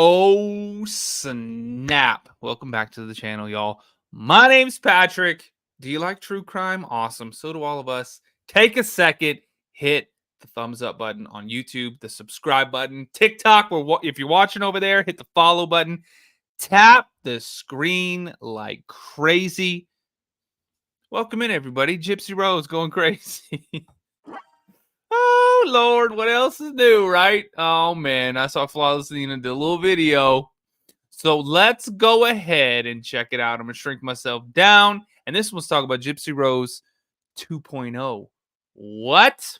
Oh, snap. Welcome back to the channel, y'all. My name's Patrick. Do you like true crime? Awesome. So do all of us. Take a second, hit the thumbs up button on YouTube, the subscribe button, TikTok, or if you're watching over there, hit the follow button. Tap the screen like crazy. Welcome in, everybody. Gypsy Rose going crazy. Oh, Lord, what else is new, right? Oh, man, I saw Flawless Nina did a little video. So let's go ahead and check it out. I'm going to shrink myself down. And this one's talking about Gypsy Rose 2.0. What?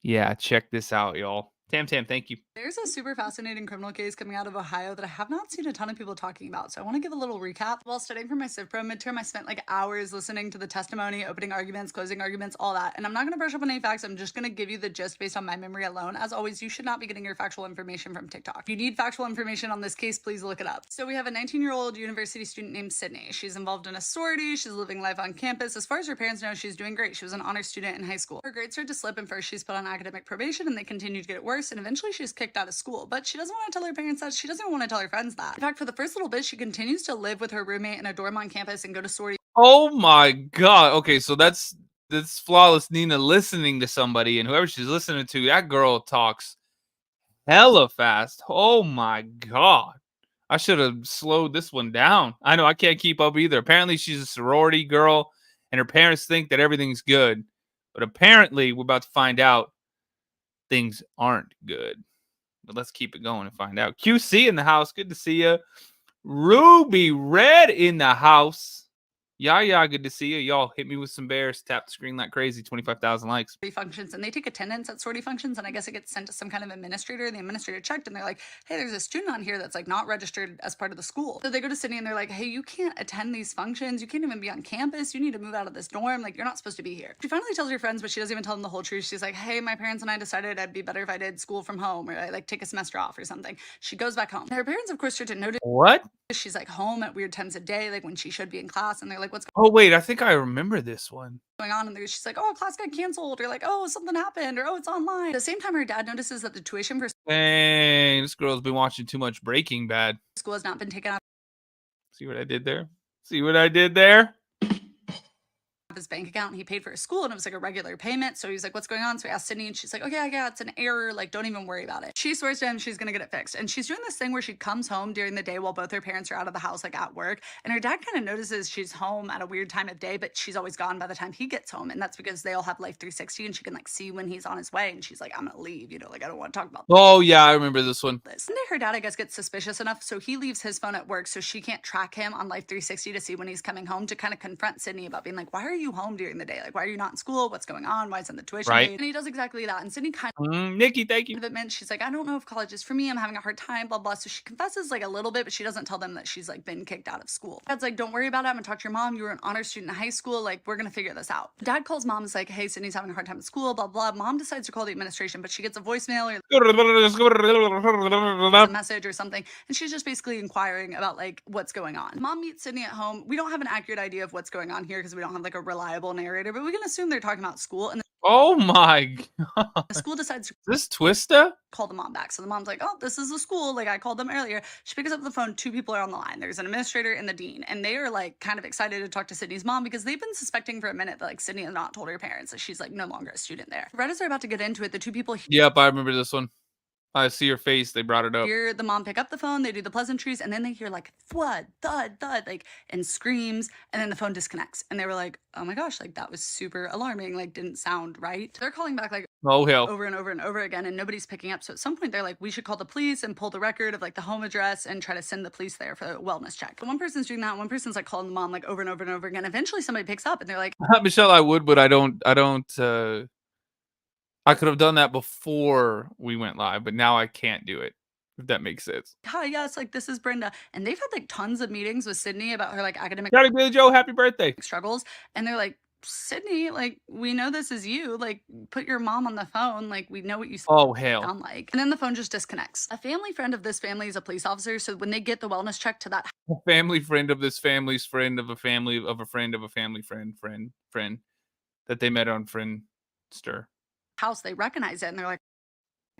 Yeah, check this out, y'all. Tam, thank you. There's a super fascinating criminal case coming out of Ohio that I have not seen a ton of people talking about, so I want to give a little recap. While studying for my Civ Pro midterm, I spent like hours listening to the testimony, opening arguments, closing arguments, all that. And I'm not going to brush up on any facts, I'm just going to give you the gist based on my memory alone. As always, you should not be getting your factual information from TikTok. If you need factual information on this case, please look it up. So we have a 19-year-old university student named Sydney. She's involved in a sorority, she's living life on campus. As far as her parents know, she's doing great. She was an honor student in high school. Her grades started to slip, and first she's put on academic probation, and they continue to get worse, and eventually she's kicked out of school. But she doesn't want to tell her parents that. She doesn't want to tell her friends that. In fact, for the first little bit, she continues to live with her roommate in a dorm on campus and go to sorority. Oh my God. Okay, so that's Flawless Nina listening to somebody, and whoever she's listening to, that girl talks hella fast. Oh my God. I should have slowed this one down. I know I can't keep up either. Apparently she's a sorority girl and her parents think that everything's good. But apparently we're about to find out things aren't good. But let's keep it going and find out. QC in the house. Good to see you. Ruby Red in the house. Yeah, good to see you. Y'all hit me with some bears. Tap the screen like crazy. 25,000 likes. Functions, and they take attendance at sorority functions, and I guess it gets sent to some kind of administrator. The administrator checked, and they're like, hey, there's a student on here that's like not registered as part of the school. So they go to Sydney and they're like, hey, you can't attend these functions. You can't even be on campus. You need to move out of this dorm. Like, you're not supposed to be here. She finally tells her friends, but she doesn't even tell them the whole truth. She's like, hey, my parents and I decided it'd be better if I did school from home, or I like take a semester off or something. She goes back home. And her parents, of course, start to notice What? she's like home at weird times of day, like when she should be in class, and they're like, what's Oh, wait, I think I remember this one. going on? And she's like, oh, class got canceled, or like, oh, something happened, or oh, it's online. At the same time, her dad notices that the tuition for Dang, this girl's been watching too much Breaking Bad. school has not been taken out See what I did there? See what I did there? his bank account, and he paid for his school, and it was like a regular payment. So he's like, what's going on? So he asked Sydney, and she's like, okay, yeah, it's an error, like don't even worry about it. She swears to him she's gonna get it fixed, and she's doing this thing where she comes home during the day while both her parents are out of the house, like at work, and her dad kind of notices she's home at a weird time of day, but she's always gone by the time he gets home, and that's because they all have Life 360, and she can like see when he's on his way, and she's like, I'm gonna leave, you know, like I don't want to talk about Oh, yeah, I remember this one. this. And her dad, I guess, gets suspicious enough, so he leaves his phone at work so she can't track him on Life 360 to see when he's coming home, to kind of confront Sydney about being like, why are you home during the day? Like, why are you not in school? What's going on? Why isn't the tuition Right. paid? And he does exactly that. And Sydney kind Nikki, thank you. of admits, she's like, I don't know if college is for me. I'm having a hard time, blah, blah. So she confesses like a little bit, but she doesn't tell them that she's like been kicked out of school. Dad's like, don't worry about it. I'm gonna talk to your mom. You were an honor student in high school. Like, we're gonna figure this out. Dad calls mom, is like, hey, Sydney's having a hard time at school, blah, blah. Mom decides to call the administration, but she gets a voicemail or a message or something, and she's just basically inquiring about like what's going on. Mom meets Sydney at home. We don't have an accurate idea of what's going on here because we don't have like a reliable narrator, but we can assume they're talking about school. And Oh my God. the school decides to Is this Twista? call the mom back. So the mom's like, oh, this is the school. Like I called them earlier. She picks up the phone. Two people are on the line. There's an administrator and the dean. And they are like kind of excited to talk to Sydney's mom because they've been suspecting for a minute that like Sydney has not told her parents that she's like no longer a student there. Right as they're about to get into it, the two people Yep, I remember this one. I see your face. They brought it up. hear the mom pick up the phone, they do the pleasantries, and then they hear like thud, thud, thud, like, and screams, and then the phone disconnects. And they were like, oh my gosh, like that was super alarming, like didn't sound right. They're calling back like Oh, hell. over and over and over again, and nobody's picking up. So at some point they're like, we should call the police and pull the record of like the home address and try to send the police there for a wellness check. But one person's doing that, one person's like calling the mom like over and over and over again. Eventually somebody picks up and they're like, Michelle, I would, but I don't, I could have done that before we went live, but now I can't do it, if that makes sense. hi, yes, like this is Brenda. And they've had like tons of meetings with Sydney about her like academic Got it, Joe. Happy birthday. struggles, and they're like, Sydney, like we know this is you, like put your mom on the phone, like we know what you Oh, hell. sound like. And then the phone just disconnects. A family friend of this family is a police officer, so when they get the wellness check to that A family friend of this family's friend of a family of a friend of a family friend that they met on Friendster. house, they recognize it and they're like,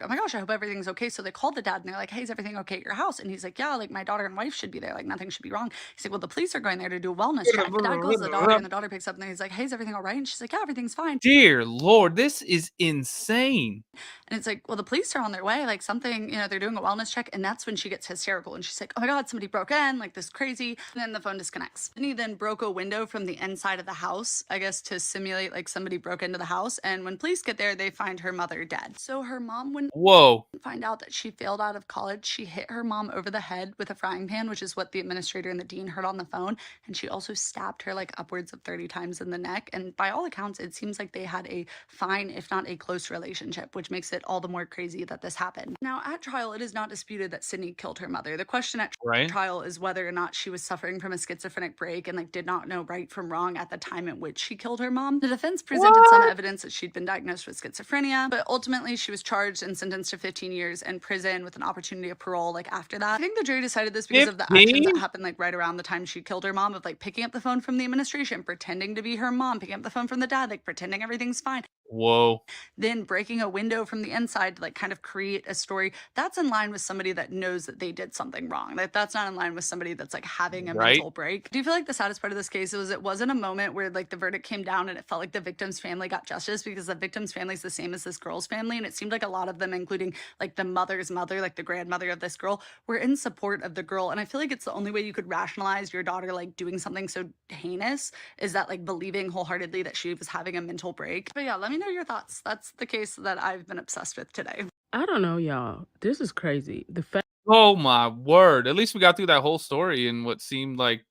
oh my gosh, I hope everything's okay. So they called the dad and they're like, hey, is everything okay at your house? And he's like, yeah, like my daughter and wife should be there. Like nothing should be wrong. He's like, well, the police are going there to do a wellness check. The dad calls the daughter and the daughter picks up and he's like, hey, is everything all right? And she's like, yeah, everything's fine. Dear Lord, this is insane. And it's like, well, the police are on their way, like something, they're doing a wellness check. And that's when she gets hysterical. And she's like, oh my God, somebody broke in, like this crazy. And then the phone disconnects. And he then broke a window from the inside of the house, I guess, to simulate like somebody broke into the house. And when police get there, they find her mother dead. So her mom wouldn't Whoa. find out that she failed out of college. She hit her mom over the head with a frying pan, which is what the administrator and the dean heard on the phone. And she also stabbed her like upwards of 30 times in the neck. And by all accounts, it seems like they had a fine, if not a close relationship, which makes it all the more crazy that this happened. Now, at trial, it is not disputed that Sydney killed her mother. The question at trial is whether or not she was suffering from a schizophrenic break and like did not know right from wrong at the time at which she killed her mom. The defense presented some evidence that she'd been diagnosed with schizophrenia, but ultimately she was charged and sentenced to 15 years in prison with an opportunity of parole like after that. I think the jury decided this because of the actions that happened like right around the time she killed her mom, of like picking up the phone from the administration, pretending to be her mom, picking up the phone from the dad, like pretending everything's fine. Whoa. Then breaking a window from the inside to like kind of create a story that's in line with somebody that knows that they did something wrong. Like that's not in line with somebody that's like having a mental break. Do you feel like the saddest part of this case was it wasn't a moment where like the verdict came down and it felt like the victim's family got justice, because the victim's family is the same as this girl's family, and it seemed like a lot of them, including like the mother's mother, like the grandmother of this girl, were in support of the girl. And I feel like it's the only way you could rationalize your daughter like doing something so heinous, is that like believing wholeheartedly that she was having a mental break. But yeah, let me know your thoughts. That's the case that I've been obsessed with today. I don't know, y'all. This is crazy. The fact Oh my word. At least we got through that whole story in what seemed like,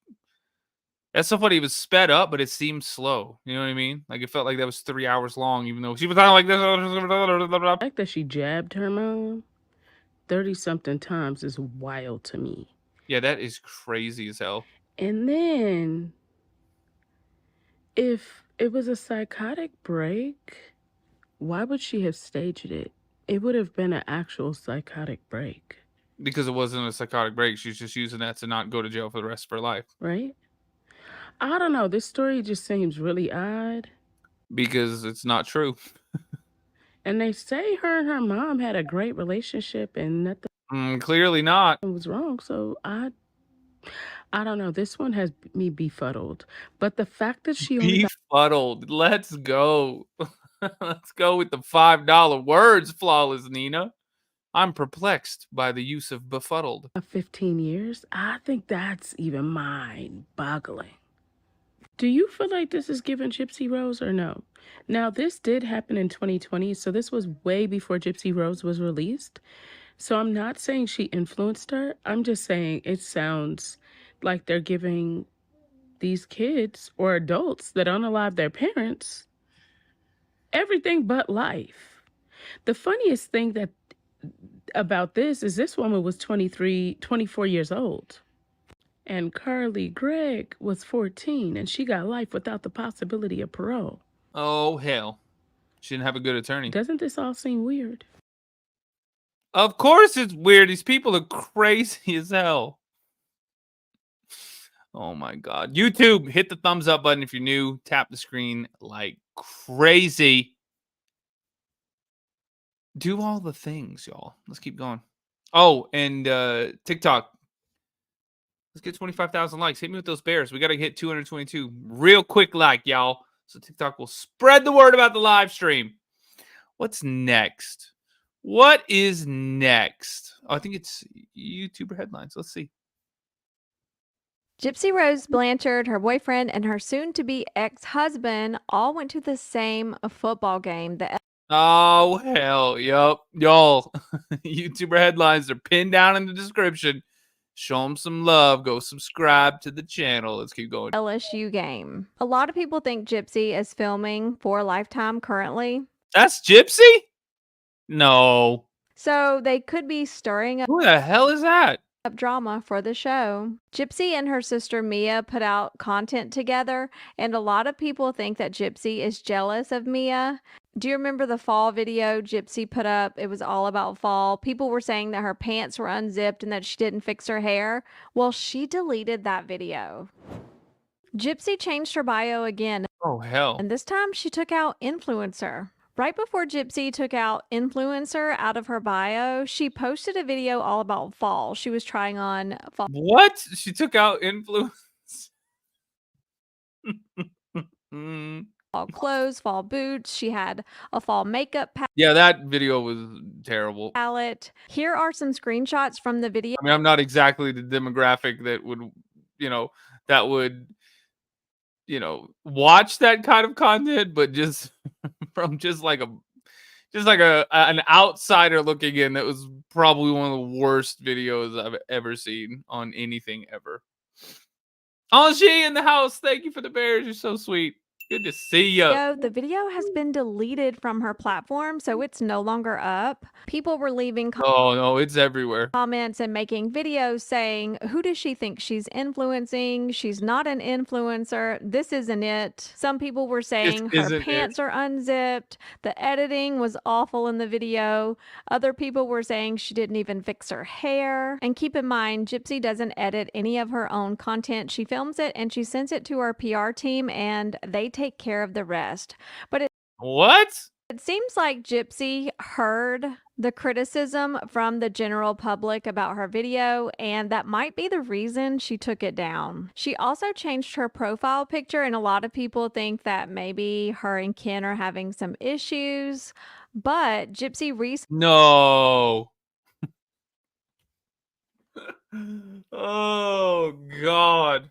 that's so funny. It was sped up, but it seemed slow. You know what I mean? Like it felt like that was 3 hours long, even though she was talking like this. that she jabbed her mom 30-something times is wild to me. Yeah, that is crazy as hell. And then, if it was a psychotic break, why would she have staged it? It would have been an actual psychotic break. Because it wasn't a psychotic break. She's just using that to not go to jail for the rest of her life. Right? I don't know. This story just seems really odd. Because it's not true. And they say her and her mom had a great relationship and nothing clearly not. was wrong. So I don't know. This one has me befuddled. But the fact that she only Befuddled. Let's go. Let's go with the $5 words, flawless Nina. I'm perplexed by the use of befuddled. 15 years, I think that's even mind-boggling. Do you feel like this is giving Gypsy Rose or no? Now, this did happen in 2020, so this was way before Gypsy Rose was released. So I'm not saying she influenced her. I'm just saying it sounds like they're giving these kids or adults that unalive their parents everything but life. The funniest thing about this is this woman was 24 years old. And Carly Gregg was 14, and she got life without the possibility of parole. Oh, hell. She didn't have a good attorney. Doesn't this all seem weird? Of course it's weird. These people are crazy as hell. Oh my God. YouTube, hit the thumbs up button if you're new. Tap the screen like crazy. Do all the things, y'all. Let's keep going. Oh, and TikTok. Let's get 25,000 likes. Hit me with those bears. We got to hit 222. Real quick like, y'all. So TikTok will spread the word about the live stream. What's next? What is next? Oh, I think it's YouTuber headlines. Let's see. Gypsy Rose Blanchard, her boyfriend, and her soon-to-be ex-husband all went to the same football game. Oh, hell. Yup. Y'all, YouTuber headlines are pinned down in the description. Show them some love. Go subscribe to the channel. Let's keep going. LSU game. A lot of people think Gypsy is filming for Lifetime currently. That's Gypsy? No. So they could be stirring up Who the hell is that? drama for the show. Gypsy and her sister Mia put out content together, and a lot of people think that Gypsy is jealous of Mia. Do you remember the fall video Gypsy put up? It was all about fall. People were saying that her pants were unzipped and that she didn't fix her hair. Well, she deleted that video. Gypsy changed her bio again. Oh, hell. And this time she took out influencer. Right before Gypsy took out influencer out of her bio, she posted a video all about fall. She was trying on fall What? She took out influence. Mm. clothes, fall boots. She had a fall makeup Yeah, that video was terrible. palette. Here are some screenshots from the video. I mean, I'm not exactly the demographic that would, that would, watch that kind of content, but just from just like an outsider looking in, that was probably one of the worst videos I've ever seen on anything ever. Oh, she in the house. Thank you for the bears. You're so sweet. Good to see you. The video has been deleted from her platform, so it's no longer up. People were leaving Oh no, it's everywhere. comments and making videos saying, who does she think she's influencing? She's not an influencer. This isn't it. Some people were saying her isn't it. pants are unzipped. The editing was awful in the video. Other people were saying she didn't even fix her hair. And keep in mind, Gypsy doesn't edit any of her own content. She films it and she sends it to our PR team and they take care of the rest. But What? it seems like Gypsy heard the criticism from the general public about her video, and that might be the reason she took it down. She also changed her profile picture, and a lot of people think that maybe her and Ken are having some issues, but Gypsy recently No. Oh God.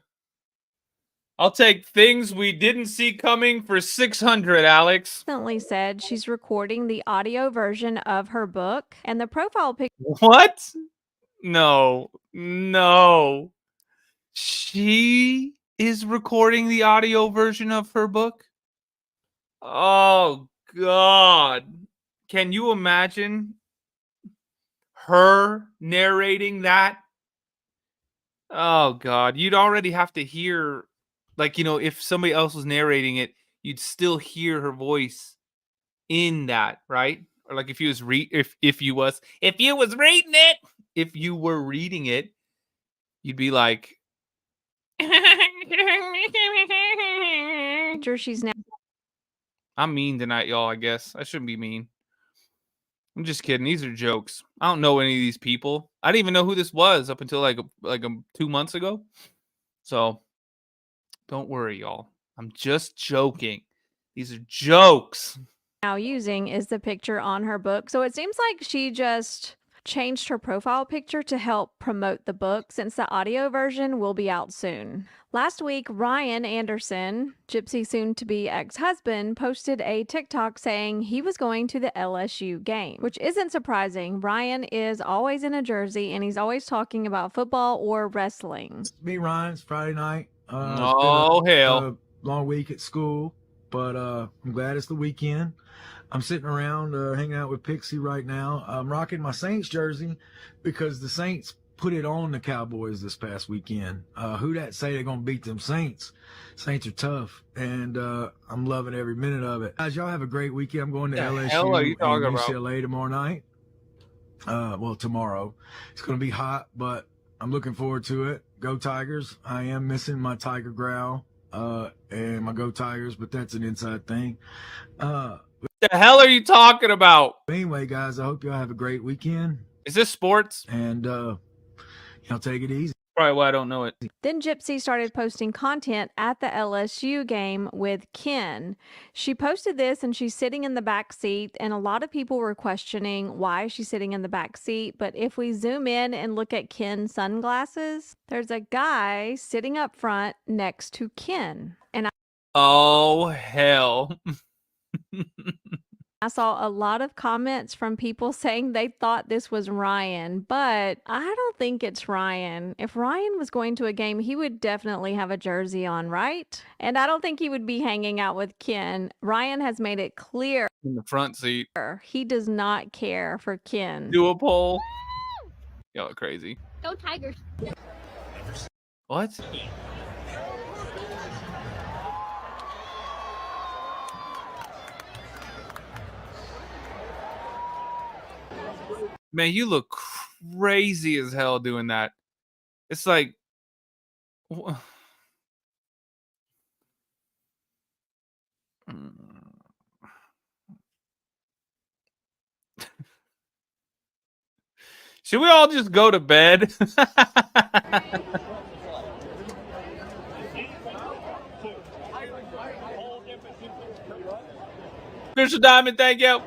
I'll take things we didn't see coming for 600, Alex. said she's recording the audio version of her book, and the profile picture What? No. She is recording the audio version of her book? Oh God. Can you imagine her narrating that? Oh God. You'd already have to hear, if somebody else was narrating it, you'd still hear her voice in that, right? Or like if you was reading it, if you were reading it, you'd be like she's now I'm mean tonight, y'all, I guess. I shouldn't be mean. I'm just kidding. These are jokes. I don't know any of these people. I didn't even know who this was up until like 2 months ago. So don't worry, y'all. I'm just joking. These are jokes. now using is the picture on her book. So it seems like she just changed her profile picture to help promote the book since the audio version will be out soon. Last week, Ryan Anderson, Gypsy soon-to-be ex-husband, posted a TikTok saying he was going to the LSU game, which isn't surprising. Ryan is always in a jersey and he's always talking about football or wrestling. Me, Ryan. It's Friday night. Oh, hell. A long week at school, but I'm glad it's the weekend. I'm sitting around hanging out with Pixie right now. I'm rocking my Saints jersey because the Saints put it on the Cowboys this past weekend. Who that say they're going to beat them Saints? Saints are tough, and I'm loving every minute of it. Guys, y'all have a great weekend. I'm going to LSU hell are you talking and about? UCLA tomorrow night. Well, tomorrow. It's going to be hot, but I'm looking forward to it. Go Tigers. I am missing my Tiger growl and my Go Tigers, but that's an inside thing. The hell are you talking about? Anyway, guys, I hope y'all have a great weekend. Is this sports? And, take it easy. Probably why I don't know it. Then Gypsy started posting content at the LSU game with Ken. She posted this and she's sitting in the back seat, and a lot of people were questioning why she's sitting in the back seat. But if we zoom in and look at Ken's sunglasses, there's a guy sitting up front next to Ken. And Oh, hell. I saw a lot of comments from people saying they thought this was Ryan, but I don't think it's Ryan. If Ryan was going to a game, he would definitely have a jersey on, right? And I don't think he would be hanging out with Ken. Ryan has made it clear In the front seat. he does not care for Ken. Do a poll. Y'all are crazy. Go Tigers. What? Man, you look crazy as hell doing that. It's like, Should we all just go to bed? Mr. Diamond, thank you.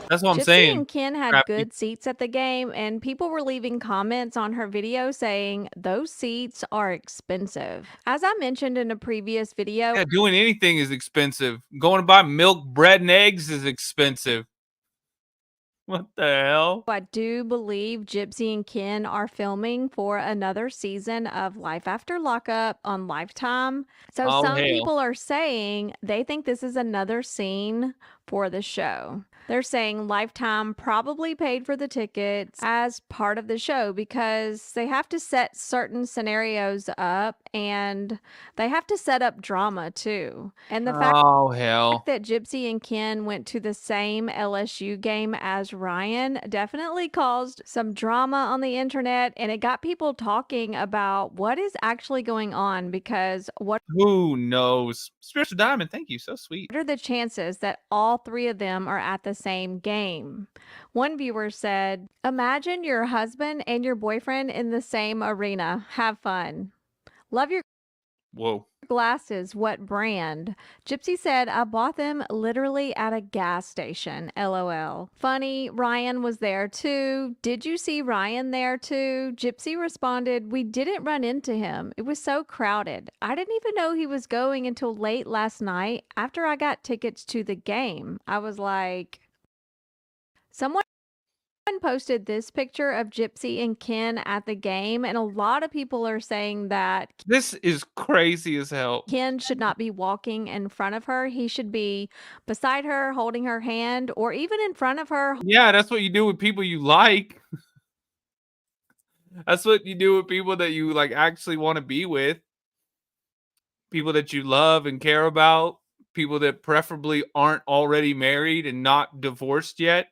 That's what I'm Gypsy saying. and Ken had Crappy. good seats at the game, and people were leaving comments on her video saying those seats are expensive. As I mentioned in a previous video, Yeah, doing anything is expensive. Going to buy milk, bread, and eggs is expensive. What the hell? I do believe Gypsy and Ken are filming for another season of Life After Lockup on Lifetime. So Oh, some hell. people are saying they think this is another scene for the show. They're saying Lifetime probably paid for the tickets as part of the show because they have to set certain scenarios up and they have to set up drama too. And the fact Oh, hell. that Gypsy and Ken went to the same LSU game as Ryan definitely caused some drama on the internet, and it got people talking about what is actually going on because what Who knows? Spiritual Diamond, thank you. So sweet. are the chances that all three of them are at the same game? One viewer said, "Imagine your husband and your boyfriend in the same arena. Have fun. Love your Whoa. glasses. What brand?" Gypsy said, "I bought them literally at a gas station. LOL. Funny, Ryan was there too. Did you see Ryan there too?" Gypsy responded, "We didn't run into him. It was so crowded. I didn't even know he was going until late last night after I got tickets to the game. I was like..." Someone posted this picture of Gypsy and Ken at the game, and a lot of people are saying that This is crazy as hell. Ken should not be walking in front of her. He should be beside her, holding her hand, or even in front of her. Yeah, that's what you do with people you like. That's what you do with people that you like actually want to be with. People that you love and care about. People that preferably aren't already married and not divorced yet.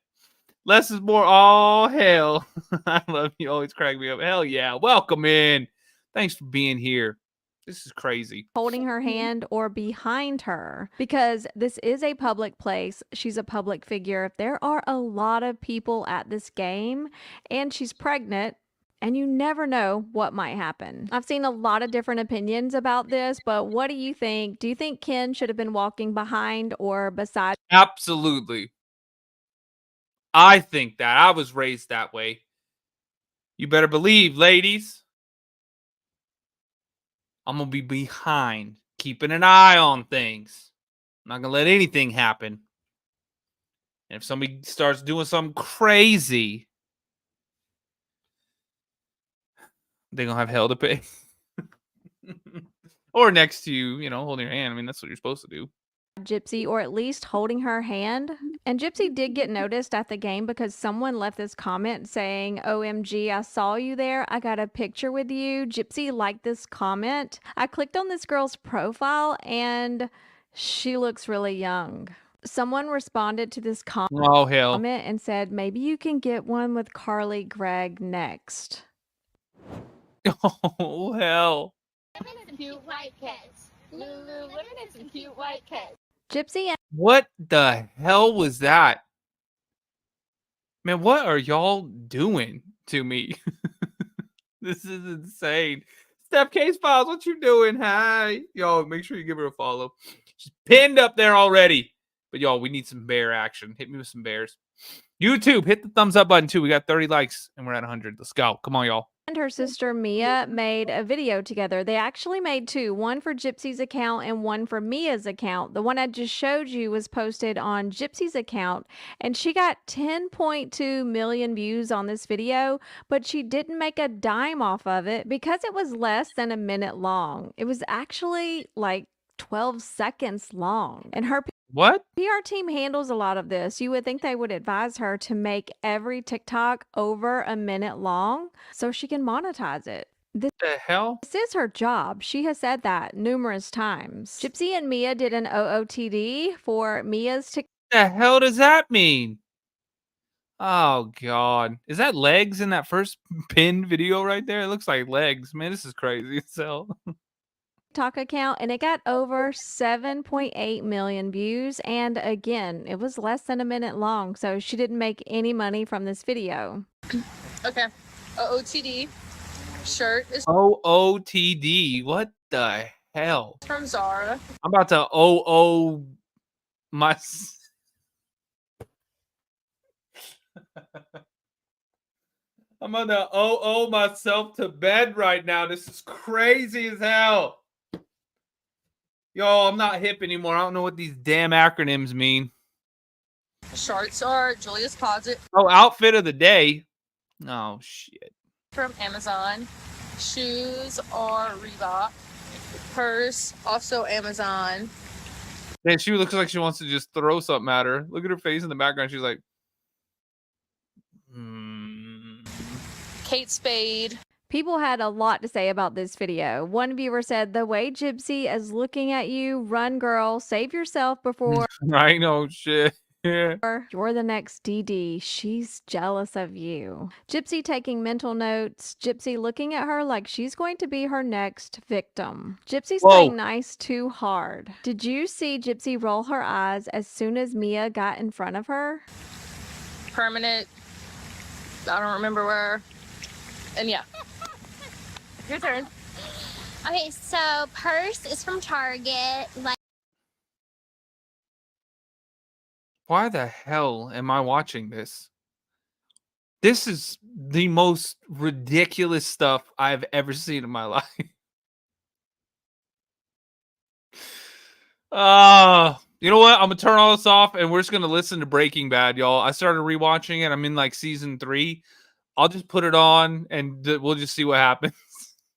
Less is more. Oh, hell. I love you. Always crack me up. Hell yeah. Welcome in. Thanks for being here. This is crazy. Holding her hand or behind her, because this is a public place. She's a public figure. There are a lot of people at this game, and she's pregnant. And you never know what might happen. I've seen a lot of different opinions about this, but what do you think? Do you think Ken should have been walking behind or beside? Absolutely. I think that. I was raised that way. You better believe, ladies. I'm going to be behind, keeping an eye on things. I'm not going to let anything happen. And if somebody starts doing something crazy, they're going to have hell to pay. Or next to you, holding your hand. I mean, that's what you're supposed to do. Gypsy, or at least holding her hand. And Gypsy did get noticed at the game because someone left this comment saying, "OMG, I saw you there. I got a picture with you." Gypsy liked this comment. I clicked on this girl's profile and she looks really young. Someone responded to this Oh, hell. comment and said, "Maybe you can get one with Carly Gregg next." Oh, hell. Cute white cats. Lulu, look at some cute white cats. Gypsy and What the hell was that? Man, what are y'all doing to me? This is insane. Steph Case Files, what you doing? Hi. Y'all, make sure you give her a follow. She's pinned up there already. But y'all, we need some bear action. Hit me with some bears. YouTube, hit the thumbs up button too. We got 30 likes and we're at 100. Let's go. Come on, y'all. her sister Mia made a video together. They actually made two, one for Gypsy's account and one for Mia's account. The one I just showed you was posted on Gypsy's account, and she got 10.2 million views on this video, but she didn't make a dime off of it because it was less than a minute long. It was actually like 12 seconds long, and her What? PR team handles a lot of this. You would think they would advise her to make every TikTok over a minute long so she can monetize it. The hell? This is her job. She has said that numerous times. Gypsy and Mia did an OOTD for Mia's TikTok. The hell does that mean? Oh, God. Is that legs in that first pinned video right there? It looks like legs. Man, this is crazy as hell. TikTok account, and it got over 7.8 million views. And again, it was less than a minute long, so she didn't make any money from this video. Okay. OOTD shirt is OOTD. What the hell? from Zara. I'm about to OO my. I'm gonna OO myself to bed right now. This is crazy as hell. Yo, I'm not hip anymore. I don't know what these damn acronyms mean. Shorts are Julia's Closet Oh, outfit of the day. Oh, shit. from Amazon. Shoes are Reebok. Purse, also Amazon. Man, she looks like she wants to just throw something at her. Look at her face in the background. She's like, Kate Spade. People had a lot to say about this video. One viewer said, "The way Gypsy is looking at you, run girl, save yourself before I know shit. Yeah. you're the next DD. She's jealous of you." Gypsy taking mental notes. Gypsy looking at her like she's going to be her next victim. Gypsy's Whoa. playing nice too hard. Did you see Gypsy roll her eyes as soon as Mia got in front of her? Permanent. I don't remember where. And yeah. Your turn. Okay, so purse is from Target. Like, Why the hell am I watching this? This is the most ridiculous stuff I've ever seen in my life. You know what? I'm gonna turn all this off and we're just gonna listen to Breaking Bad, y'all. I started rewatching it. I'm in like season 3. I'll just put it on and we'll just see what happens.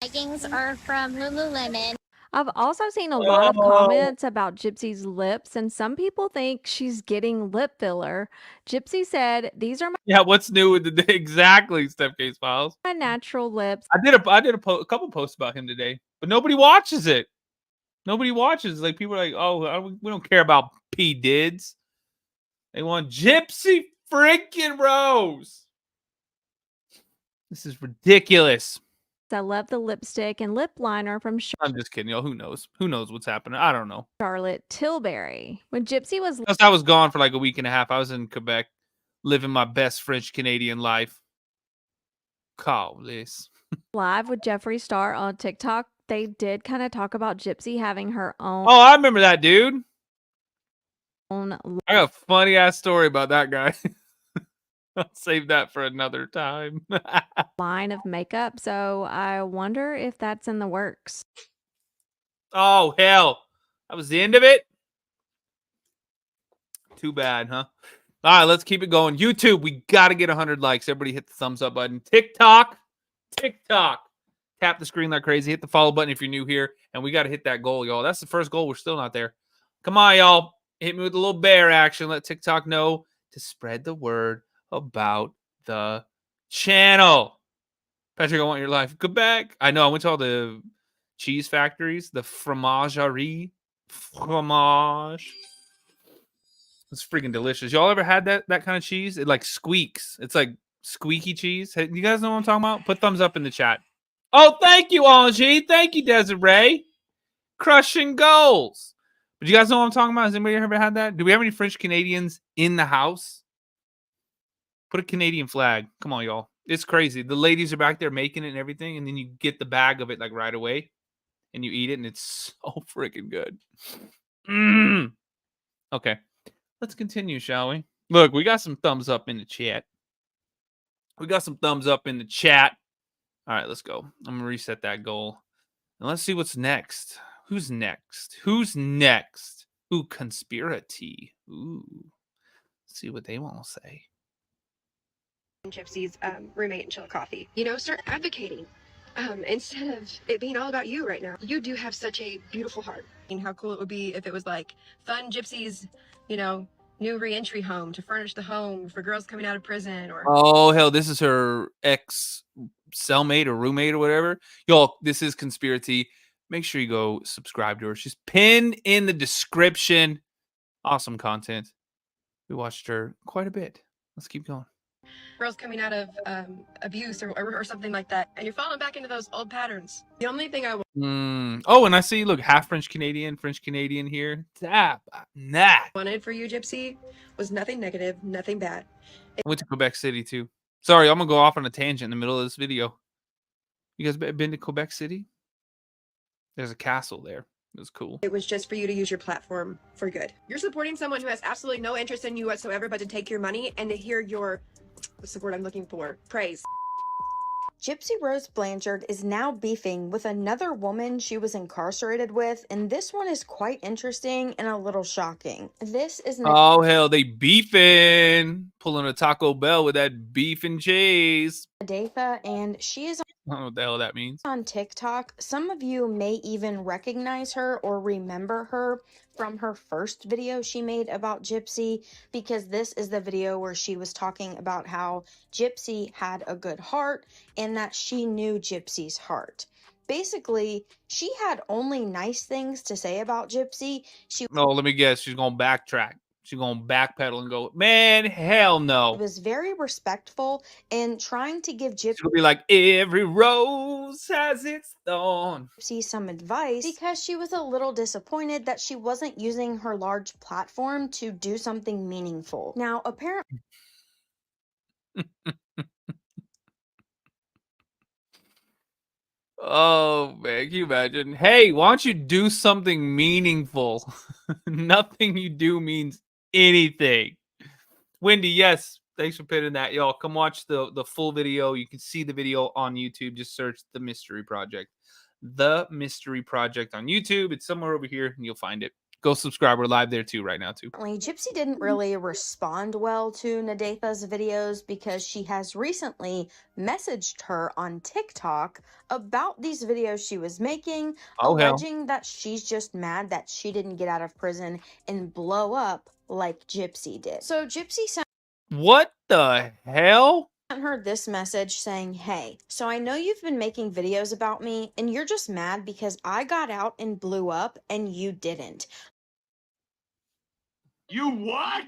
leggings are from Lululemon. I've also seen a lot of comments about Gypsy's lips, and some people think she's getting lip filler. Gypsy said, "These are Yeah, what's new with the day? Exactly, Steph Case Files. my natural lips." I did a couple posts about him today, but nobody watches it. Nobody watches. Like people are like, oh, we don't care about P Dids. They want Gypsy freaking Rose. This is ridiculous. I love the lipstick and lip liner from I'm just kidding, y'all. Who knows? Who knows what's happening? I don't know. Charlotte Tilbury. When Gypsy was Plus, I was gone for like a week and a half. I was in Quebec, living my best French Canadian life. Call this. live with Jeffree Star on TikTok, they did kind of talk about Gypsy having her own Oh, I remember that dude. I I got a funny ass story about that guy. I'll save that for another time. line of makeup, so I wonder if that's in the works. Oh, hell. That was the end of it? Too bad, huh? All right, let's keep it going. YouTube, we got to get 100 likes. Everybody hit the thumbs up button. TikTok. Tap the screen like crazy. Hit the follow button if you're new here. And we got to hit that goal, y'all. That's the first goal. We're still not there. Come on, y'all. Hit me with a little bear action. Let TikTok know to spread the word about the channel. Patrick, I want your life. Go back. I know. I went to all the cheese factories, the fromagerie. Fromage. It's freaking delicious. Y'all ever had that kind of cheese? It like squeaks. It's like squeaky cheese. Hey, you guys know what I'm talking about? Put thumbs up in the chat. Oh, thank you, Angie. Thank you, Desiree. Crushing goals. But you guys know what I'm talking about? Has anybody ever had that? Do we have any French Canadians in the house? Put a Canadian flag. Come on, y'all. It's crazy. The ladies are back there making it and everything, and then you get the bag of it like right away, and you eat it, and it's so freaking good. Okay. Let's continue, shall we? Look, we got some thumbs up in the chat. All right, let's go. I'm going to reset that goal. And let's see what's next. Who's next? Ooh, conspiracy. Ooh. Let's see what they want to say. Gypsy's roommate and chill coffee. You know, start advocating instead of it being all about you right now. You do have such a beautiful heart. And how cool it would be if it was like fun Gypsy's, you know, new reentry home to furnish the home for girls coming out of prison. Or oh hell, this is her ex cellmate or roommate or whatever. Y'all, this is conspiracy. Make sure you go subscribe to her. She's pinned in the description. Awesome content. We watched her quite a bit. Let's keep going. girls coming out of abuse or something like that, and you're falling back into those old patterns. The only thing I Oh, and I see, look, half French Canadian here. Tap, nah. wanted for you, Gypsy, was nothing negative, nothing bad. I went to Quebec City too. Sorry, I'm gonna go off on a tangent in the middle of this video. You guys been to Quebec City? There's a castle there. It was cool. It was just for you to use your platform for good. You're supporting someone who has absolutely no interest in you whatsoever but to take your money and to hear your, what's the word I'm looking for? Praise. Gypsy Rose Blanchard is now beefing with another woman she was incarcerated with, and this one is quite interesting and a little shocking. This is Oh hell, they beefing, pulling a Taco Bell with that beef and cheese. Nadaa, and she is I don't know what the hell that means. on TikTok. Some of you may even recognize her or remember her from her first video she made about Gypsy, because this is the video where she was talking about how Gypsy had a good heart and that she knew Gypsy's heart. Basically, she had only nice things to say about Gypsy. She Oh, let me guess. She's gonna backtrack. She's gonna backpedal and go, man, hell no. was very respectful and trying to give She'll be like, every rose has its thorn. Gypsy some advice because she was a little disappointed that she wasn't using her large platform to do something meaningful. Now, apparently, Oh man, can you imagine? Hey, why don't you do something meaningful? Nothing you do means anything. Wendy, yes, thanks for pinning that, y'all. Come watch the full video. You can see the video on YouTube. Just search The Mystery Project. The Mystery Project on YouTube. It's somewhere over here, and you'll find it. Go subscribe. We're live there too right now too. Gypsy didn't really respond well to Nadath's videos because she has recently messaged her on TikTok about these videos she was making, Oh, hell. alleging that she's just mad that she didn't get out of prison and blow up like Gypsy did. So Gypsy sent What the hell? her this message saying, hey, so I know you've been making videos about me and you're just mad because I got out and blew up and you didn't. You what?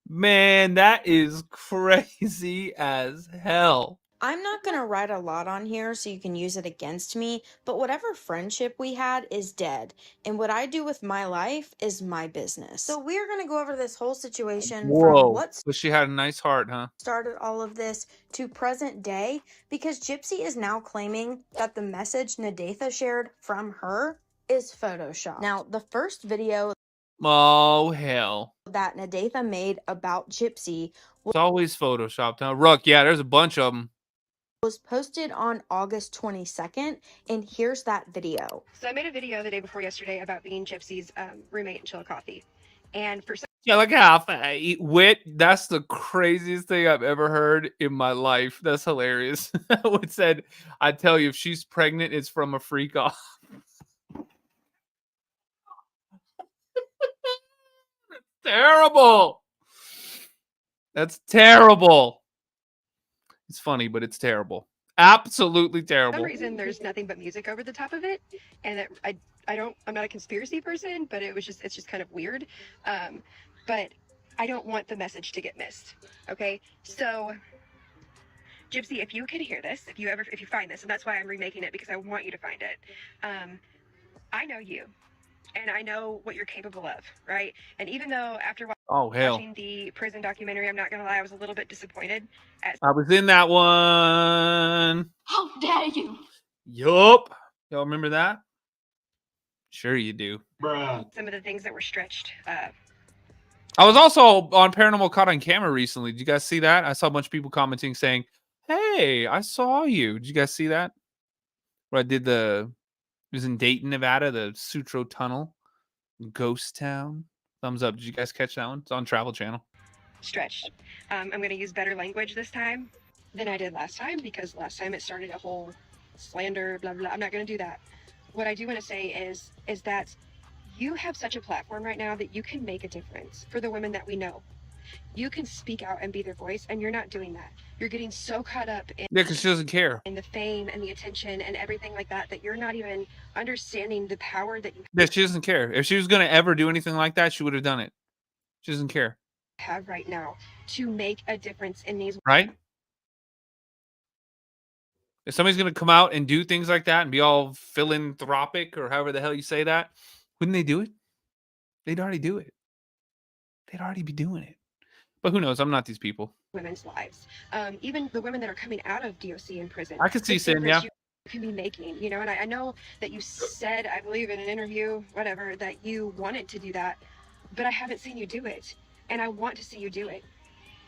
Man, that is crazy as hell. I'm not going to write a lot on here so you can use it against me, but whatever friendship we had is dead, and what I do with my life is my business. So we're going to go over this whole situation from what But she had a nice heart, huh? started all of this to present day, because Gypsy is now claiming that the message Nadatha shared from her is Photoshopped. Now, the first video Oh, hell. that Nadatha made about Gypsy It's always photoshopped, huh? Ruck, yeah, there's a bunch of them. was posted on August 22nd, and here's that video. So I made a video the day before yesterday about being Gypsy's roommate in Chillicothe. And for some Yeah, look how I eat wit. That's the craziest thing I've ever heard in my life. That's hilarious. It said, I tell you, if she's pregnant, it's from a freak off. Terrible. That's terrible. It's funny, but it's terrible. Absolutely for terrible. some reason, there's nothing but music over the top of it. And I'm not a conspiracy person, but it's just kind of weird. But I don't want the message to get missed. Okay. So Gypsy, if you can hear this, if you find this, and that's why I'm remaking it, because I want you to find it. I know you. And I know what you're capable of, right? And even though after watching the prison documentary, I'm not gonna lie, I was a little bit disappointed. I was in that one. How dare you? Yup. Y'all remember that? Sure you do. Some of the things that were stretched. I was also on Paranormal Caught on Camera recently. Did you guys see that? I saw a bunch of people commenting saying, hey, I saw you. Did you guys see that? Where I did it was in Dayton, Nevada, the Sutro Tunnel, Ghost Town. Thumbs up. Did you guys catch that one? It's on Travel Channel. Stretched. I'm going to use better language this time than I did last time, because last time it started a whole slander, blah, blah. I'm not going to do that. What I do want to say is that you have such a platform right now that you can make a difference for the women that we know. You can speak out and be their voice, and you're not doing that. You're getting so caught up in because she doesn't care. In the fame and the attention and everything like that, that you're not even understanding the power that you Yeah, she doesn't care. If she was going to ever do anything like that, she would have done it. She doesn't care. have right now to make a difference in these Right? If somebody's going to come out and do things like that and be all philanthropic or however the hell you say that, wouldn't they do it? They'd already do it. They'd already be doing it. But who knows? I'm not these people. Women's lives, even the women that are coming out of DOC in prison. I could see the saying, yeah. difference you can be making, you know. And I know that you said, I believe in an interview, whatever, that you wanted to do that, but I haven't seen you do it, and I want to see you do it.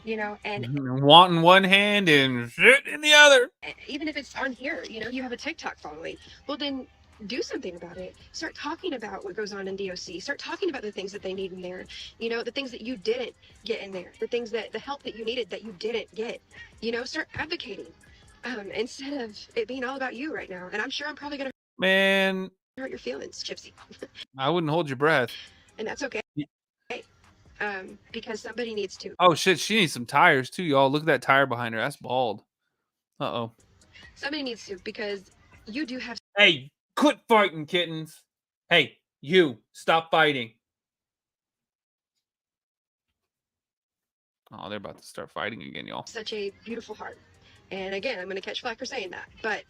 You know, and Want in one hand and shit in the other. even if it's on here, you know, you have a TikTok following. Well, then do something about it. Start talking about what goes on in DOC. Start talking about the things that they need in there. You know, the things that you didn't get in there. The things that the help that you needed that you didn't get. You know, start advocating instead of it being all about you right now. And I'm sure I'm probably gonna hurt your feelings, Gypsy. I wouldn't hold your breath. And that's okay. Because somebody needs to. Oh shit, she needs some tires too, y'all. Look at that tire behind her. That's bald. Uh-oh. Somebody needs to, because you do have. Hey, quit fighting, kittens. Hey, you, stop fighting. Oh, they're about to start fighting again, y'all. Such a beautiful heart. And again, I'm going to catch flack for saying that, but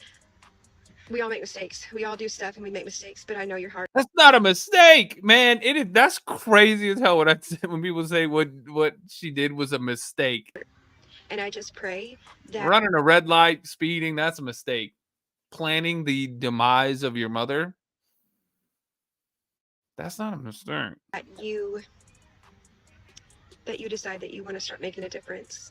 we all make mistakes. We all do stuff and we make mistakes, but I know your heart. That's not a mistake, man. That's crazy as hell when people say what she did was a mistake. And I just pray that running a red light, speeding, that's a mistake. Planning the demise of your mother, that's not a mistake. That you decide that you want to start making a difference.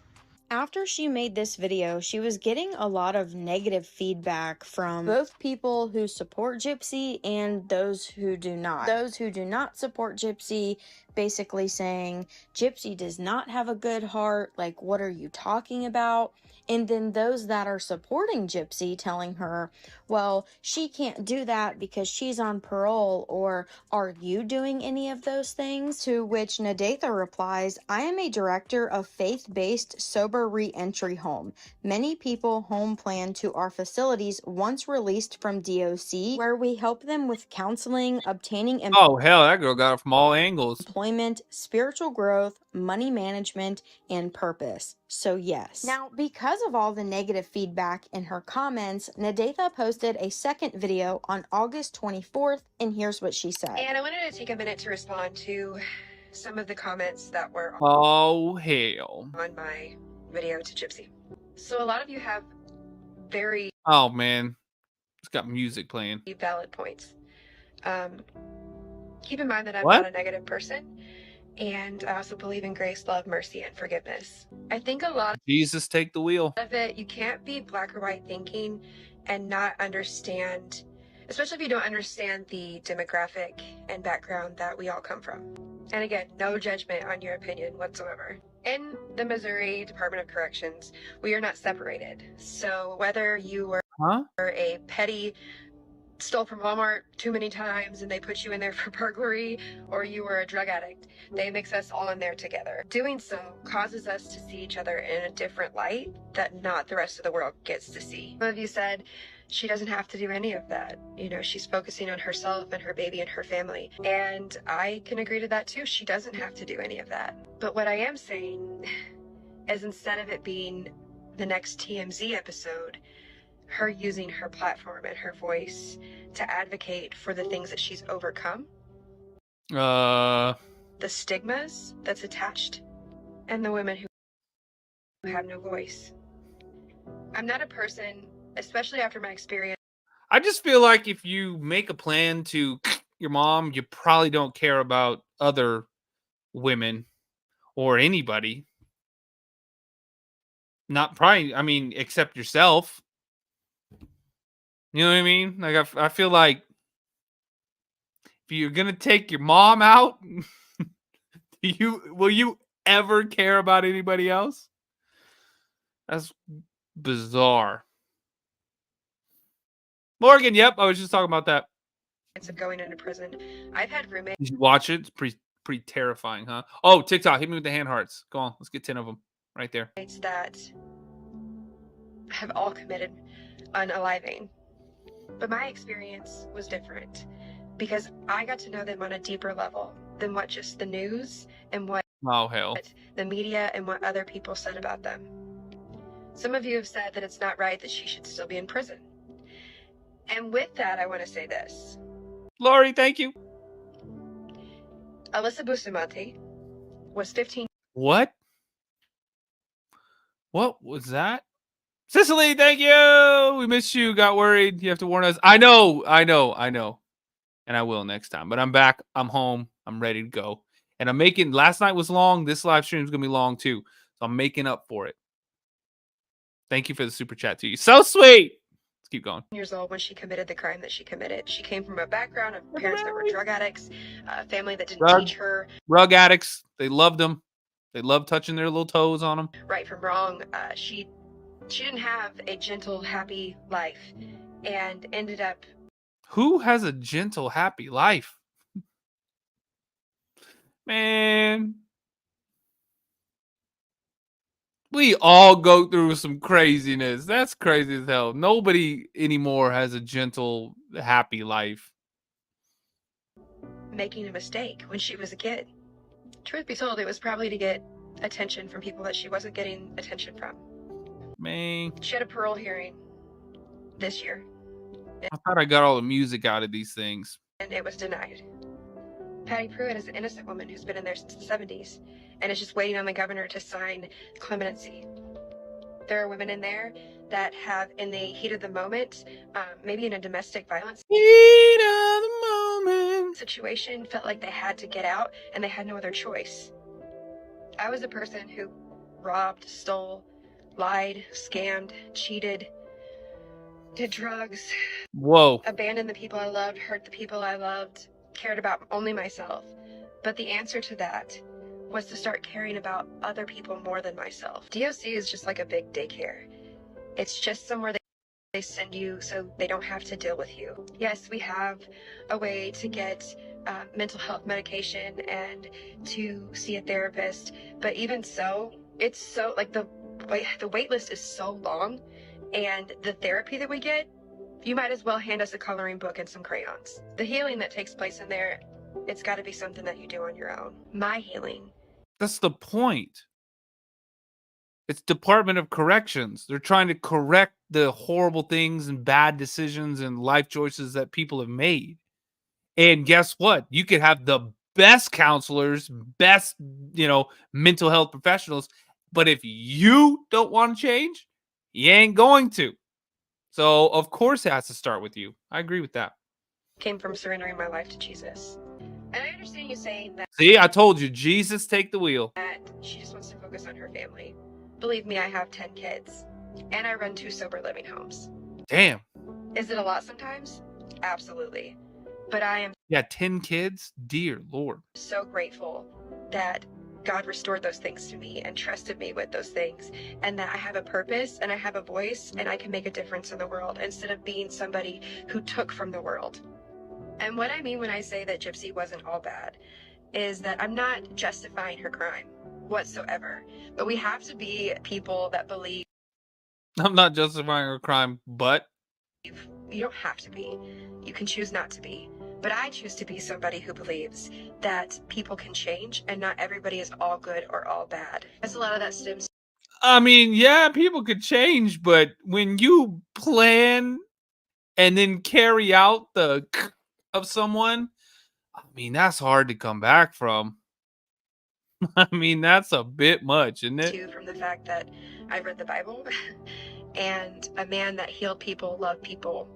After she made this video, she was getting a lot of negative feedback from both people who support Gypsy and those who do not. Those who do not support Gypsy basically saying, Gypsy does not have a good heart, like, what are you talking about? And then those that are supporting Gypsy telling her, well, she can't do that because she's on parole, or are you doing any of those things? To which Nadaa replies, I am a director of faith-based sober re-entry home. Many people home plan to our facilities once released from DOC, where we help them with counseling, obtaining oh hell, that girl got it from all angles. Employment, spiritual growth, money management, and purpose. So yes. Now, because of all the negative feedback in her comments, Nadaa posted a second video on August 24th, and here's what she said. And I wanted to take a minute to respond to some of the comments that were oh hell on my video to Gypsy. So a lot of you have very man, it's got music playing. Valid points. Keep in mind that I'm not a negative person, and I also believe in grace, love, mercy, and forgiveness. I think a lot of Jesus take the wheel. Of it, you can't be black or white thinking and not understand, especially if you don't understand the demographic and background that we all come from. And again, no judgment on your opinion whatsoever. In the Missouri Department of Corrections, we are not separated. So whether you were a petty, stole from Walmart too many times and they put you in there for burglary, or you were a drug addict, they mix us all in there together. Doing so causes us to see each other in a different light that not the rest of the world gets to see. Some of you said she doesn't have to do any of that. You know, she's focusing on herself and her baby and her family. And I can agree to that too. She doesn't have to do any of that. But what I am saying is, instead of it being the next TMZ episode, her using her platform and her voice to advocate for the things that she's overcome, the stigmas that's attached, and the women who have no voice. I'm not a person, especially after my experience. I just feel like if you make a plan to your mom, you probably don't care about other women or anybody. Not probably, I mean, except yourself. You know what I mean? Like, I feel like if you're gonna take your mom out, will you ever care about anybody else? That's bizarre. Morgan, yep, I was just talking about that. Of going into prison, I've had roommates. Did you watch it? It's pretty terrifying, huh? Oh, TikTok, hit me with the hand hearts. Go on, let's get 10 of them right there. That have all committed unaliving. But my experience was different because I got to know them on a deeper level than what just the news and what the media and what other people said about them. Some of you have said that it's not right that she should still be in prison. And with that, I want to say this. Lori, thank you. Alyssa Bustamante was 15. What? What was that? Cicely, thank you. We missed you. Got worried. You have to warn us. I know. And I will next time. But I'm back. I'm home. I'm ready to go. And I'm making, last night was long. This live stream is going to be long too. So I'm making up for it. Thank you for the super chat to you. So sweet. Let's keep going. Years old when she committed the crime that she committed. She came from a background of parents that were drug addicts, a family that didn't teach her Rug addicts. They loved them. They loved touching their little toes on them. right from wrong. She didn't have a gentle, happy life and ended up. Who has a gentle, happy life? Man. We all go through some craziness. That's crazy as hell. Nobody anymore has a gentle, happy life. Making a mistake when she was a kid. Truth be told, it was probably to get attention from people that she wasn't getting attention from. Man. She had a parole hearing this year. I thought I got all the music out of these things. And it was denied. Patty Pruitt is an innocent woman who's been in there since the 70s and is just waiting on the governor to sign clemency. There are women in there that have, in the heat of the moment, maybe in a domestic violence Heat of the moment. situation, felt like they had to get out and they had no other choice. I was a person who robbed, stole, lied, scammed, cheated, did drugs, Whoa. abandoned the people I loved, hurt the people I loved, cared about only myself. But the answer to that was to start caring about other people more than myself. DOC is just like a big daycare. It's just somewhere they send you so they don't have to deal with you. Yes, we have a way to get mental health medication and to see a therapist, but even so, it's so, like, the wait list is so long, and the therapy that we get, you might as well hand us a coloring book and some crayons. The healing that takes place in there, it's got to be something that you do on your own. My healing. That's the point. It's Department of Corrections. They're trying to correct the horrible things and bad decisions and life choices that people have made. And guess what? You could have the best counselors, best, mental health professionals, but if you don't want to change, you ain't going to. So, of course, it has to start with you. I agree with that. Came from surrendering my life to Jesus. And I understand you saying that. See, I told you, Jesus, take the wheel. That she just wants to focus on her family. Believe me, I have 10 kids, and I run 2 sober living homes. Damn. Is it a lot sometimes? Absolutely. But I am 10 kids? Dear Lord. so grateful that God restored those things to me and trusted me with those things, and that I have a purpose and I have a voice and I can make a difference in the world instead of being somebody who took from the world. And what I mean when I say that Gypsy wasn't all bad is that I'm not justifying her crime whatsoever, but we have to be people that believe. I'm not justifying her crime, but You don't have to be. You can choose not to be. But I choose to be somebody who believes that people can change and not everybody is all good or all bad. As a lot of that stems. I mean, yeah, people could change, but when you plan and then carry out the of someone, I mean, that's hard to come back from. I mean, that's a bit much, isn't it? From the fact that I've read the Bible and a man that healed people, loved people,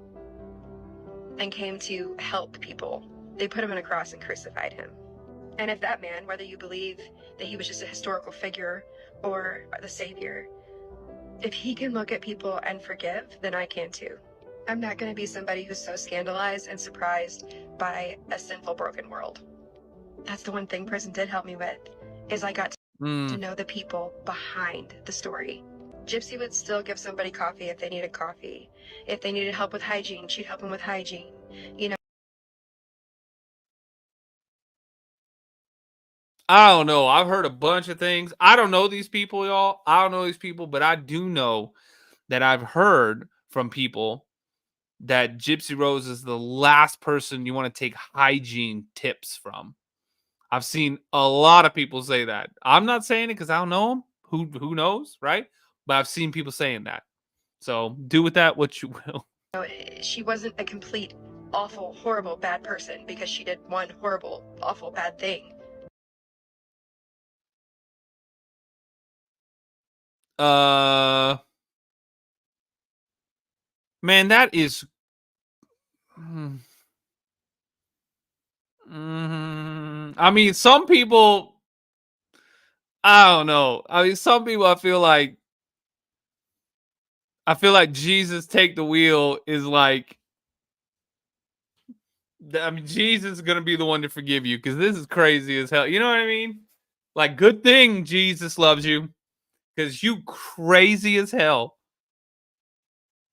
and came to help people. They put him on a cross and crucified him. And if that man, whether you believe that he was just a historical figure or the savior, if he can look at people and forgive, then I can too. I'm not going to be somebody who's so scandalized and surprised by a sinful, broken world. That's the one thing prison did help me with, is I got to know the people behind the story. Gypsy would still give somebody coffee if they needed coffee. If they needed help with hygiene, she'd help them with hygiene. I don't know. I've heard a bunch of things. I don't know these people, y'all. I don't know these people, but I do know that I've heard from people that Gypsy Rose is the last person you want to take hygiene tips from. I've seen a lot of people say that. I'm not saying it because I don't know them. Who knows, right? but I've seen people saying that. So do with that what you will. She wasn't a complete, awful, horrible, bad person because she did one horrible, awful, bad thing. Man, that is. I mean, some people. I don't know. I mean, some people. I feel like Jesus take the wheel is like. I mean, Jesus is gonna be the one to forgive you because this is crazy as hell. You know what I mean? Like, good thing Jesus loves you because you crazy as hell.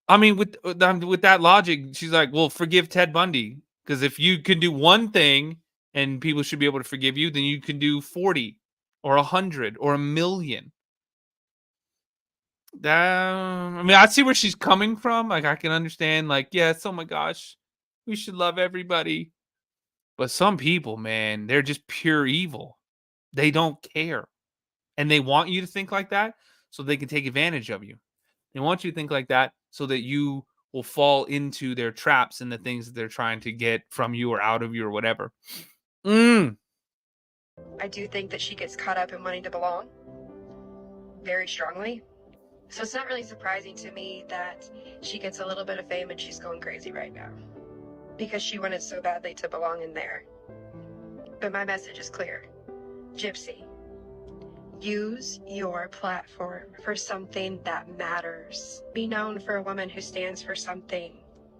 I mean, with that logic, she's like, well, forgive Ted Bundy. Because if you can do one thing and people should be able to forgive you, then you can do 40 or 100 or 1,000,000. I mean, I see where she's coming from. Like, I can understand, like, yes, oh my gosh, we should love everybody. But some people, man, they're just pure evil. They don't care. And they want you to think like that so they can take advantage of you. They want you to think like that so that you will fall into their traps and the things that they're trying to get from you or out of you or whatever. I do think that she gets caught up in wanting to belong very strongly. So it's not really surprising to me that she gets a little bit of fame and she's going crazy right now because she wanted so badly to belong in there. But my message is clear. Gypsy, use your platform for something that matters. Be known for a woman who stands for something,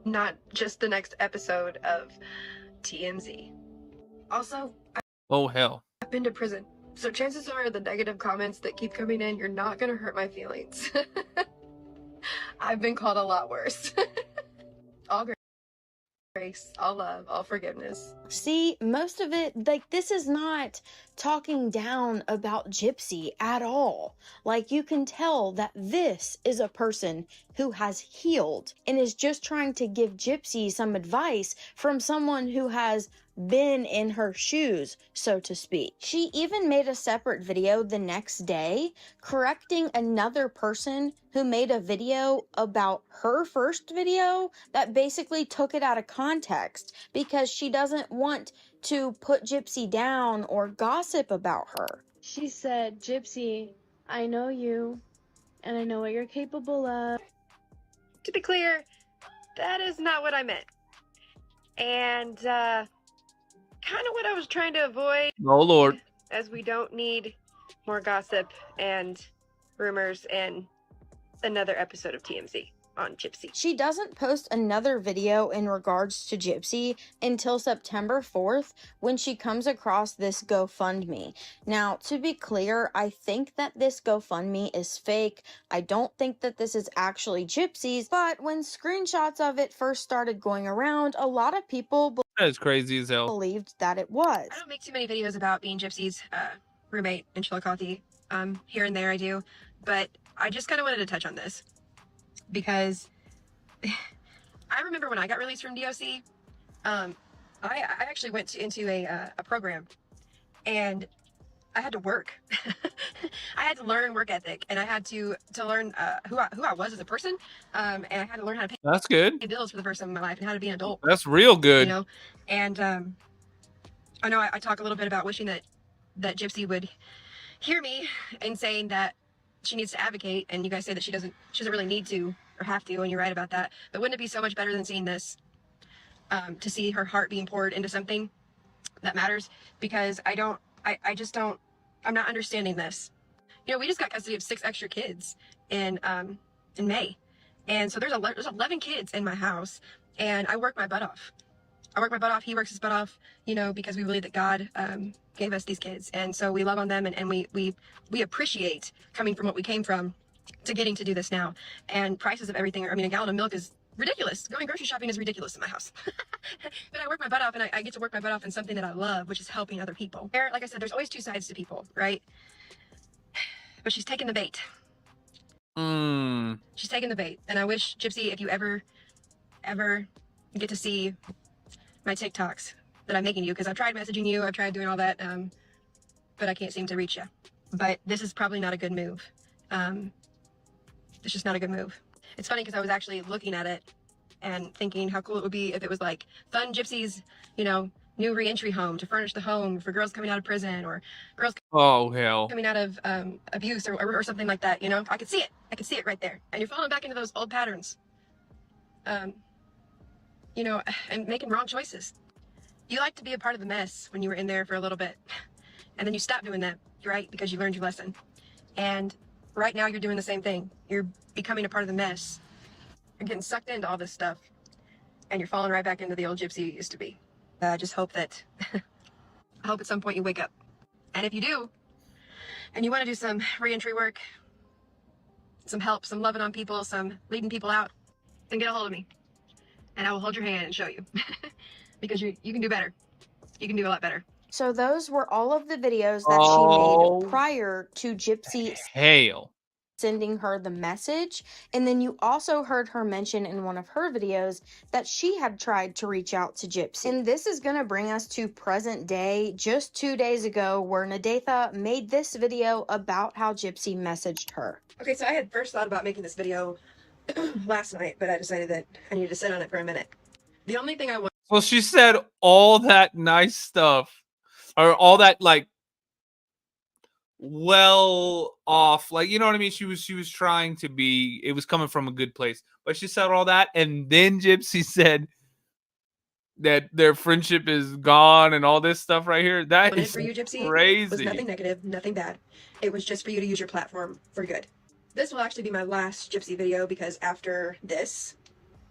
not just the next episode of TMZ. Also, Oh, hell. I've been to prison, so chances are the negative comments that keep coming in, you're not gonna hurt my feelings. I've been called a lot worse. All grace, all love, all forgiveness. See, most of it, like, this is not talking down about Gypsy at all. Like, you can tell that this is a person who has healed and is just trying to give Gypsy some advice from someone who has been in her shoes, so to speak. She even made a separate video the next day correcting another person who made a video about her first video that basically took it out of context because she doesn't want to put Gypsy down or gossip about her. She said, Gypsy, I know you, and I know what you're capable of. To be clear, that is not what I meant. And, kind of what I was trying to avoid. Oh, Lord. As we don't need more gossip and rumors and another episode of TMZ on Gypsy. She doesn't post another video in regards to Gypsy until September 4th when she comes across this GoFundMe. Now, to be clear, I think that this GoFundMe is fake. I don't think that this is actually Gypsy's, but when screenshots of it first started going around, a lot of people That is crazy as hell. believed that it was. I don't make too many videos about being Gypsy's roommate in Chillicothe. Here and there I do, but I just kind of wanted to touch on this because I remember when I got released from DOC, I actually went into a program and I had to work. I had to learn work ethic and I had to learn who I was as a person, and I had to learn how to pay That's good. bills for the first time in my life and how to be an adult. That's real good. You know, and I know I talk a little bit about wishing that Gypsy would hear me and saying that she needs to advocate, and you guys say that she doesn't really need to or have to, and you're right about that. But wouldn't it be so much better than seeing this, to see her heart being poured into something that matters? Because I'm not understanding this. You know, we just got custody of 6 extra kids in May, and so there's 11 kids in my house, and I work my butt off. He works his butt off, you know, because we believe that God gave us these kids, and so we love on them, and we appreciate coming from what we came from to getting to do this now. And prices of everything, I mean, a gallon of milk is ridiculous. Going grocery shopping is ridiculous in my house. But I work my butt off, and I get to work my butt off in something that I love, which is helping other people. Like I said, there's always 2 sides to people, right? But she's taking the bait. She's taking the bait, and I wish, Gypsy, if you ever get to see my TikToks that I'm making you, because I've tried messaging you, I've tried doing all that, but I can't seem to reach you. But this is probably not a good move. It's just not a good move. It's funny because I was actually looking at it and thinking how cool it would be if it was like fun Gypsy's, you know, new reentry home to furnish the home for girls coming out of prison or girls Oh hell. coming out of abuse or something like that. You know, I could see it. I could see it right there. And you're falling back into those old patterns. You know, and making wrong choices. You like to be a part of the mess when you were in there for a little bit. And then you stop doing that, right? Because you learned your lesson. And right now you're doing the same thing. You're becoming a part of the mess. You're getting sucked into all this stuff. And you're falling right back into the old Gypsy you used to be. I just hope that, I hope at some point you wake up. And if you do, and you want to do some reentry work, some help, some loving on people, some leading people out, then get a hold of me. And I will hold your hand and show you. Because you can do better. You can do a lot better. So those were all of the videos that Oh, she made prior to Gypsy hell. sending her the message. And then you also heard her mention in one of her videos that she had tried to reach out to Gypsy. And this is going to bring us to present day, just 2 days ago, where Nadaa made this video about how Gypsy messaged her. Okay, so I had first thought about making this video last night, but I decided that I needed to sit on it for a minute. The only thing I want. Well, she said all that nice stuff, or all that like well off, like, you know what I mean? She was trying to be. It was coming from a good place, but she said all that, and then Gypsy said that their friendship is gone and all this stuff right here. That is for you, Gypsy, crazy. was nothing negative, nothing bad. It was just for you to use your platform for good. This will actually be my last Gypsy video because after this.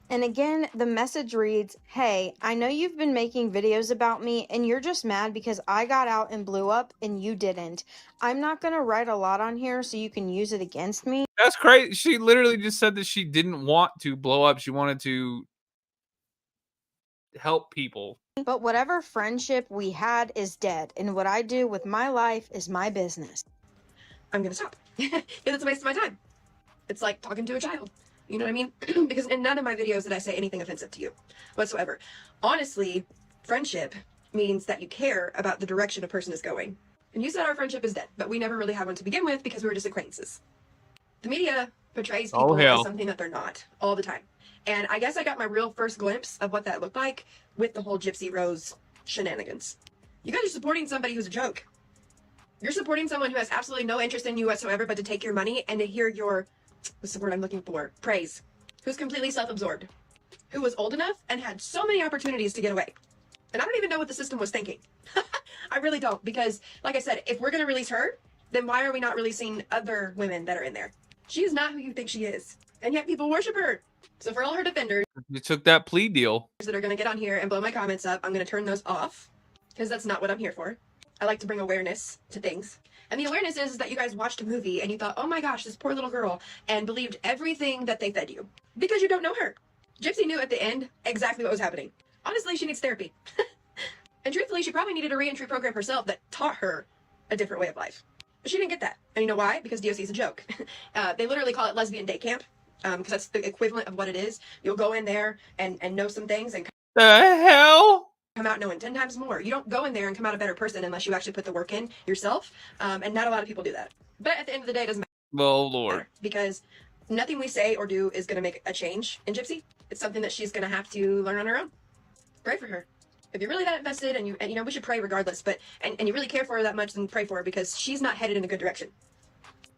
And again, the message reads, "Hey, I know you've been making videos about me and you're just mad because I got out and blew up and you didn't. I'm not going to write a lot on here so you can use it against me." That's crazy. She literally just said that she didn't want to blow up. She wanted to help people. "But whatever friendship we had is dead, and what I do with my life is my business." I'm gonna stop. It's a waste of my time. It's like talking to a child. You know what I mean? Because in none of my videos did I say anything offensive to you whatsoever. Honestly, friendship means that you care about the direction a person is going. And you said our friendship is dead, but we never really had one to begin with because we were just acquaintances. The media portrays people as something that they're not all the time. And I guess I got my real first glimpse of what that looked like with the whole Gypsy Rose shenanigans. You guys are supporting somebody who's a joke. You're supporting someone who has absolutely no interest in you whatsoever but to take your money and to hear your, what's the word I'm looking for? Praise. Who's completely self-absorbed. Who was old enough and had so many opportunities to get away. And I don't even know what the system was thinking. I really don't, because like I said, if we're going to release her, then why are we not releasing other women that are in there? She is not who you think she is. And yet people worship her. So for all her defenders You took that plea deal. that are going to get on here and blow my comments up, I'm going to turn those off because that's not what I'm here for. I like to bring awareness to things. And the awareness is that you guys watched a movie and you thought, oh my gosh, this poor little girl, and believed everything that they fed you because you don't know her. Gypsy knew at the end exactly what was happening. Honestly, she needs therapy. And truthfully, she probably needed a reentry program herself that taught her a different way of life. But she didn't get that. And you know why? Because DOC is a joke. They literally call it lesbian day camp because that's the equivalent of what it is. You'll go in there and know some things and The hell? come out knowing 10 times more. You don't go in there and come out a better person unless you actually put the work in yourself. And not a lot of people do that. But at the end of the day, it doesn't Oh Lord. matter because nothing we say or do is going to make a change in Gypsy. It's something that she's going to have to learn on her own. Pray for her. If you're really that invested and you know, we should pray regardless, but and you really care for her that much, then pray for her because she's not headed in a good direction.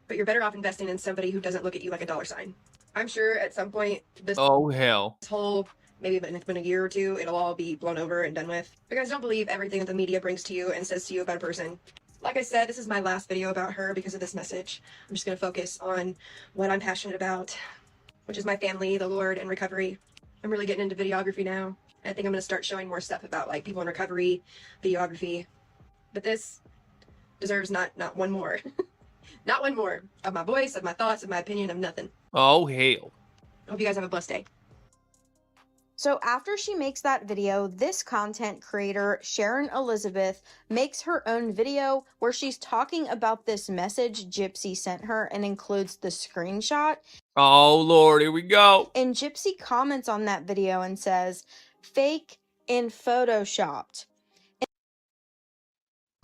But you're better off investing in somebody who doesn't look at you like a dollar sign. I'm sure at some point this whole, maybe in a year or two, it'll all be blown over and done with. But guys, don't believe everything that the media brings to you and says to you about a person. Like I said, this is my last video about her because of this message. I'm just going to focus on what I'm passionate about, which is my family, the Lord, and recovery. I'm really getting into videography now. I think I'm going to start showing more stuff about like people in recovery, videography. But this deserves not one more. Not one more of my voice, of my thoughts, of my opinion, of nothing. Oh hell. Hope you guys have a blessed day. So after she makes that video, this content creator, Sharon Elizabeth, makes her own video where she's talking about this message Gypsy sent her and includes the screenshot. Oh Lord, here we go. And Gypsy comments on that video and says, "Fake and photoshopped."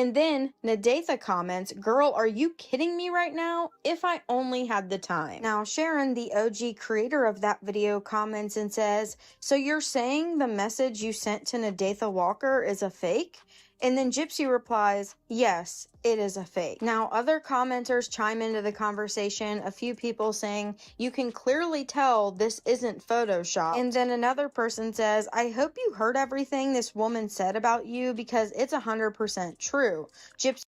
And then Nadaa comments, "Girl, are you kidding me right now? If I only had the time." Now, Sharon, the OG creator of that video, comments and says, "So you're saying the message you sent to Nadaa Walker is a fake?" And then Gypsy replies, "Yes, it is a fake." Now, other commenters chime into the conversation, a few people saying, "You can clearly tell this isn't Photoshop." And then another person says, "I hope you heard everything this woman said about you because it's 100% true." Gypsy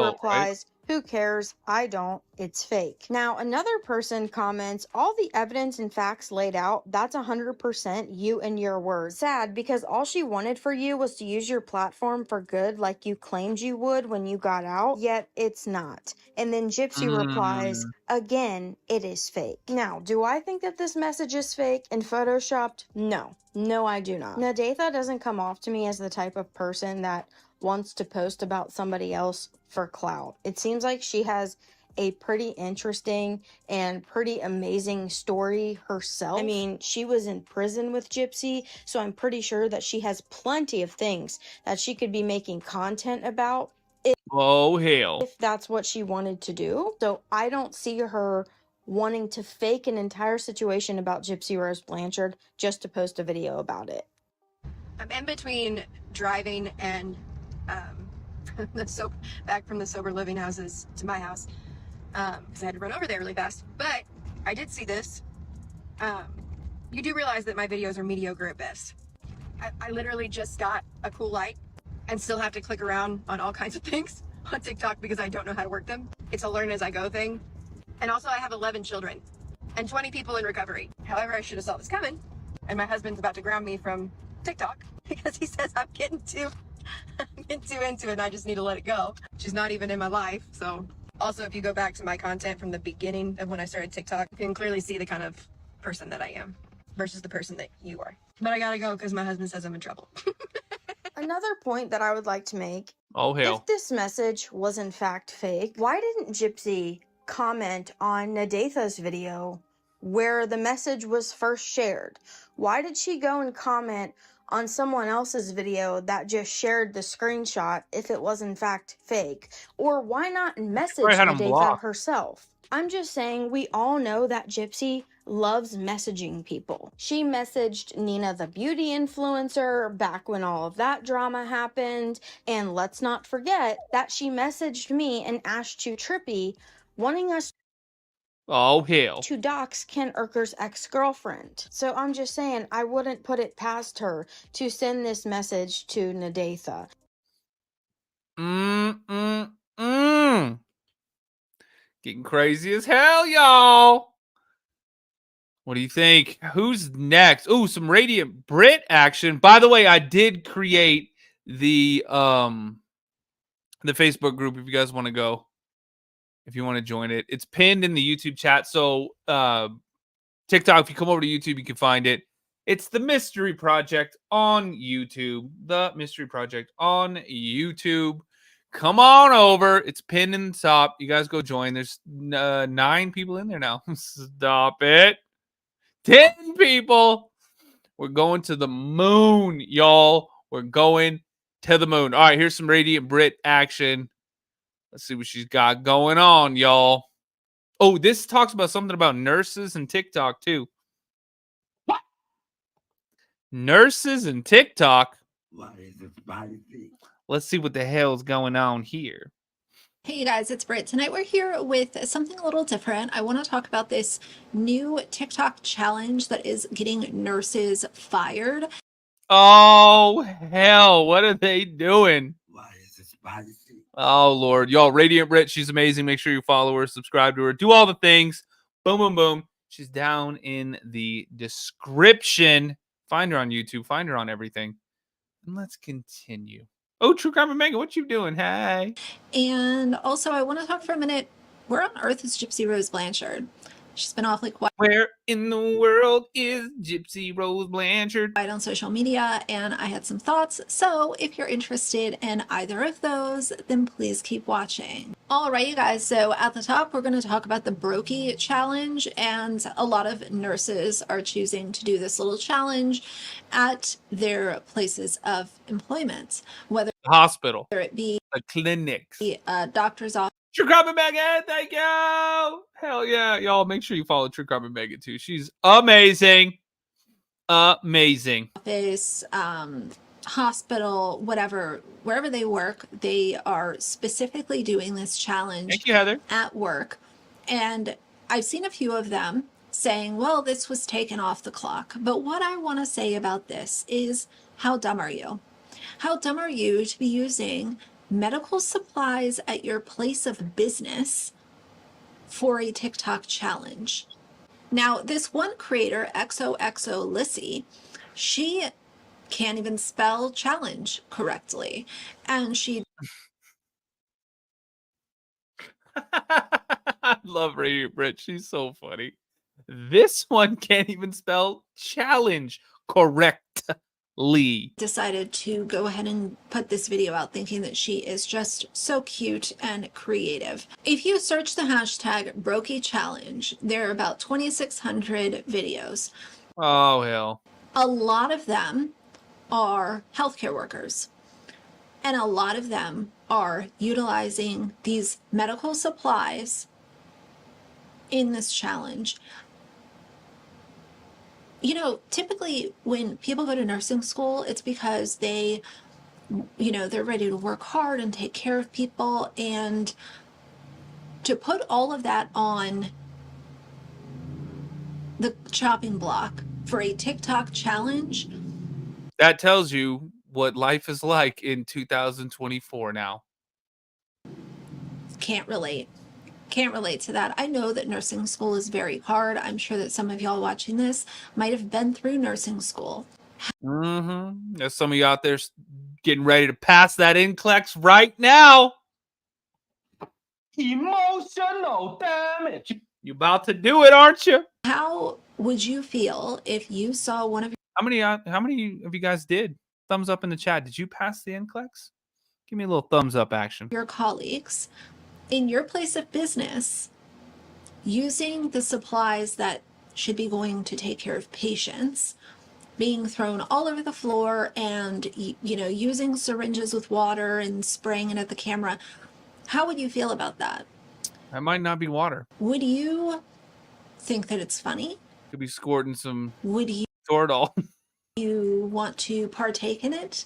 replies, "Who cares? I don't. It's fake." Now, another person comments, "All the evidence and facts laid out, that's 100% you and your words. Sad, because all she wanted for you was to use your platform for good like you claimed you would when you got out, yet it's not." And then Gypsy replies, "Again, it is fake." Now, do I think that this message is fake and photoshopped? No. No, I do not. Nadaa doesn't come off to me as the type of person that wants to post about somebody else for clout. It seems like she has a pretty interesting and pretty amazing story herself. I mean, she was in prison with Gypsy, so I'm pretty sure that she has plenty of things that she could be making content about if that's what she wanted to do. So I don't see her wanting to fake an entire situation about Gypsy Rose Blanchard just to post a video about it. I'm in between driving and back from the sober living houses to my house because I had to run over there really fast. But I did see this. You do realize that my videos are mediocre at best. I literally just got a cool light and still have to click around on all kinds of things on TikTok because I don't know how to work them. It's a learn as I go thing. And also I have 11 children and 20 people in recovery. However, I should have saw this coming. And my husband's about to ground me from TikTok because he says I'm getting too into it and I just need to let it go. She's not even in my life. So also, if you go back to my content from the beginning of when I started TikTok, you can clearly see the kind of person that I am versus the person that you are. But I gotta go because my husband says I'm in trouble. Another point that I would like to make, Oh, hell. if this message was in fact fake, why didn't Gypsy comment on Nadada's video where the message was first shared? Why did she go and comment on someone else's video that just shared the screenshot if it was in fact fake? Or why not message Nadaa herself? I'm just saying, we all know that Gypsy loves messaging people. She messaged Nina the beauty influencer back when all of that drama happened, and let's not forget that she messaged me and asked you Trippy wanting us to dox Ken Urker's ex-girlfriend. So I'm just saying, I wouldn't put it past her to send this message to Nadaa. Getting crazy as hell, y'all. What do you think? Who's next? Ooh, some Radiant Brit action. By the way, I did create the Facebook group if you guys want to go. If you want to join it. It's pinned in the YouTube chat. So TikTok, if you come over to YouTube, you can find it. It's the Mystery Project on YouTube. The Mystery Project on YouTube. Come on over. It's pinned in the top. You guys go join. There's 9 people in there now. Stop it. 10 people. We're going to the moon, y'all. We're going to the moon. All right, here's some Radiant Brit action. Let's see what she's got going on, y'all. Oh, this talks about something about nurses and TikTok, too. What? Nurses and TikTok? Why is it spicy? Let's see what the hell is going on here. Hey you guys, it's Britt. Tonight we're here with something a little different. I want to talk about this new TikTok challenge that is getting nurses fired. Oh, hell. What are they doing? Why is it spicy? Oh, Lord. Y'all, Radiant Britt, she's amazing. Make sure you follow her, subscribe to her, do all the things. Boom, boom, boom. She's down in the description. Find her on YouTube. Find her on everything. And let's continue. Oh, True Crime and Mega, what you doing? Hey. And also, I want to talk for a minute. Where on earth is Gypsy Rose Blanchard? She's been awfully quiet. Where in the world is Gypsy Rose Blanchard? On social media, and I had some thoughts. So if you're interested in either of those, then please keep watching. All right, you guys. So at the top, we're going to talk about the Brokey challenge, and a lot of nurses are choosing to do this little challenge at their places of employment, whether Hospital, it be the clinics, a doctor's office. True Crime and Megan, thank you. Hell yeah, y'all! Make sure you follow True Crime and Megan too. She's amazing, amazing. Office, hospital, whatever, wherever they work, they are specifically doing this challenge. Thank you, Heather. At work, and I've seen a few of them saying, "Well, this was taken off the clock." But what I want to say about this is, how dumb are you? How dumb are you to be using medical supplies at your place of business for a TikTok challenge? Now, this one creator, XOXO Lissy, she can't even spell challenge correctly. And she I love Radio Brit. She's so funny. This one can't even spell challenge correctly. decided to go ahead and put this video out, thinking that she is just so cute and creative. If you search the hashtag Brokey Challenge, there are about 2,600 videos. Oh, hell. A lot of them are healthcare workers, and a lot of them are utilizing these medical supplies in this challenge. You know, typically when people go to nursing school, it's because they, you know, they're ready to work hard and take care of people, and to put all of that on the chopping block for a TikTok challenge, that tells you what life is like in 2024 now. can't relate. Can't relate to that. I know that nursing school is very hard. I'm sure that some of y'all watching this might have been through nursing school. There's some of you out there getting ready to pass that NCLEX right now. Emotional damage. You about to do it, aren't you? How would you feel if you saw one of How many of you guys did? Thumbs up in the chat. Did you pass the NCLEX? Give me a little thumbs up action. your colleagues in your place of business using the supplies that should be going to take care of patients being thrown all over the floor, and you know, using syringes with water and spraying it at the camera? How would you feel about that? That might not be water. Would you think that it's funny? Could be squirting some Would you Toradol. want to partake in it?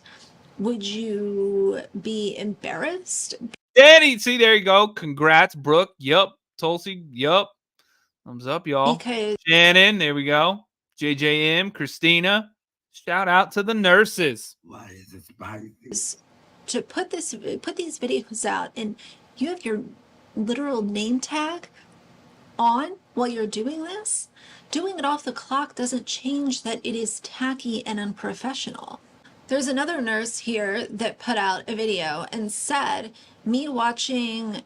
Would you be embarrassed? Danny, see, there you go. Congrats, Brooke. Yup. Tulsi, yup. Thumbs up, y'all. Because Shannon, there we go. JJM, Christina. Shout out to the nurses. Why is it spicy? to put these videos out, and you have your literal name tag on while you're doing this, doing it off the clock doesn't change that it is tacky and unprofessional. There's another nurse here that put out a video and said, me watching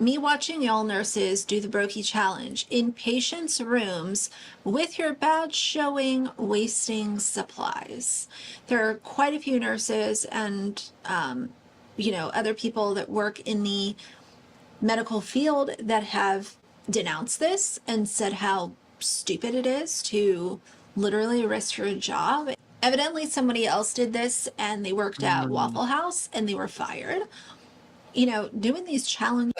y'all nurses do the Brokey challenge in patients' rooms with your badge showing, wasting supplies. There are quite a few nurses and, you know, other people that work in the medical field that have denounced this and said how stupid it is to literally risk your job. Evidently somebody else did this and they worked at Waffle House and they were fired. You know, doing these challenges.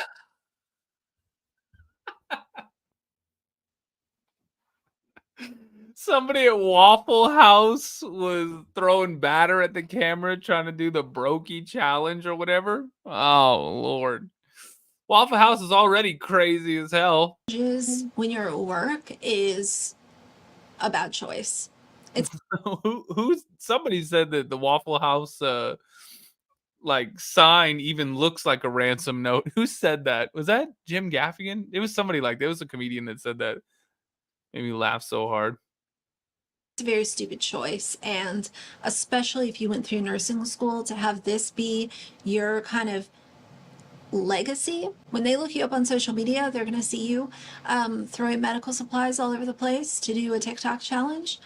Somebody at Waffle House was throwing batter at the camera trying to do the Brokey challenge or whatever. Oh, Lord. Waffle House is already crazy as hell. When you're at work is a bad choice. It's Somebody said that the Waffle House like sign even looks like a ransom note. Who said that? Was that Jim Gaffigan? It was somebody like that. It was a comedian that said that. Made me laugh so hard. a very stupid choice, and especially if you went through nursing school, to have this be your kind of legacy. When they look you up on social media, they're going to see you throwing medical supplies all over the place to do a TikTok challenge.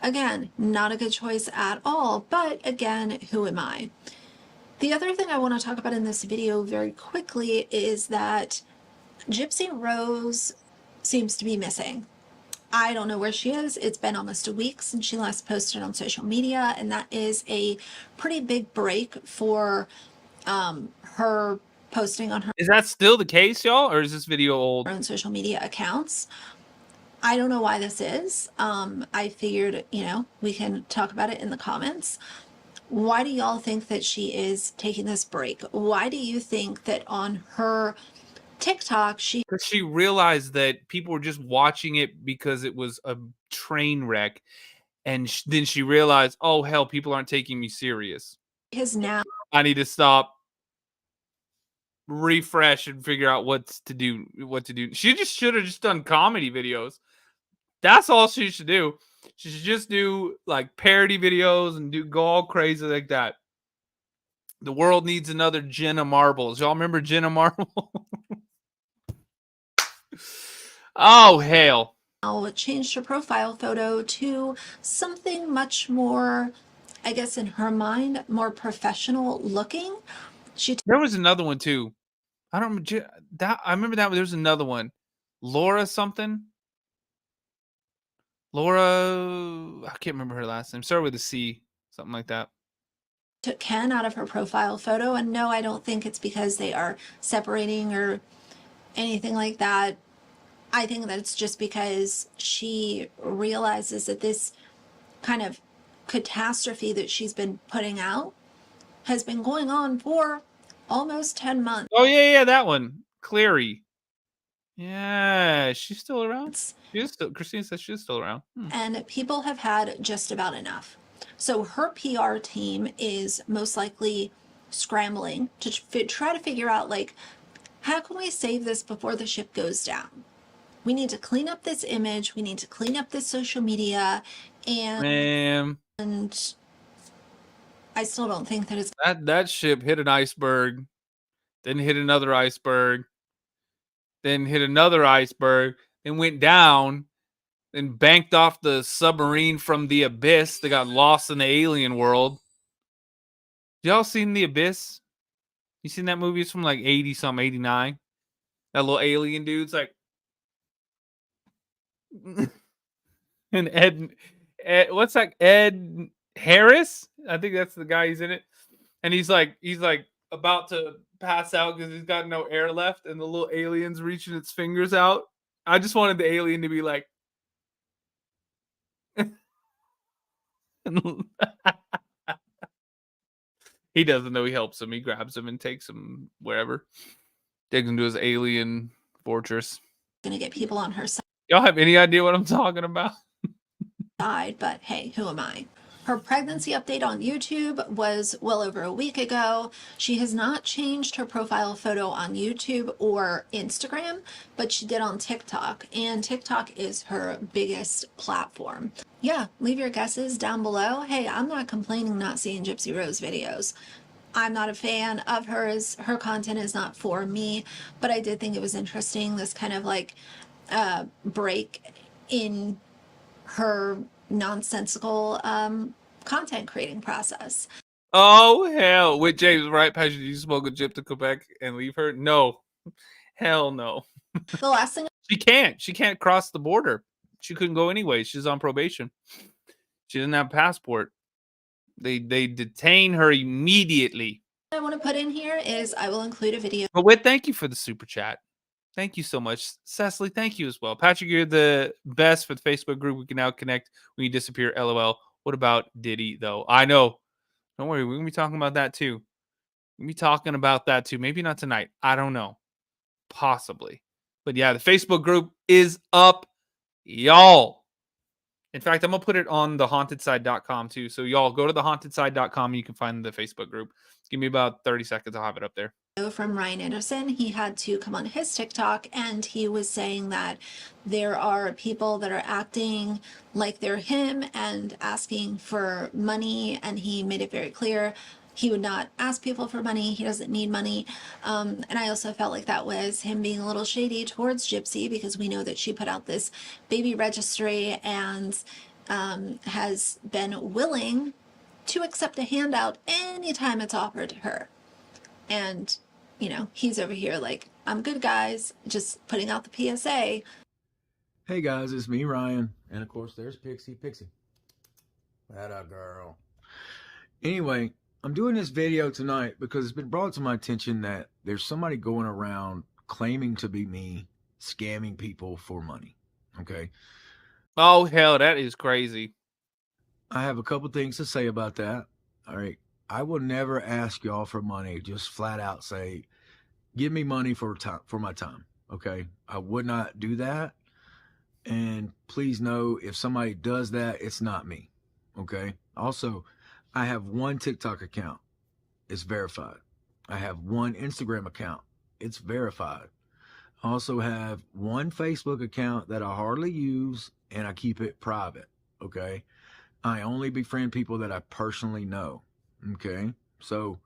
Again, not a good choice at all, but again, who am I? The other thing I want to talk about in this video very quickly is that Gypsy Rose seems to be missing. I don't know where she is. It's been almost a week since she last posted on social media, and that is a pretty big break for her posting on her Is that still the case, y'all, or is this video old? own social media accounts. I don't know why this is. I figured, you know, we can talk about it in the comments. Why do y'all think that she is taking this break? Why do you think that on her TikTok because she realized that people were just watching it because it was a train wreck, and then she realized, oh hell, people aren't taking me serious. has now I need to stop, refresh, and figure out what to do. She just should have just done comedy videos. That's all she should do. She should just do like parody videos and go all crazy like that. The world needs another Jenna Marbles. Y'all remember Jenna Marbles? Oh hell. changed her profile photo to something much more, I guess in her mind, more professional looking. There was another one too. I don't that. I remember that. There was another one, Laura something. Laura, I can't remember her last name. Started with a C, something like that. Took Ken out of her profile photo, and no, I don't think it's because they are separating or anything like that. I think that it's just because she realizes that this kind of catastrophe that she's been putting out has been going on for almost 10 months. Oh yeah, that one, Clary. Yeah, she's still around. She is still. Christine says she's still around. And people have had just about enough. So her PR team is most likely scrambling to try to figure out, like, how can we save this before the ship goes down? We need to clean up this image. We need to clean up this social media. And I still don't think that it's that ship hit an iceberg, then hit another iceberg, then hit another iceberg, then went down, then banked off the submarine from the abyss that got lost in the alien world. Y'all seen The Abyss? You seen that movie? It's from like 80 something, 89. That little alien dude's like and Ed, what's that? Ed Harris? I think that's the guy who's in it. And he's like about to pass out because he's got no air left, and the little alien's reaching its fingers out. I just wanted the alien to be like he doesn't know. He helps him. He grabs him and takes him wherever. Takes him to his alien fortress. Gonna get people on her side. Y'all have any idea what I'm talking about? But hey, who am I? Her pregnancy update on YouTube was well over a week ago. She has not changed her profile photo on YouTube or Instagram, but she did on TikTok, and TikTok is her biggest platform. Yeah, leave your guesses down below. Hey, I'm not complaining not seeing Gypsy Rose videos. I'm not a fan of hers. Her content is not for me, but I did think it was interesting, this kind of like break in her nonsensical content creating process. Oh hell! With James, right? Passion, you smoke a Gyp to Quebec and leave her? No, hell no. The last thing she can't cross the border. She couldn't go anyway. She's on probation. She doesn't have a passport. They detain her immediately. I want to put in here is I will include a video. But wait, thank you for the super chat. Thank you so much. Cecily, thank you as well. Patrick, you're the best for the Facebook group. We can now connect when you disappear. LOL. What about Diddy, though? I know. Don't worry. We're going to be talking about that, too. We're going to be talking about that, too. Maybe not tonight. I don't know. Possibly. But, yeah, the Facebook group is up, y'all. In fact, I'm going to put it on thehauntedSide.com, too. So, y'all, go to thehauntedSide.com. And you can find the Facebook group. Give me about 30 seconds. I'll have it up there. From Ryan Anderson, he had to come on his TikTok, and he was saying that there are people that are acting like they're him and asking for money, and he made it very clear He would not ask people for money. He doesn't need money. And I also felt like that was him being a little shady towards Gypsy, because we know that she put out this baby registry and has been willing to accept a handout anytime it's offered to her. And, you know, he's over here like, I'm good, guys, just putting out the PSA. Hey guys, it's me, Ryan. And of course, there's Pixie. Pixie. That a girl. Anyway, I'm doing this video tonight because it's been brought to my attention that there's somebody going around claiming to be me, scamming people for money. Okay. Oh, hell, that is crazy. I have a couple things to say about that. All right. I will never ask y'all for money. Just flat out say, give me money for my time. Okay. I would not do that. And please know, if somebody does that, it's not me. Okay. Also, I have one TikTok account. It's verified. I have one Instagram account. It's verified. I also have one Facebook account that I hardly use, and I keep it private. Okay. I only befriend people that I personally know. Okay. So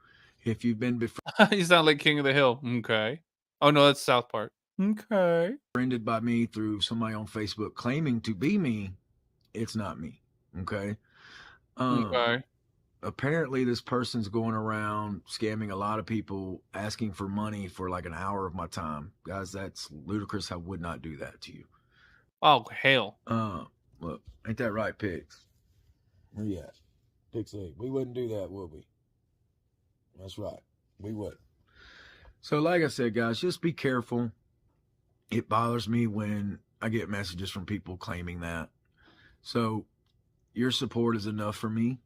if you've been You sound like King of the Hill. Okay. Oh, no, that's South Park. Okay. befriended by me through somebody on Facebook claiming to be me, it's not me. Okay. Okay. Apparently this person's going around scamming a lot of people, asking for money for like an hour of my time. Guys, that's ludicrous. I would not do that to you. Oh, hell. Look, ain't that right, Pigs? Where you at? Pixie, we wouldn't do that, would we? That's right. We would. So like I said, guys, just be careful. It bothers me when I get messages from people claiming that. So your support is enough for me.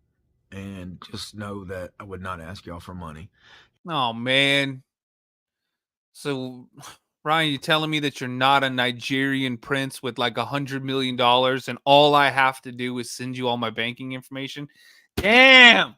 And just know that I would not ask y'all for money. Oh, man. So, Ryan, you telling me that you're not a Nigerian prince with like $100 million and all I have to do is send you all my banking information? Damn!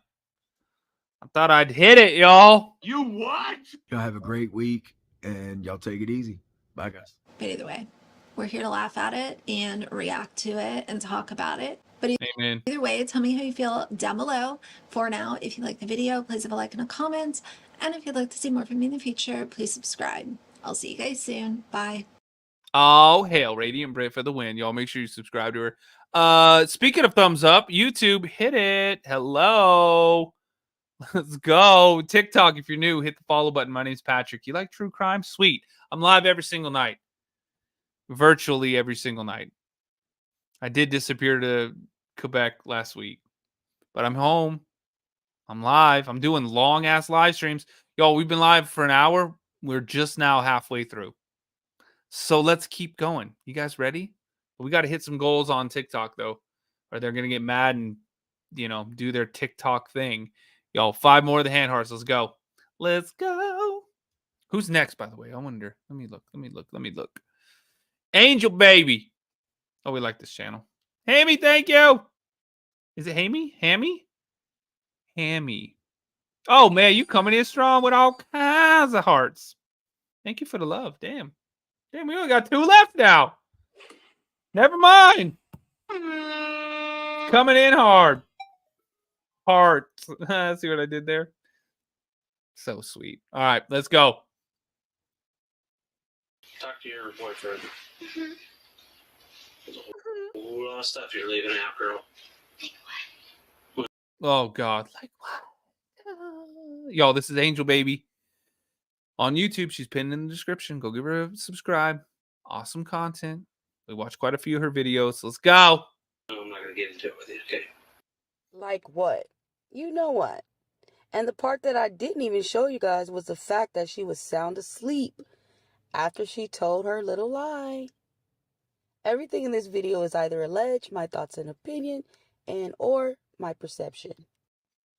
I thought I'd hit it, y'all. You what? Y'all have a great week, and y'all take it easy. Bye, guys. But either way, we're here to laugh at it and react to it and talk about it. But Amen. either way, tell me how you feel down below. For now, if you like the video, please leave a like and a comment. And if you'd like to see more from me in the future, please subscribe. I'll see you guys soon. Bye. Oh, hell. Radiant Brit for the win. Y'all make sure you subscribe to her. Speaking of thumbs up, YouTube, hit it. Hello. Let's go. TikTok, if you're new, hit the follow button. My name's Patrick. You like true crime? Sweet. I'm live every single night. Virtually every single night. I did disappear to Quebec last week, but I'm home. I'm live. I'm doing long-ass live streams. Y'all, we've been live for an hour. We're just now halfway through. So let's keep going. You guys ready? We got to hit some goals on TikTok, though, or they're going to get mad and, you know, do their TikTok thing. Y'all, 5 more of the hand hearts. Let's go. Let's go. Who's next, by the way? I wonder. Let me look. Angel Baby. Oh, we like this channel. Hammy, thank you. Is it Hammy? Hammy. Oh, man, you coming in strong with all kinds of hearts. Thank you for the love. Damn, we only got 2 left now. Never mind. Coming in hard. Hearts. See what I did there? So sweet. All right, let's go. Talk to your boyfriend. There's a whole lot of stuff you're leaving out, girl. Oh, God. Like what? Y'all, this is Angel Baby. On YouTube, she's pinned in the description. Go give her a subscribe. Awesome content. We watch quite a few of her videos. Let's go. I'm not going to get into it with you, okay? Like what? You know what? And the part that I didn't even show you guys was the fact that she was sound asleep after she told her little lie. Everything in this video is either alleged, my thoughts and opinion, and or my perception.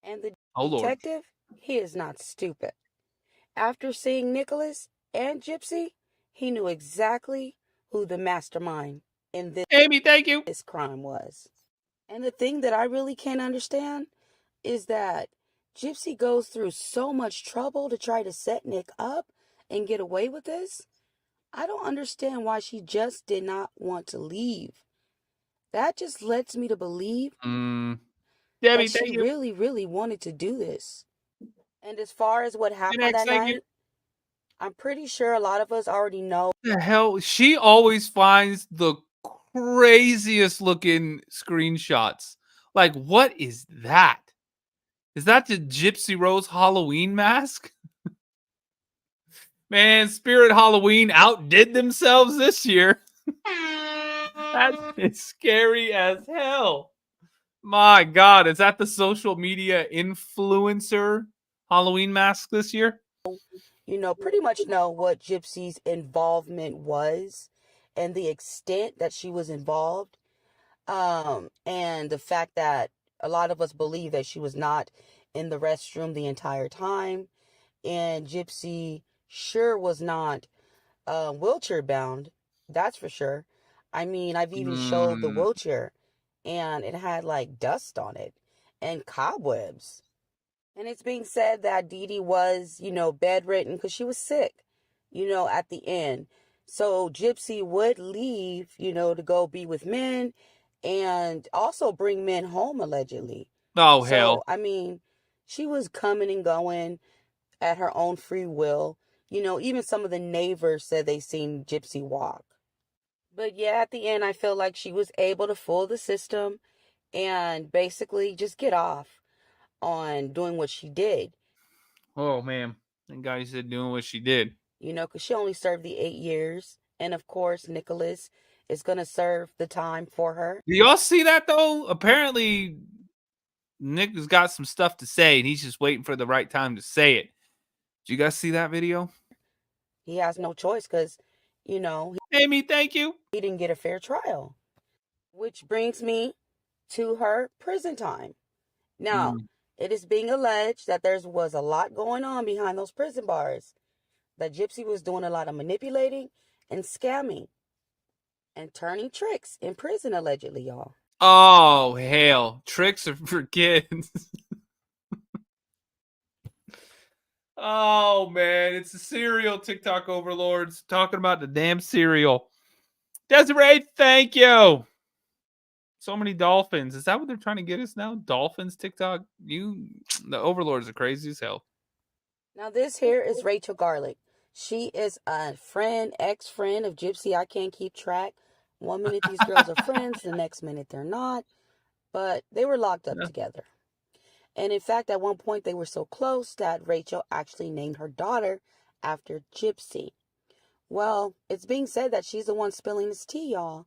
And the detective, he is not stupid. After seeing Nicholas and Gypsy, he knew exactly who the mastermind in this Amy, thank you. This crime was. And the thing that I really can't understand is that Gypsy goes through so much trouble to try to set Nick up and get away with this. I don't understand why she just did not want to leave. That just lets me to believe Debbie, that she really, really wanted to do this. And as far as what happened Next that segment. night, I'm pretty sure a lot of us already know. The hell? She always finds the craziest looking screenshots. Like, what is that? Is that the Gypsy Rose Halloween mask? Man, Spirit Halloween outdid themselves this year. That is scary as hell. My God, is that the social media influencer Halloween mask this year? Pretty much know what Gypsy's involvement was and the extent that she was involved. And the fact that a lot of us believe that she was not in the restroom the entire time. And Gypsy sure was not wheelchair bound. That's for sure. I mean, I've even showed the wheelchair and it had like dust on it and cobwebs. And it's being said that Dee Dee was, bedridden because she was sick, at the end. So Gypsy would leave, to go be with men and also bring men home allegedly. Oh, So, hell. I mean, she was coming and going at her own free will. Even some of the neighbors said they seen Gypsy walk. But yeah, at the end, I feel like she was able to fool the system and basically just get off on doing what she did. Oh, man. That guy said doing what she did. Because she only served the 8 years. And of course, Nicholas is going to serve the time for her. Do y'all see that, though? Apparently, Nick has got some stuff to say, and he's just waiting for the right time to say it. Did you guys see that video? He has no choice because, Amy, thank you. He didn't get a fair trial. Which brings me to her prison time. Now, it is being alleged that there was a lot going on behind those prison bars. That Gypsy was doing a lot of manipulating and scamming and turning tricks in prison, allegedly, y'all. Oh, hell. Tricks are for kids. Oh, man. It's the cereal TikTok overlords talking about the damn cereal. Desiree, thank you. So many dolphins. Is that what they're trying to get us now? Dolphins TikTok? The overlords are crazy as hell. Now, this here is Rachel Garlic. She is a friend, ex-friend of Gypsy. I can't keep track. One minute these girls are friends, the next minute they're not. But they were locked up together. And in fact, at one point they were so close that Rachel actually named her daughter after Gypsy. Well, it's being said that she's the one spilling this tea, y'all.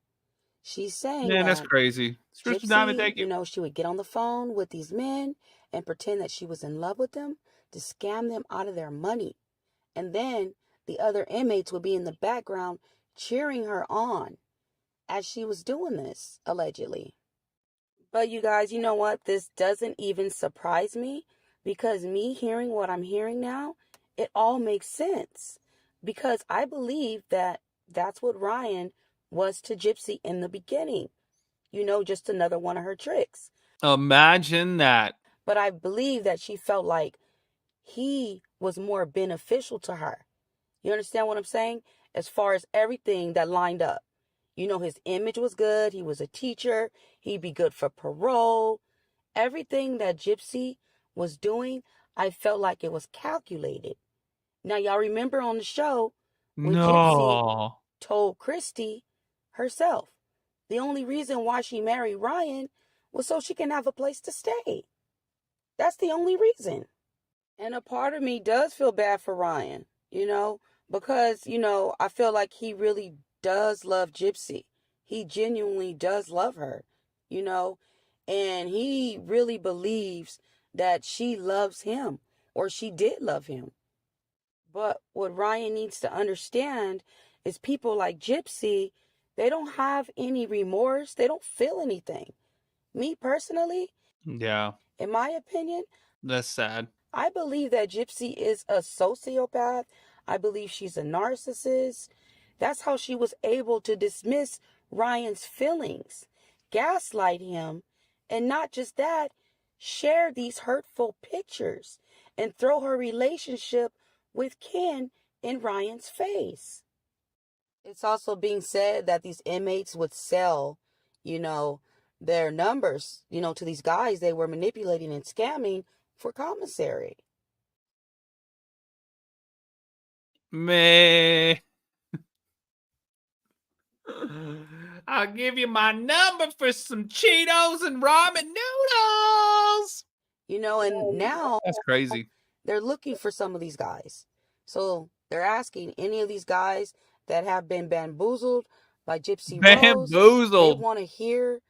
She's saying Man, that that's crazy. Gypsy, she would get on the phone with these men and pretend that she was in love with them to scam them out of their money. And then the other inmates would be in the background cheering her on as she was doing this, allegedly. But you guys, you know what? This doesn't even surprise me because me hearing what I'm hearing now, it all makes sense. Because I believe that that's what Ryan was to Gypsy in the beginning. Just another one of her tricks. Imagine that. But I believe that she felt like he was more beneficial to her. You understand what I'm saying? As far as everything that lined up. His image was good. He was a teacher. He'd be good for parole. Everything that Gypsy was doing, I felt like it was calculated. Now, y'all remember on the show when Gypsy told Christy herself the only reason why she married Ryan was so she can have a place to stay. That's the only reason. And a part of me does feel bad for Ryan, because, I feel like he really does love Gypsy. He genuinely does love her, and he really believes that she loves him or she did love him. But what Ryan needs to understand is people like Gypsy, they don't have any remorse. They don't feel anything. Me personally, yeah, in my opinion, that's sad. I believe that Gypsy is a sociopath. I believe she's a narcissist. That's how she was able to dismiss Ryan's feelings, gaslight him, and not just that, share these hurtful pictures and throw her relationship with Ken in Ryan's face. It's also being said that these inmates would sell, their numbers, to these guys they were manipulating and scamming for commissary. Man. I'll give you my number for some Cheetos and ramen noodles. You know, and now That's crazy. they're looking for some of these guys. So they're asking any of these guys that have been bamboozled by Gypsy Rose. They Bamboozled. want to hear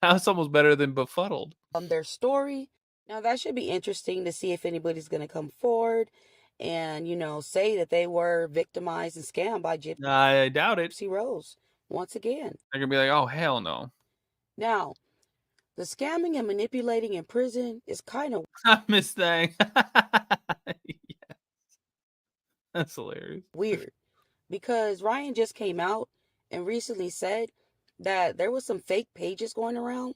That's almost better than befuddled. their story. Now that should be interesting to see if anybody's going to come forward and, you know, say that they were victimized and scammed by I doubt it. Gypsy Rose once again. They're going to be like, oh, hell no. Now, the scamming and manipulating in prison is kind of I miss that. Yes. That's hilarious. weird because Ryan just came out and recently said that there was some fake pages going around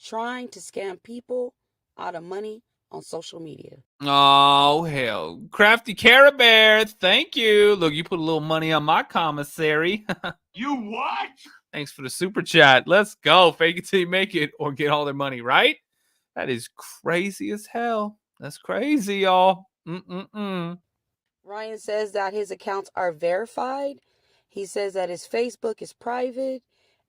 trying to scam people out of money on social media. Oh, hell. Crafty Care Bear, thank you. Look, you put a little money on my commissary. You what? Thanks for the super chat. Let's go. Fake it till you make it or get all their money, right? That is crazy as hell. That's crazy, y'all. Ryan says that his accounts are verified. He says that his Facebook is private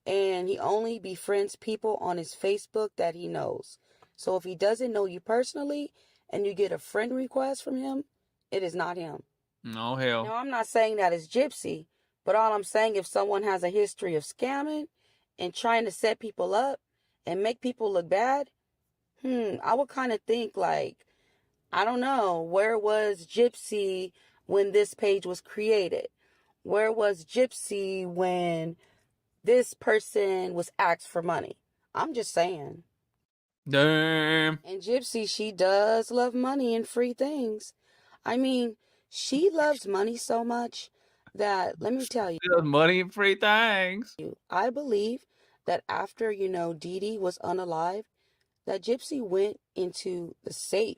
and he only befriends people on his Facebook that he knows. So if he doesn't know you personally and you get a friend request from him, it is not him. No hell. Now, I'm not saying that it's Gypsy, but all I'm saying, if someone has a history of scamming and trying to set people up and make people look bad, I would kind of think like, I don't know, where was Gypsy when this page was created? Where was Gypsy when this person was asked for money? I'm just saying. Damn. And Gypsy, she does love money and free things. I mean, she loves money so much that, let me tell you. Money and free things. I believe that after, Dee Dee was unalive, that Gypsy went into the safe.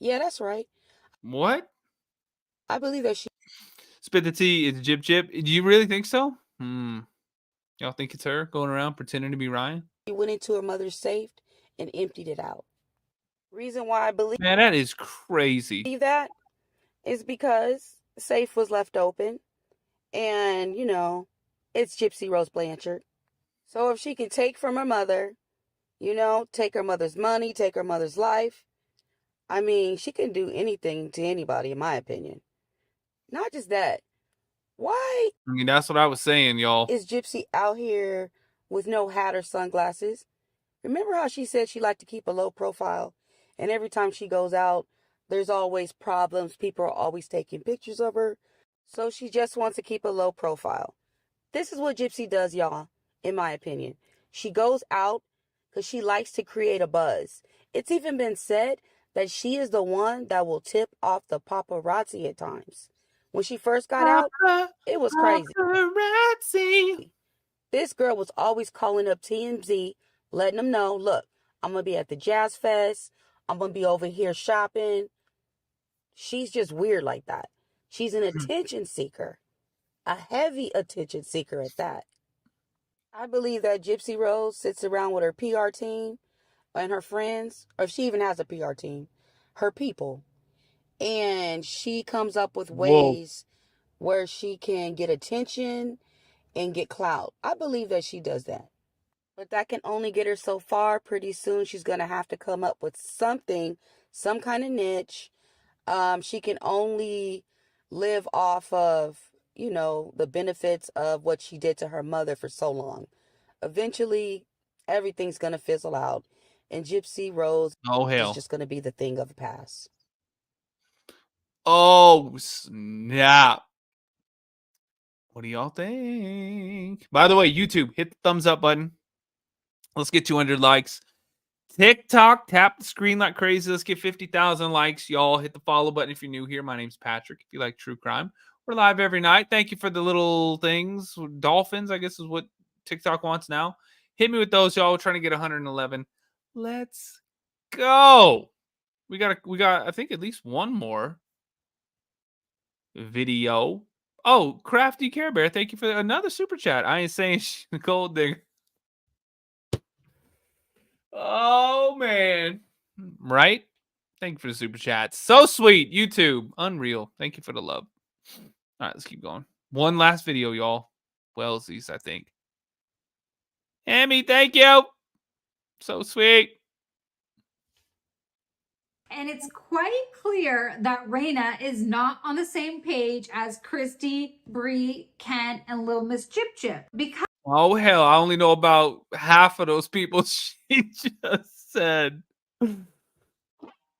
Yeah, that's right. What? I believe that she... Spit the tea. It's Jip Jip. Do you really think so? Y'all think it's her going around pretending to be Ryan? She went into her mother's safe and emptied it out. Reason why I believe... Man, that is crazy. That is because the safe was left open and, it's Gypsy Rose Blanchard. So if she can take from her mother, take her mother's money, take her mother's life, I mean, she can do anything to anybody, in my opinion. Not just that. Why? I mean, that's what I was saying, y'all. Is Gypsy out here with no hat or sunglasses? Remember how she said she liked to keep a low profile? And every time she goes out, there's always problems. People are always taking pictures of her. So she just wants to keep a low profile. This is what Gypsy does, y'all, in my opinion. She goes out because she likes to create a buzz. It's even been said that she is the one that will tip off the paparazzi at times. When she first got out, it was crazy. Paparazzi. This girl was always calling up TMZ, letting them know, look, I'm going to be at the Jazz Fest. I'm going to be over here shopping. She's just weird like that. She's an attention seeker. A heavy attention seeker at that. I believe that Gypsy Rose sits around with her PR team and her friends, or if she even has a PR team, her people. And she comes up with ways where she can get attention and get clout. I believe that she does that. But that can only get her so far. Pretty soon she's going to have to come up with something, some kind of niche. She can only live off of, the benefits of what she did to her mother for so long. Eventually, everything's going to fizzle out. And Gypsy Rose is just going to be the thing of the past. Oh, snap. What do y'all think? By the way, YouTube, hit the thumbs up button. Let's get 200 likes. TikTok, tap the screen like crazy. Let's get 50,000 likes. Y'all hit the follow button if you're new here. My name's Patrick. If you like true crime, we're live every night. Thank you for the little things. Dolphins, I guess, is what TikTok wants now. Hit me with those, y'all. We're trying to get 111. Let's go. We got, I think, at least one more video. Oh, Crafty Care Bear, thank you for another super chat. I ain't saying gold digger. Oh, man. Right? Thank you for the super chat. So sweet. YouTube. Unreal. Thank you for the love. All right, let's keep going. One last video, y'all. Wellsies, I think. Emmy, thank you. So sweet. And it's quite clear that Raina is not on the same page as Christy, Bree, Ken, and Lil Miss Chip Chip. Because Oh, hell. I only know about half of those people she just said.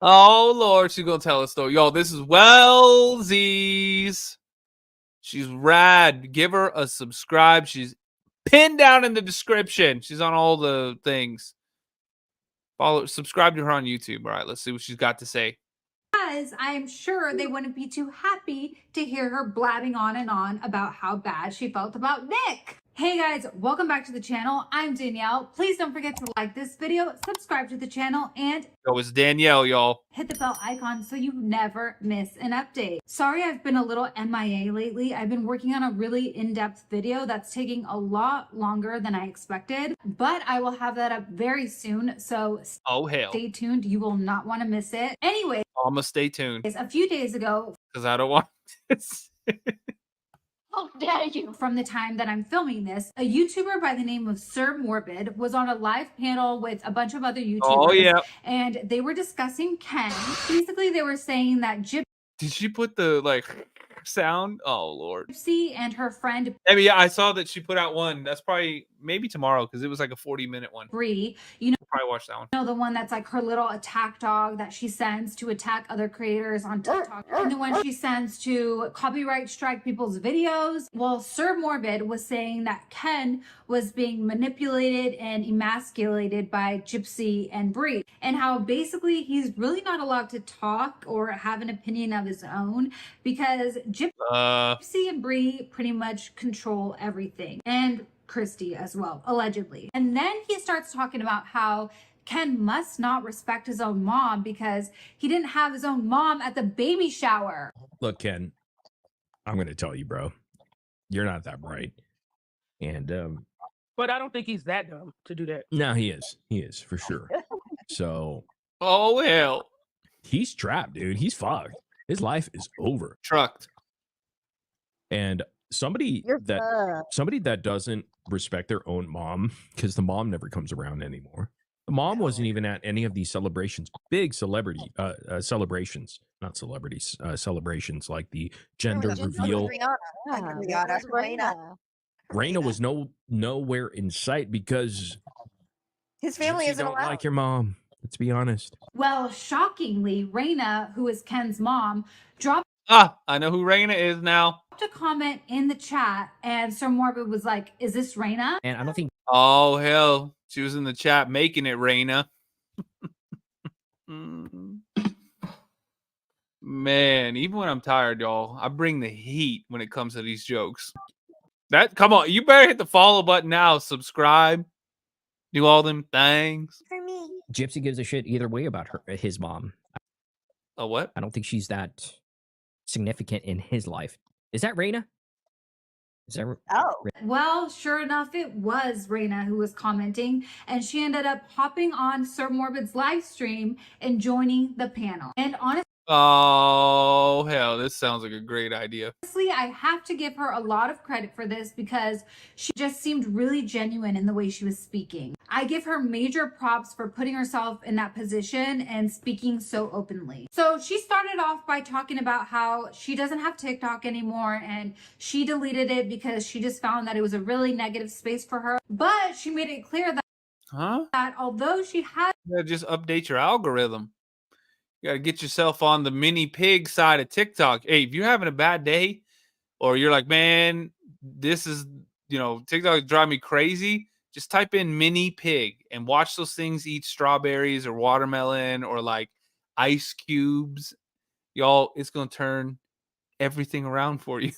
Oh, Lord. She's going to tell us, though. Yo, this is Wellsies. She's rad. Give her a subscribe. She's pinned down in the description. She's on all the things. Subscribe to her on YouTube. All right, let's see what she's got to say. I am sure they wouldn't be too happy to hear her blabbing on and on about how bad she felt about Nick. Hey guys, welcome back to the channel. I'm Danielle. Please don't forget to like this video, subscribe to the channel, and Yo, it's Danielle, y'all. hit the bell icon so you never miss an update. Sorry I've been a little MIA lately. I've been working on a really in-depth video that's taking a lot longer than I expected, but I will have that up very soon, so stay tuned. You will not want to miss it. Anyway, I'm going to stay tuned. a few days ago, because I don't want this. how dare you? From the time that I'm filming this, a YouTuber by the name of Sir Morbid was on a live panel with a bunch of other YouTubers. Oh, yeah. And they were discussing Ken. Basically, they were saying that Did she put the, like, sound? Oh, Lord. Gypsy and her friend I mean, yeah, I saw that she put out one. That's probably maybe tomorrow because it was like a 40-minute one. Bree, you know, I'll probably watch that one. the one that's like her little attack dog that she sends to attack other creators on TikTok, and the one she sends to copyright strike people's videos. Well, Sir Morbid was saying that Ken was being manipulated and emasculated by Gypsy and Bree, and how basically he's really not allowed to talk or have an opinion of his own because Gypsy and Bree pretty much control everything, and Christy as well, allegedly. And then he starts talking about how Ken must not respect his own mom because he didn't have his own mom at the baby shower. Look, Ken, I'm going to tell you, bro, you're not that bright. And, But I don't think he's that dumb to do that. no, he is. He is for sure. So, oh, hell. He's trapped, dude. He's fucked. His life is over. Trucked. And somebody that doesn't respect their own mom, because the mom never comes around anymore. The mom wasn't even at any of these celebrations, big celebrity celebrations, not celebrities, celebrations like the gender reveal. Raina was nowhere in sight because his family Gypsy isn't don't allowed. like your mom. Let's be honest. Well, shockingly, Raina, who is Ken's mom, dropped I know who Raina is now. a comment in the chat, and Sir Morbid was like, "Is this Raina?" And I don't think. Oh, hell. She was in the chat making it, Raina. Man, even when I'm tired, y'all, I bring the heat when it comes to these jokes. Come on, you better hit the follow button now. Subscribe. Do all them things. For me. Gypsy gives a shit either way about his mom. A what? I don't think she's that significant in his life. Is that Raina? Is that Well, sure enough, it was Raina who was commenting, and she ended up hopping on Sir Morbid's live stream and joining the panel. And honestly, Oh, hell, this sounds like a great idea. I have to give her a lot of credit for this because she just seemed really genuine in the way she was speaking. I give her major props for putting herself in that position and speaking so openly. So she started off by talking about how she doesn't have TikTok anymore and she deleted it because she just found that it was a really negative space for her. But she made it clear that although she had Just update your algorithm. You got to get yourself on the mini pig side of TikTok. Hey, if you're having a bad day or you're like, man, this is, TikTok drive me crazy, just type in mini pig and watch those things eat strawberries or watermelon or like ice cubes. Y'all, it's going to turn everything around for you.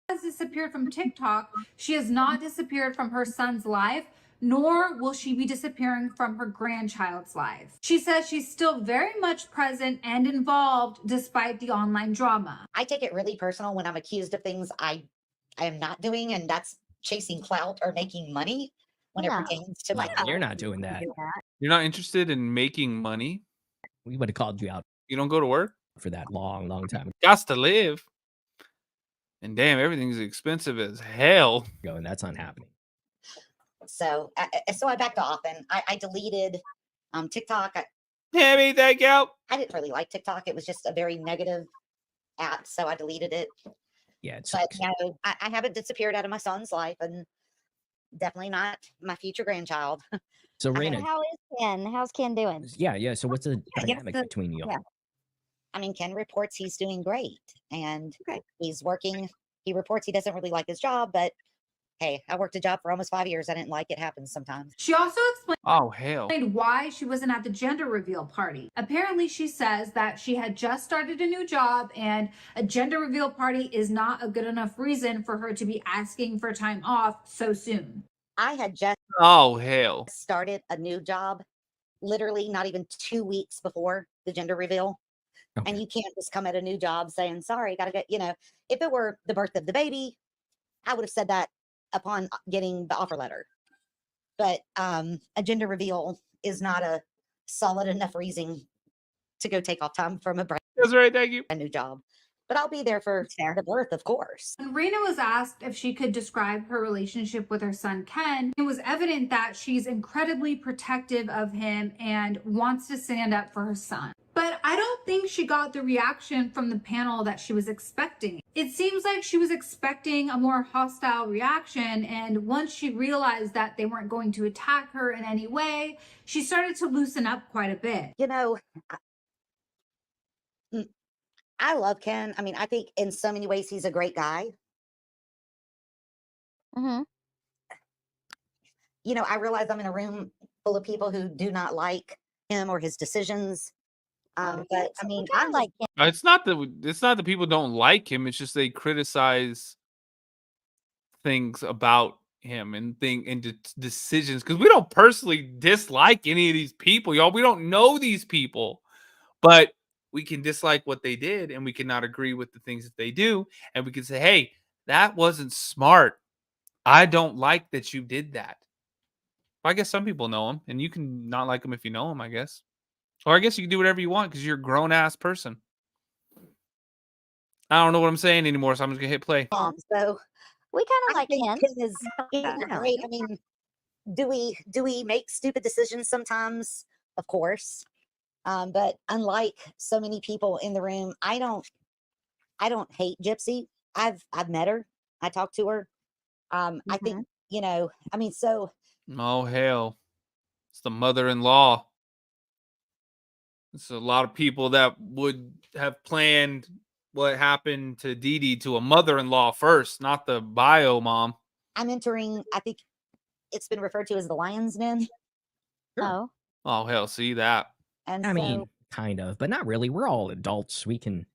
has disappeared from TikTok, she has not disappeared from her son's life, nor will she be disappearing from her grandchild's life. She says she's still very much present and involved despite the online drama. I take it really personal when I'm accused of things I am not doing, and that's chasing clout or making money when it pertains to my You're not doing that. You're not interested in making money? We would have called you out You don't go to work for that long time Gots to live. And damn, everything's expensive as hell. ago, and that's not happening. So I backed off and I deleted TikTok. Hammy, thank you. I didn't really like TikTok. It was just a very negative app, so I deleted it. Yeah, it But sucks. you know, I haven't disappeared out of my son's life, and definitely not my future grandchild. So I Raina, have- How is Ken? How's Ken doing? yeah. So what's the I guess dynamic the- between you? yeah. I mean, Ken reports he's doing great, and he's working. He reports he doesn't really like his job, but hey, I worked a job for almost 5 years. I didn't like it. Happens sometimes. She also Oh, hell. explained why she wasn't at the gender reveal party. Apparently, she says that she had just started a new job and a gender reveal party is not a good enough reason for her to be asking for time off so soon. I had just Oh, hell. started a new job, literally not even 2 weeks before the gender reveal. And you can't just come at a new job saying, sorry, gotta get, you know, if it were the birth of the baby, I would have said that upon getting the offer letter. But a gender reveal is not a solid enough reason to go take off time from a brand That's right, thank you. new job. But I'll be there for the birth, of course. When Raina was asked if she could describe her relationship with her son Ken, it was evident that she's incredibly protective of him and wants to stand up for her son. But I don't think she got the reaction from the panel that she was expecting. It seems like she was expecting a more hostile reaction, and once she realized that they weren't going to attack her in any way, she started to loosen up quite a bit. You know, I love Ken. I mean, I think in so many ways he's a great guy. Mm-hmm. You know, I realize I'm in a room full of people who do not like him or his decisions. But I mean, I like him. It's not that people don't like him. It's just they criticize things about him and decisions because we don't personally dislike any of these people, y'all. We don't know these people, but we can dislike what they did and we cannot agree with the things that they do. And we can say, hey, that wasn't smart. I don't like that you did that. Well, I guess some people know him and you can not like him if you know him, I guess. Or I guess you can do whatever you want because you're a grown-ass person. I don't know what I'm saying anymore, so I'm just going to hit play. So We kind of like think Ken. Ken is great. I mean, do we make stupid decisions sometimes? Of course. But unlike so many people in the room, I don't hate Gypsy. I've met her. I talked to her. I think, you know, I mean, so Oh, hell. It's the mother-in-law. It's a lot of people that would have planned what happened to Dee Dee to a mother-in-law first, not the bio mom. I'm entering, I think it's been referred to as the lion's den. Oh. Oh, hell, see that. And I mean, kind of, but not really. We're all adults. We can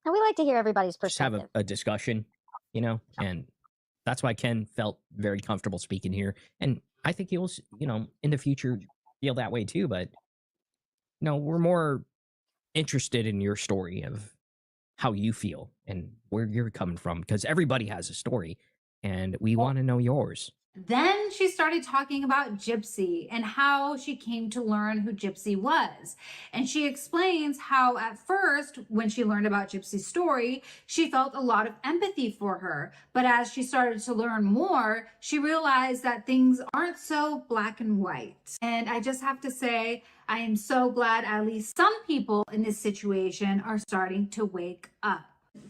And we like to hear everybody's just have perspective. a discussion, you know, and that's why Ken felt very comfortable speaking here. And I think he'll, you know, in the future feel that way too. But, you know, we're more interested in your story of how you feel and where you're coming from because everybody has a story and we want to know yours. Then she started talking about Gypsy and how she came to learn who Gypsy was. And she explains how at first, when she learned about Gypsy's story, she felt a lot of empathy for her. But as she started to learn more, she realized that things aren't so black and white. And I just have to say, I am so glad at least some people in this situation are starting to wake up.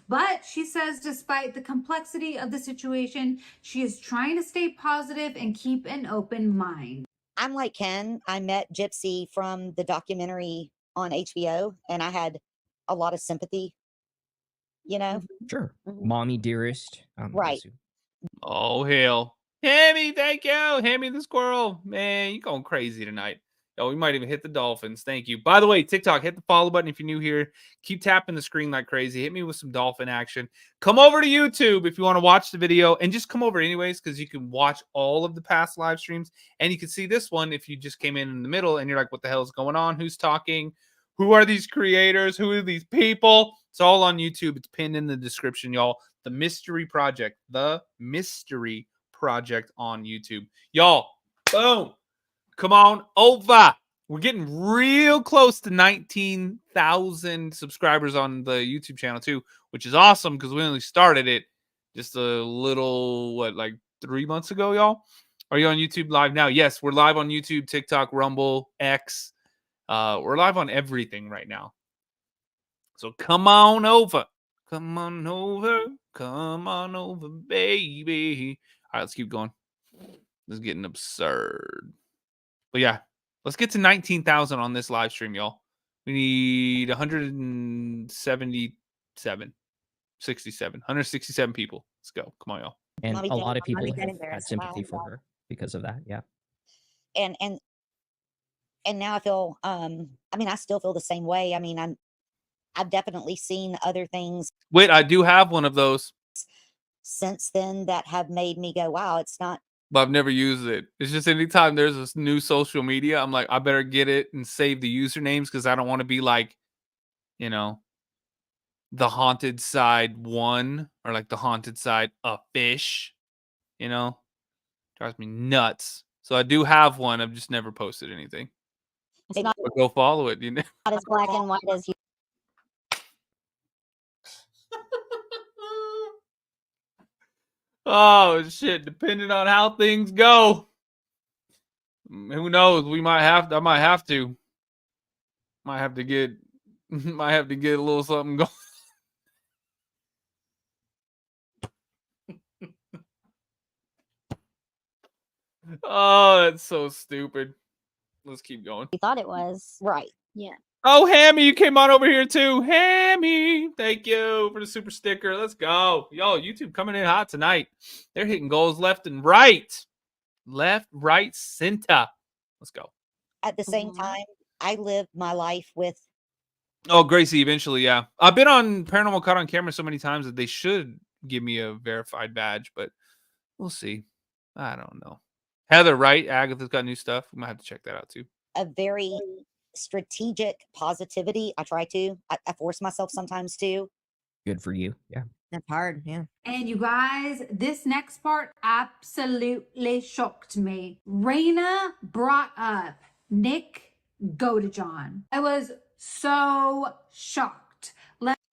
But she says despite the complexity of the situation, she is trying to stay positive and keep an open mind. I'm like Ken. I met Gypsy from the documentary on HBO, and I had a lot of sympathy, you know? Sure. Mommy dearest. Right. Oh, hell. Hammy, thank you. Hammy the squirrel. Man, you going crazy tonight. Oh, we might even hit the dolphins. Thank you. By the way, TikTok, hit the follow button if you're new here. Keep tapping the screen like crazy. Hit me with some dolphin action. Come over to YouTube if you want to watch the video. And just come over anyways because you can watch all of the past live streams. And you can see this one if you just came in the middle and you're like, what the hell is going on? Who's talking? Who are these creators? Who are these people? It's all on YouTube. It's pinned in the description, y'all. The Mystery Project. The Mystery Project on YouTube. Y'all, boom. Come on over. We're getting real close to 19,000 subscribers on the YouTube channel too, which is awesome because we only started it just a little, like 3 months ago, y'all. Are you on YouTube live now? Yes, we're live on YouTube, TikTok, Rumble, X. We're live on everything right now. So come on over. Come on over. Come on over, baby. All right, let's keep going. This is getting absurd. But yeah, let's get to 19,000 on this live stream, y'all. We need 167 people. Let's go. Come on, y'all. And a lot of people have had sympathy for her because of that. Yeah. And now I feel, I mean, I still feel the same way. I mean, I've definitely seen other things. Wait, I do have one of those since then that have made me go, wow, it's not. But I've never used it. It's just anytime there's a new social media, I'm like, I better get it and save the usernames because I don't want to be like, you know, the haunted side 1 or like the haunted side a fish, you know, drives me nuts. So I do have one. I've just never posted anything. It's not, but go follow it. You know, not as black and white as you. Oh shit! Depending on how things go, who knows? I might have to get a little something going. Oh, that's so stupid. Let's keep going. You thought it was right. Yeah. Oh, Hammy, you came on over here too. Hammy, thank you for the super sticker. Let's go. Yo, YouTube coming in hot tonight. They're hitting goals left and right. Left, right, center. Let's go. At the same time, I lived my life with. Oh, Gracie, eventually, yeah. I've been on Paranormal Caught on Camera so many times that they should give me a verified badge, but we'll see. I don't know. Heather, right? Agatha's got new stuff. We might have to check that out too. A very strategic positivity. I try to. I force myself sometimes to. Good for you. Yeah. That's hard. Yeah. And you guys, this next part absolutely shocked me. Raina brought up Nick Godejohn. I was so shocked.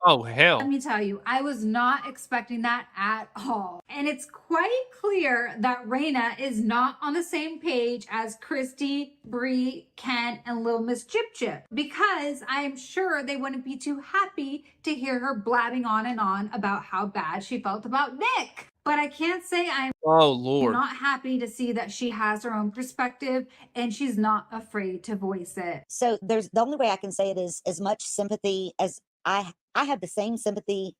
Oh, hell. Let me tell you, I was not expecting that at all. And it's quite clear that Raina is not on the same page as Christy, Bree, Ken, and Lil Miss Chip Chip, because I'm sure they wouldn't be too happy to hear her blabbing on and on about how bad she felt about Nick. But I can't say I'm not happy to see that she has her own perspective and she's not afraid to voice it. So the only way I can say it is as much sympathy as I have the same sympathy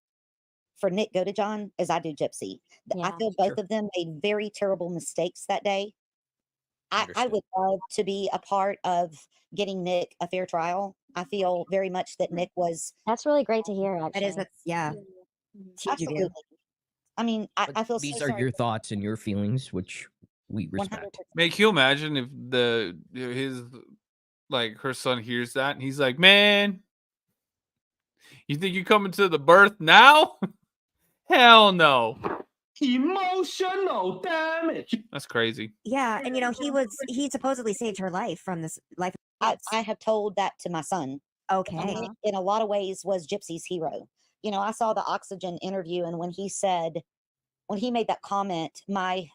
for Nick Godejohn as I do Gypsy. Yeah, I feel both of them made very terrible mistakes that day. I would love to be a part of getting Nick a fair trial. I feel very much that Nick was. That's really great to hear, actually. That is, yeah. Absolutely. I mean, I feel These so are sorry your for- thoughts and your feelings, which we respect. 100%. Make you imagine if her son hears that and he's like, man, you think you're coming to the birth now? Hell no. Emotional damage. That's crazy. Yeah, and he supposedly saved her life from this life. I have told that to my son. Okay. And Nick, in a lot of ways, was Gypsy's hero. You know, I saw the Oxygen interview, and when he made that comment, my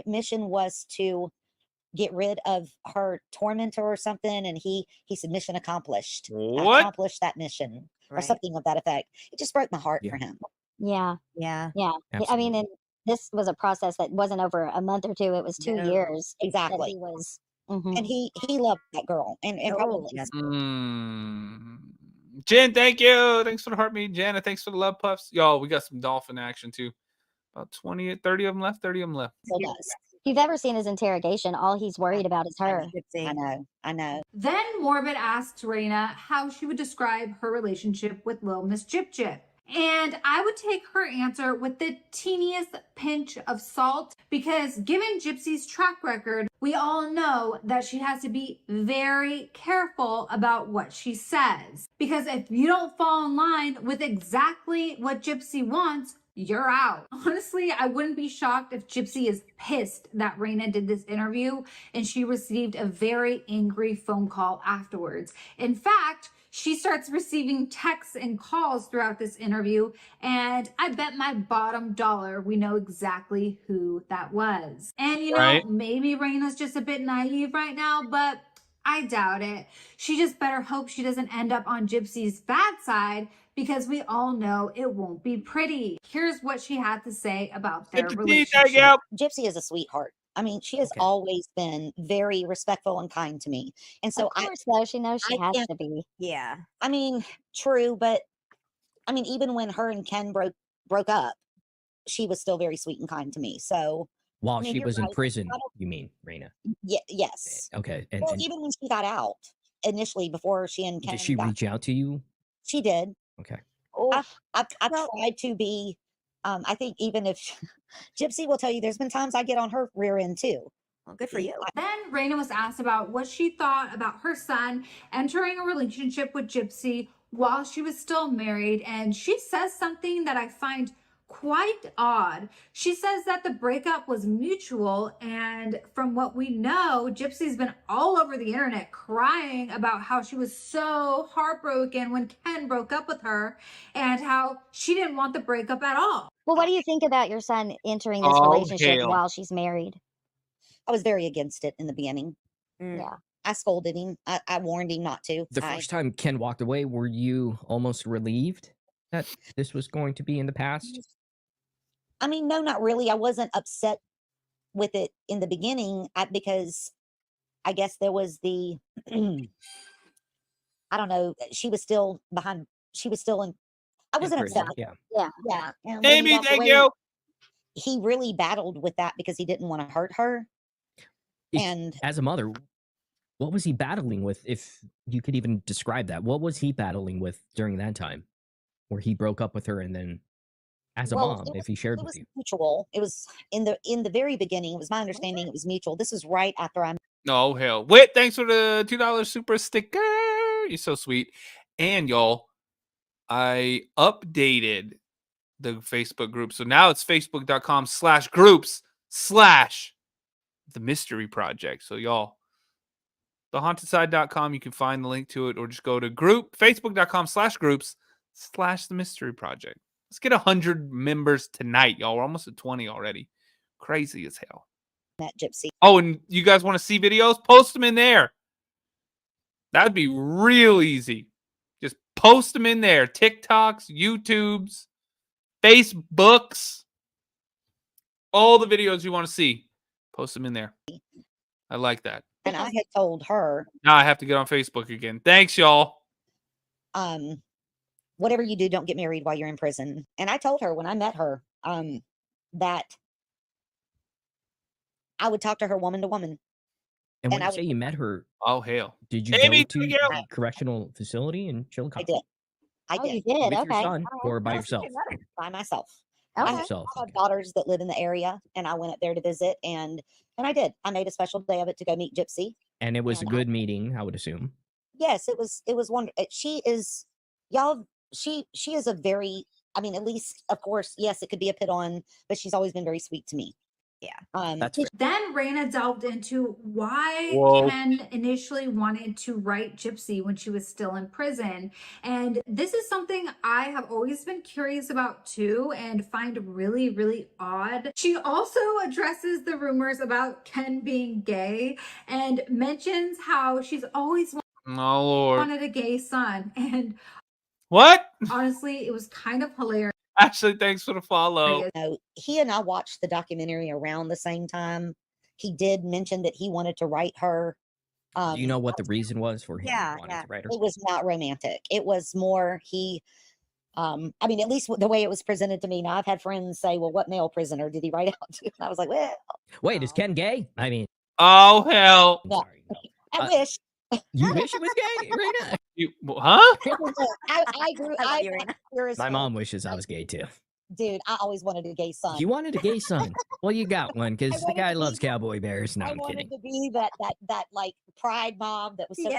mission was to get rid of her tormentor or something, and he said mission accomplished. What? Accomplished that mission or something of that effect. It just broke my heart for him. Yeah. Yeah. Yeah. I mean, and this was a process that wasn't over a month or two. It was 2 years. that Exactly. He was. And he loved that girl, and probably Jen, thank you. Thanks for the heartbeat. Jana, thanks for the love puffs. Y'all, we got some dolphin action too. About 30 of them left. If you've ever seen his interrogation, all he's worried about is her. I know. Then Morbid asked Raina how she would describe her relationship with Lil Miss Chip Chip. And I would take her answer with the teeniest pinch of salt, because given Gypsy's track record, we all know that she has to be very careful about what she says. Because if you don't fall in line with exactly what Gypsy wants, you're out. Honestly, I wouldn't be shocked if Gypsy is pissed that Raina did this interview and she received a very angry phone call afterwards. In fact, she starts receiving texts and calls throughout this interview, and I bet my bottom dollar we know exactly who that was. And you know, Right. maybe Raina's just a bit naive right now, but I doubt it. She just better hope she doesn't end up on Gypsy's bad side, because we all know it won't be pretty. Here's what she had to say about their relationship. Gypsy is a sweetheart. I mean, she has always been very respectful and kind to me. And so Of course, though, she knows she has can't- to be. Yeah. I mean, true, but I mean, even when her and Ken broke up, she was still very sweet and kind to me. So While I mean, she you're was in right. prison, you mean, Raina? Yes. Okay. And, Well, and even when she got out initially, before she and Ken did she got, reach out to you? she did. Okay. I've tried to be. I think even if Gypsy will tell you, there's been times I get on her rear end too. Well, good for you. Then Raina was asked about what she thought about her son entering a relationship with Gypsy while she was still married, and she says something that I find quite odd. She says that the breakup was mutual, and from what we know, Gypsy's been all over the internet crying about how she was so heartbroken when Ken broke up with her and how she didn't want the breakup at all. Well, what do you think about your son entering this Oh, relationship hell. while she's married? I was very against it in the beginning. Yeah. I scolded him. I warned him not to. The first time Ken walked away, were you almost relieved that this was going to be in the past? I mean, no, not really. I wasn't upset with it in the beginning because I guess there was the, I don't know, she was still behind, she was still in, I wasn't upset. Yeah. Yeah. Yeah. And when he Amy, walked thank away, you. he really battled with that because he didn't want to hurt her. And as a mother, what was he battling with, if you could even describe that? What was he battling with during that time where he broke up with her, and then as a mom, if he shared it with was you? mutual. It was in the very beginning. It was my understanding it was mutual. This was right after I Oh, hell. Whit, thanks for the $2 super sticker. You're so sweet. And y'all, I updated the Facebook group. So now it's facebook.com/groups/the mystery project. So y'all, thehauntedside.com, you can find the link to it, or just go to facebook.com/groups/the mystery project. Let's get 100 members tonight, y'all. We're almost at 20 already. Crazy as hell. met Gypsy. Oh, and you guys want to see videos? Post them in there. That'd be real easy. Just post them in there. TikToks, YouTubes, Facebooks, all the videos you want to see. Post them in there. I like that. And I had told her, Now I have to get on Facebook again. Thanks, y'all. whatever you do, don't get married while you're in prison. And I told her when I met her, that I would talk to her woman to woman. And when I you say you met her, oh hell, did you Amy, go to thank you. the correctional facility in Chillicothe? I did. I Oh, did. you did? With Okay. your son or by yourself? By myself. By I have, yourself. I have daughters that live in the area, and I went up there to visit, and I did. I made a special day of it to go meet Gypsy. And it was a good meeting, I would assume. Yes, it was wonderful. She is, y'all, she is a very, I mean, at least, of course, yes, it could be a pit on, but she's always been very sweet to me. Yeah. That's fair. Then Raina delved into why Whoa. Ken initially wanted to write Gypsy when she was still in prison. And this is something I have always been curious about too, and find really, really odd. She also addresses the rumors about Ken being gay and mentions how she's always Oh, Lord. wanted a gay son. And What? honestly, it was kind of hilarious. Ashley, thanks for the follow. No, he and I watched the documentary around the same time. He did mention that he wanted to write her. Do you know what the reason was for him Yeah, wanting to write her? it was not romantic. It was more I mean, at least the way it was presented to me. Now I've had friends say, "Well, what male prisoner did he write out to?" And I was like, "Well, Wait, is Ken gay? I mean, Oh, hell. yeah, I wish." you wish it was gay, Raina? Huh? I grew. My mom wishes I was gay too. Dude, I always wanted a gay son. You wanted a gay son. Well, you got one because the wanted guy to loves be- cowboy bears. No, I I'm wanted kidding. to be that like pride mom that was so,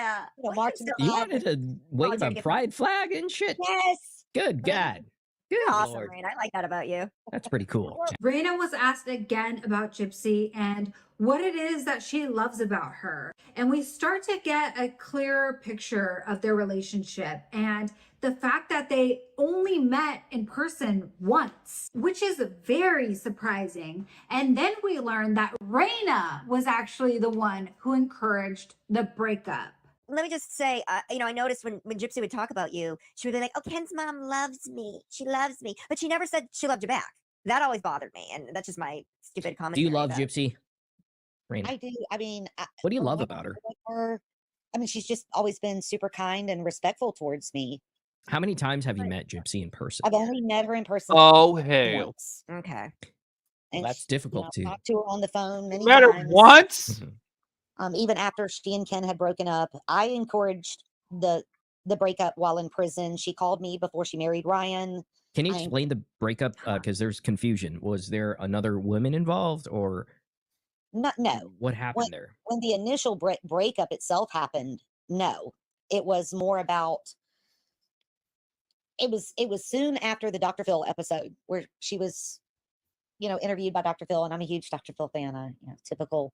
marching. You wanted to wave a pride flag and shit? Yes. Good God. Good You're awesome, Lord. Raina. I like that about you. That's pretty cool. Raina was asked again about Gypsy and what it is that she loves about her. And we start to get a clearer picture of their relationship and the fact that they only met in person once, which is very surprising. And then we learn that Raina was actually the one who encouraged the breakup. Let me just say, I noticed when Gypsy would talk about you, she would be like, "Oh, Ken's mom loves me. She loves me," but she never said she loved you back. That always bothered me, and that's just my stupid Do commentary. you love but- Gypsy? Raina? I do. I mean, What do you from love what about I her? know of her, I mean, she's just always been super kind and respectful towards me. How many times have you met Gypsy in person? I've only met her in person Oh, hell. once. Okay. Well, And that's she, difficult too. talked to her on the phone many Met her times. once? Even after she and Ken had broken up, I encouraged the breakup while in prison. She called me before she married Ryan. Can you I explain the breakup? Because there's confusion. Was there another woman involved, or no. what happened there? When the initial breakup itself happened, no. It was more about it was soon after the Dr. Phil episode where she was, interviewed by Dr. Phil, and I'm a huge Dr. Phil fan. Typical.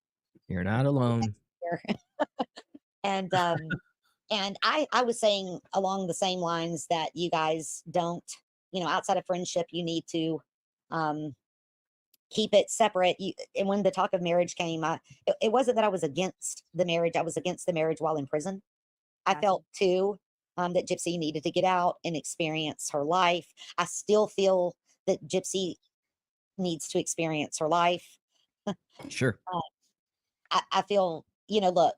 You're not alone. And and I was saying along the same lines that you guys don't, outside of friendship, you need to keep it separate. And when the talk of marriage came, it wasn't that I was against the marriage. I was against the marriage while in prison. I felt too that Gypsy needed to get out and experience her life. I still feel that Gypsy needs to experience her life. Sure. I feel, look,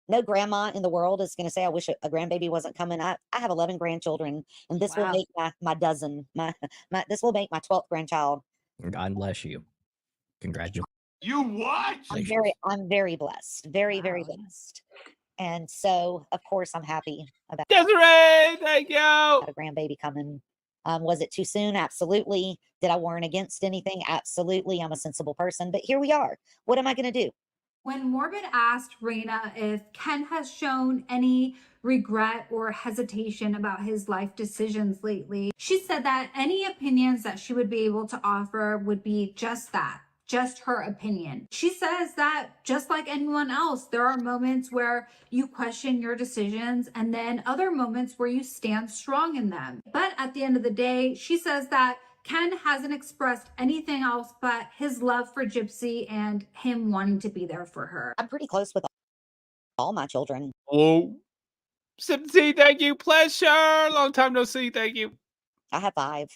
no grandma in the world is going to say, "I wish a grandbaby wasn't coming." I have 11 grandchildren, and this will Wow. make my dozen. This will make my 12th grandchild. God bless you. Congratulations. You what? I'm very blessed. Very, very blessed. And so, of course, I'm happy about Desiree, thank you. a grandbaby coming. Was it too soon? Absolutely. Did I warn against anything? Absolutely. I'm a sensible person, but here we are. What am I going to do? When Morbid asked Raina if Ken has shown any regret or hesitation about his life decisions lately, she said that any opinions that she would be able to offer would be just that, just her opinion. She says that just like anyone else, there are moments where you question your decisions and then other moments where you stand strong in them. But at the end of the day, she says that Ken hasn't expressed anything else but his love for Gypsy and him wanting to be there for her. I'm pretty close with all my children. Oh, 17, thank you. Pleasure. Long time no see. Thank you. I have 5.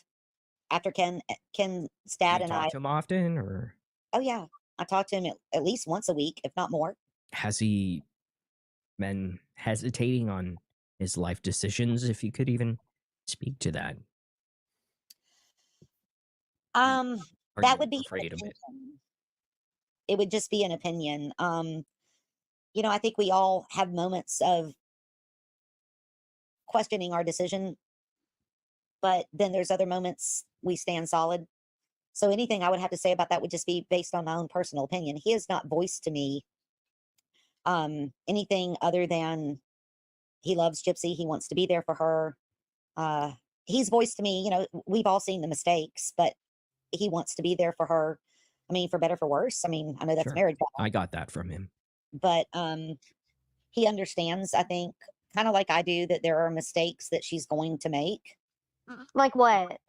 After Ken's Do dad you and talk I. to him often, or Oh yeah, I talk to him at least once a week, if not more. has he been hesitating on his life decisions? If you could even speak to that. Are That you would be an afraid of it? opinion. It would just be an opinion. I think we all have moments of questioning our decision, but then there's other moments we stand solid. So anything I would have to say about that would just be based on my own personal opinion. He has not voiced to me anything other than he loves Gypsy. He wants to be there for her. He's voiced to me, we've all seen the mistakes, but he wants to be there for her. I mean, for better, for worse. I mean, I know that's Sure. marriage, I got that from him. but he understands, I think, kind of like I do, that there are mistakes that she's going to make. Like what?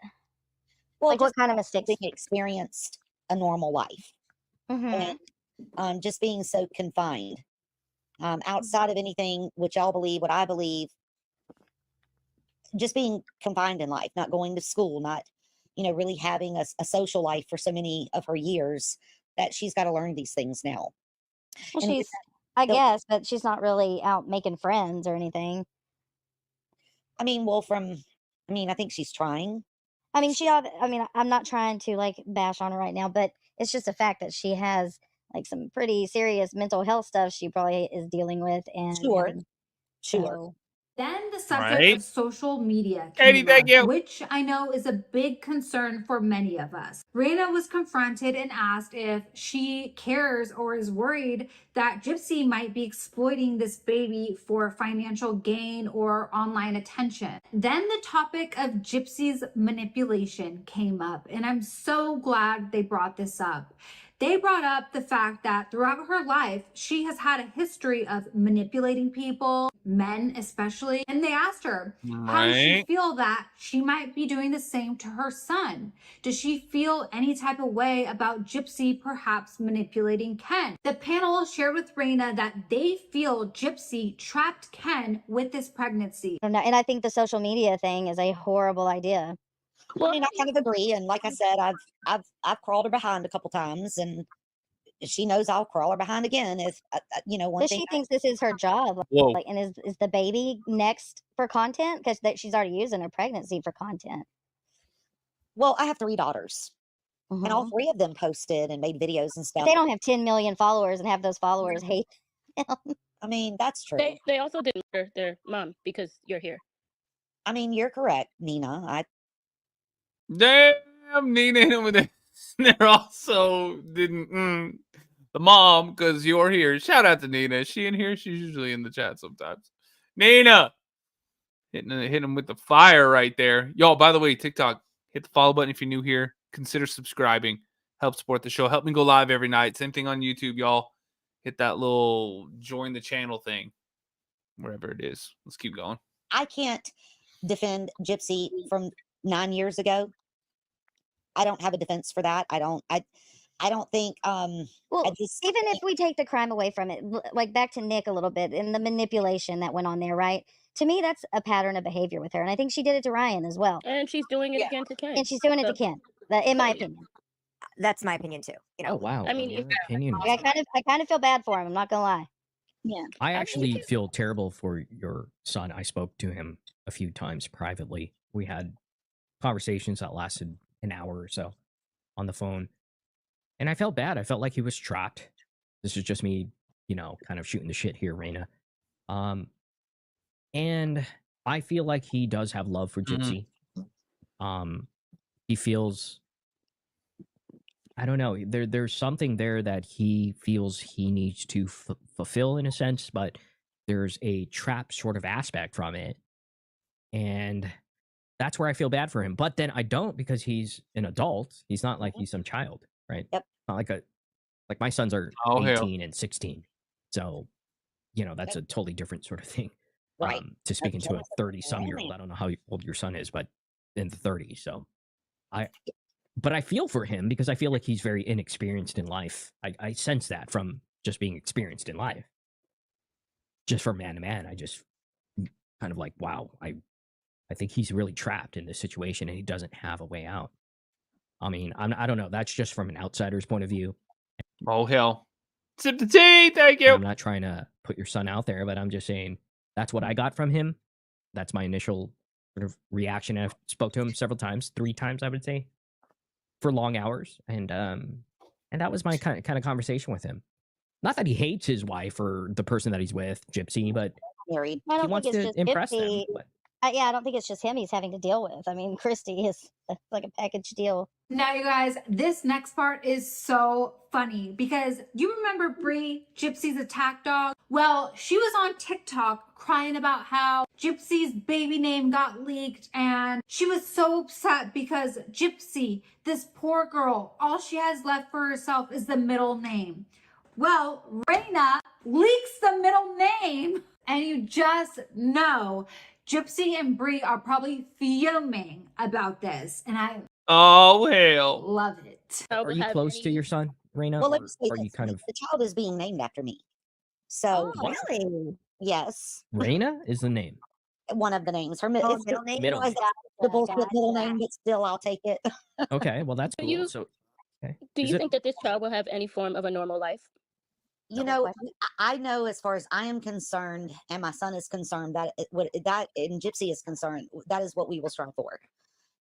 Well, Like what kind of mistakes? having experienced a normal life Mhm. and just being so confined outside of anything which y'all believe, what I believe, just being confined in life, not going to school, not, really having a social life for so many of her years, that she's got to learn these things now. Well, And she's, I so- guess, but she's not really out making friends or anything. I mean, I think she's trying. I mean, I'm not trying to like bash on her right now, but it's just a fact that she has like some pretty serious mental health stuff she probably is dealing with. And Sure. having- Sure. so, Then the subject Right. of social media Katie, came thank up, you. which I know is a big concern for many of us. Raina was confronted and asked if she cares or is worried that Gypsy might be exploiting this baby for financial gain or online attention. Then the topic of Gypsy's manipulation came up, and I'm so glad they brought this up. They brought up the fact that throughout her life, she has had a history of manipulating people, men especially, and they asked her, how does she Right. feel that she might be doing the same to her son? Does she feel any type of way about Gypsy perhaps manipulating Ken? The panel shared with Raina that they feel Gypsy trapped Ken with this pregnancy. And I think the social media thing is a horrible idea. I mean, I kind of agree. And like I said, I've crawled her behind a couple times, and she knows I'll crawl her behind again if one But thing. she thinks this is her job. Whoa. Like, and is the baby next for content? Because she's already using her pregnancy for content. Well, I have 3 daughters, and all Mhm. 3 of them posted and made videos and But stuff. they don't have 10 million followers and have those followers hate them. I mean, that's true. They also didn't murder their mom because you're here. I mean, you're correct, Nina. Damn, Nina hit him with it. They're also didn't the mom because you're here. Shout out to Nina. Is she in here? She's usually in the chat sometimes. Nina hitting him with the fire right there. Y'all, by the way, TikTok, hit the follow button if you're new here. Consider subscribing. Help support the show. Help me go live every night. Same thing on YouTube, y'all. Hit that little join the channel thing, wherever it is. Let's keep going. I can't defend Gypsy from 9 years ago. I don't have a defense for that. I don't think Well, just even if we take the crime away from it, like back to Nick a little bit and the manipulation that went on there, right? To me, that's a pattern of behavior with her. And I think she did it to Ryan as well. And she's doing it again to Ken. And she's doing it to Ken, in my opinion. that's my opinion too. Oh wow. I mean, your if opinion. Like, I kind of feel bad for him. I'm not gonna lie. Yeah. I actually feel terrible for your son. I spoke to him a few times privately. We had conversations that lasted an hour or so on the phone. And I felt bad. I felt like he was trapped. This is just me, kind of shooting the shit here, Raina. And I feel like he does have love for Gypsy. He feels, I don't know, there's something there that he feels he needs to fulfill in a sense, but there's a trap sort of aspect from it. And that's where I feel bad for him. But then I don't, because he's an adult. He's not like he's some child, right? Yep. Not like my sons are 18 and 16. So, that's a totally different sort of thing. Right. To speaking to a 30-some-year-old. I don't know how old your son is, but in the 30s. So but I feel for him because I feel like he's very inexperienced in life. I sense that from just being experienced in life. Just from man to man, I just kind of like, wow, I think he's really trapped in this situation and he doesn't have a way out. I mean, I don't know. That's just from an outsider's point of view. Oh, hell. Sip the tea. Thank you. I'm not trying to put your son out there, but I'm just saying that's what I got from him. That's my initial sort of reaction. I've spoke to him several times, 3 times, I would say, for long hours. And that was my kind of conversation with him. Not that he hates his wife or the person that he's with, Gypsy, but married. I he don't wants think it's to just impress Gypsy. them. But Yeah, I don't think it's just him he's having to deal with. I mean, Christy is like a package deal. Now, you guys, this next part is so funny because you remember Bree, Gypsy's attack dog? Well, she was on TikTok crying about how Gypsy's baby name got leaked, and she was so upset because Gypsy, this poor girl, all she has left for herself is the middle name. Well, Raina leaks the middle name, and you just know Gypsy and Bree are probably fuming about this, and I hell. love it. are you close to your son, Raina? Well, let or me say are you this. kind of The child is being named after me. So What? really, yes, Raina is the name? one of the names. Her Oh, it's middle name? Middle it's name. the bullshit middle Gotcha. name, but still, I'll take it. Okay, well that's Do cool. you- So okay. do Is you it- think that this child will have any form of a normal life? You know, I know as far as I am concerned, and my son is concerned, that and Gypsy is concerned, that is what we will strive for.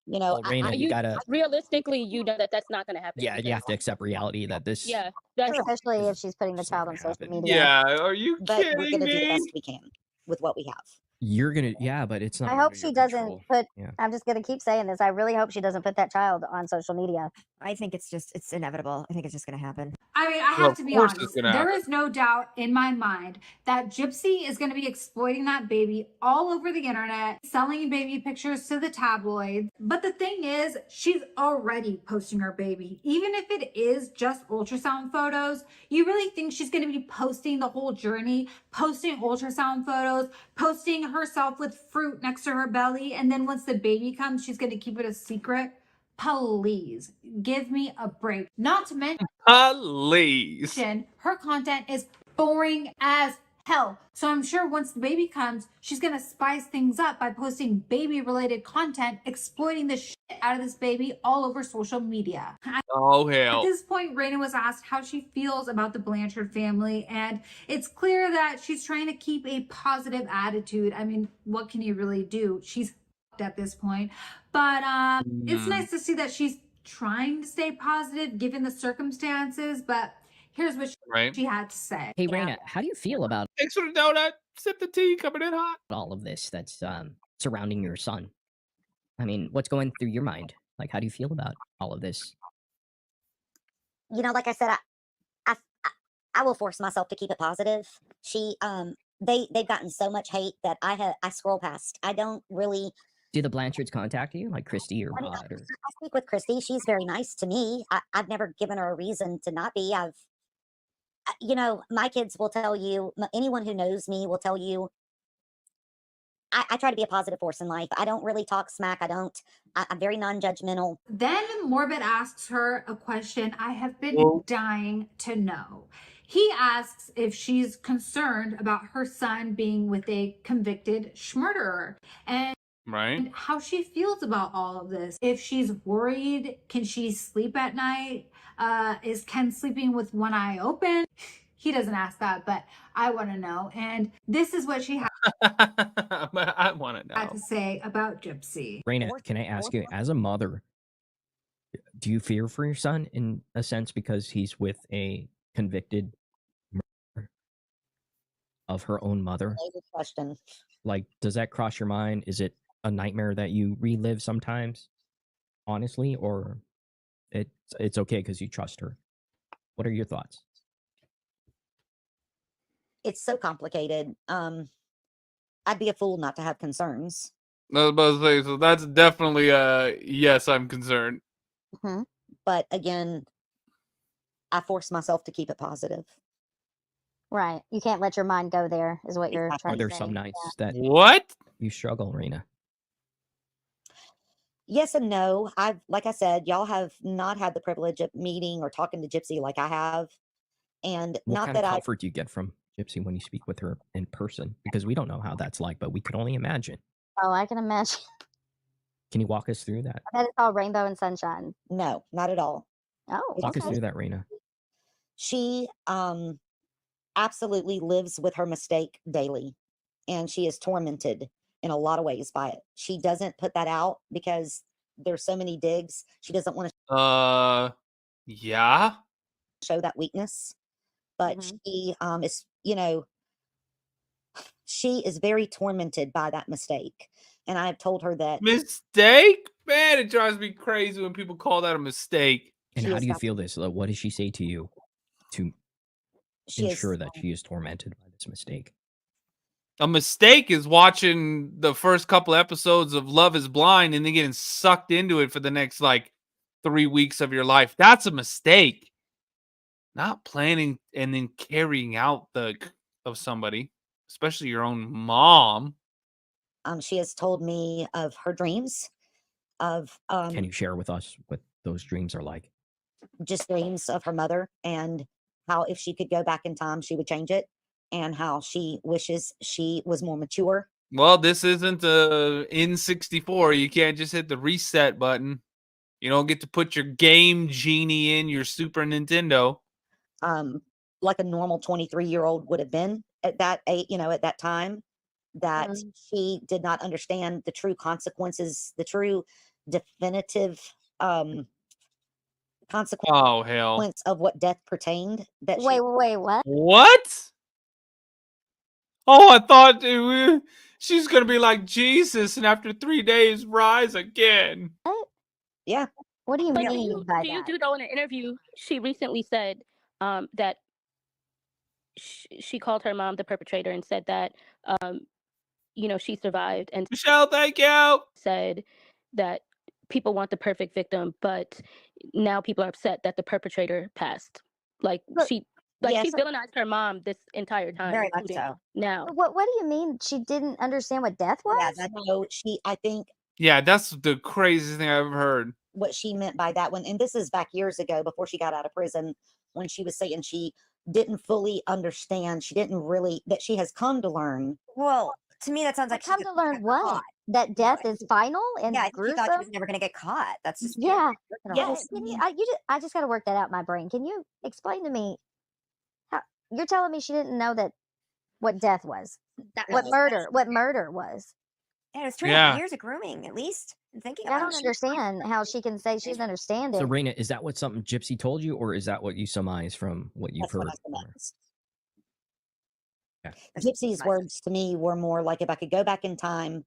You know, Well, Raina, you gotta realistically, you know that's not going to happen. yeah, you have to accept reality that this Yeah, that's Especially if she's putting the child on social media. Yeah, are you but we're kidding going to do the me? best we can with what we have. You're gonna, yeah, but it's not. I hope under she your doesn't control. put. Yeah. I'm just gonna keep saying this. I really hope she doesn't put that child on social media. I think it's inevitable. I think it's just gonna happen. I mean, I Well, have of to be course it's honest. gonna There happen. is no doubt in my mind that Gypsy is going to be exploiting that baby all over the internet, selling baby pictures to the tabloids. But the thing is, she's already posting her baby. Even if it is just ultrasound photos, you really think she's going to be posting the whole journey, posting ultrasound photos, posting herself with fruit next to her belly, and then once the baby comes, she's going to keep it a secret? Please give me a break. Not to mention, Please. her content is boring as hell. So I'm sure once the baby comes, she's gonna spice things up by posting baby related content, exploiting the shit out of this baby all over social media. Oh At hell. this point, Raina was asked how she feels about the Blanchard family, and it's clear that she's trying to keep a positive attitude. I mean, what can you really do? She's at this point. But it's nice to see that she's trying to stay positive given the circumstances. But here's what she had to say. Hey, Raina, how do you feel about Thanks for the donut. Sip the tea, coming in hot. all of this that's surrounding your son? I mean, what's going through your mind? Like, how do you feel about all of this? You know, like I said, I will force myself to keep it positive. They've gotten so much hate that I scroll past. I don't really. Do the Blanchards contact you, like Christy or I mean, Rod? Or... I speak with Christy. She's very nice to me. I've never given her a reason to not be. You know, my kids will tell you, anyone who knows me will tell you, I try to be a positive force in life. I don't really talk smack. I'm very non-judgmental. Then Morbid asks her a question I have been dying to know. He asks if she's concerned about her son being with a convicted murderer and how she feels about all of this. If she's worried, can she sleep at night? Is Ken sleeping with one eye open? He doesn't ask that, but I want to know. And this is what she had I want to know. to say about Gypsy. Raina, can I ask you, as a mother, do you fear for your son in a sense because he's with a convicted murderer of her own mother? Good question. Like, does that cross your mind? Is it a nightmare that you relive sometimes, honestly, or it's okay because you trust her? What are your thoughts? It's so complicated. I'd be a fool not to have concerns. I was about to say, so that's definitely yes, I'm concerned. Mm-hmm. But again, I force myself to keep it positive. Right. You can't let your mind go there, is what you're trying Are there to say. some nights that what you struggle, Raina? Yes and no. Like I said, y'all have not had the privilege of meeting or talking to Gypsy like I have. And What not kind that of comfort do you get from Gypsy when you speak with her in person? Because we don't know how that's like, but we can only imagine. Oh, I can imagine. Can you walk us through that? I bet it's all rainbow and sunshine. No, not at all. Oh, Walk us okay. through that, Raina. She absolutely lives with her mistake daily, and she is tormented in a lot of ways by it. She doesn't put that out because there's so many digs. She doesn't want to yeah, show that weakness, but she is, you know, she is very tormented by that mistake. And I've told her that mistake, man, it drives me crazy when people call that a mistake. And how do you feel this? What does she say to you to ensure that she is tormented by this mistake? A mistake is watching the first couple episodes of Love is Blind and then getting sucked into it for the next like 3 weeks of your life. That's a mistake. Not planning and then carrying out of somebody, especially your own mom. She has told me of her dreams of Can you share with us what those dreams are like? Just dreams of her mother and how if she could go back in time, she would change it, and how she wishes she was more mature. Well, this isn't N64. You can't just hit the reset button. You don't get to put your game genie in your Super Nintendo. Like a normal 23-year-old would have been at that age, you know, at that time, that she did not understand the true consequences, the true definitive consequence of what death pertained. That wait, what? What? Oh, I thought She's gonna be like Jesus, and after 3 days, rise again. Yeah. What do you But mean by do you that? do know in an interview she recently said that she called her mom the perpetrator and said that you know, she survived, and Michelle, thank you. said that people want the perfect victim, but now people are upset that the perpetrator passed. Like But she Yes, she villainized her mom this entire time, very much including so. now. what do you mean she didn't understand what death Yeah, was? that's no, I think Yeah, that's the craziest thing I've ever heard. what she meant by that one, and this is back years ago before she got out of prison, when she was saying she didn't fully understand, she didn't really, that she has come to learn. Well, to me, that sounds like she Come just to learn got what? caught. That death is final and Yeah, I think she thought she gruesome? was never going to get caught. That's just Yeah. Yes. Can you, I just got to work that out in my brain. Can you explain to me how you're telling me she didn't know that what death was? that. What murder was? Yeah, it was 2.5 Yeah. years of grooming, at least. And thinking I about don't it. understand how she can say she doesn't understand So, it. Raina, is that what something Gypsy told you, or is that what you surmise from what you've That's what heard? I surmised. Yeah. Gypsy's words to me were more like, if I could go back in time,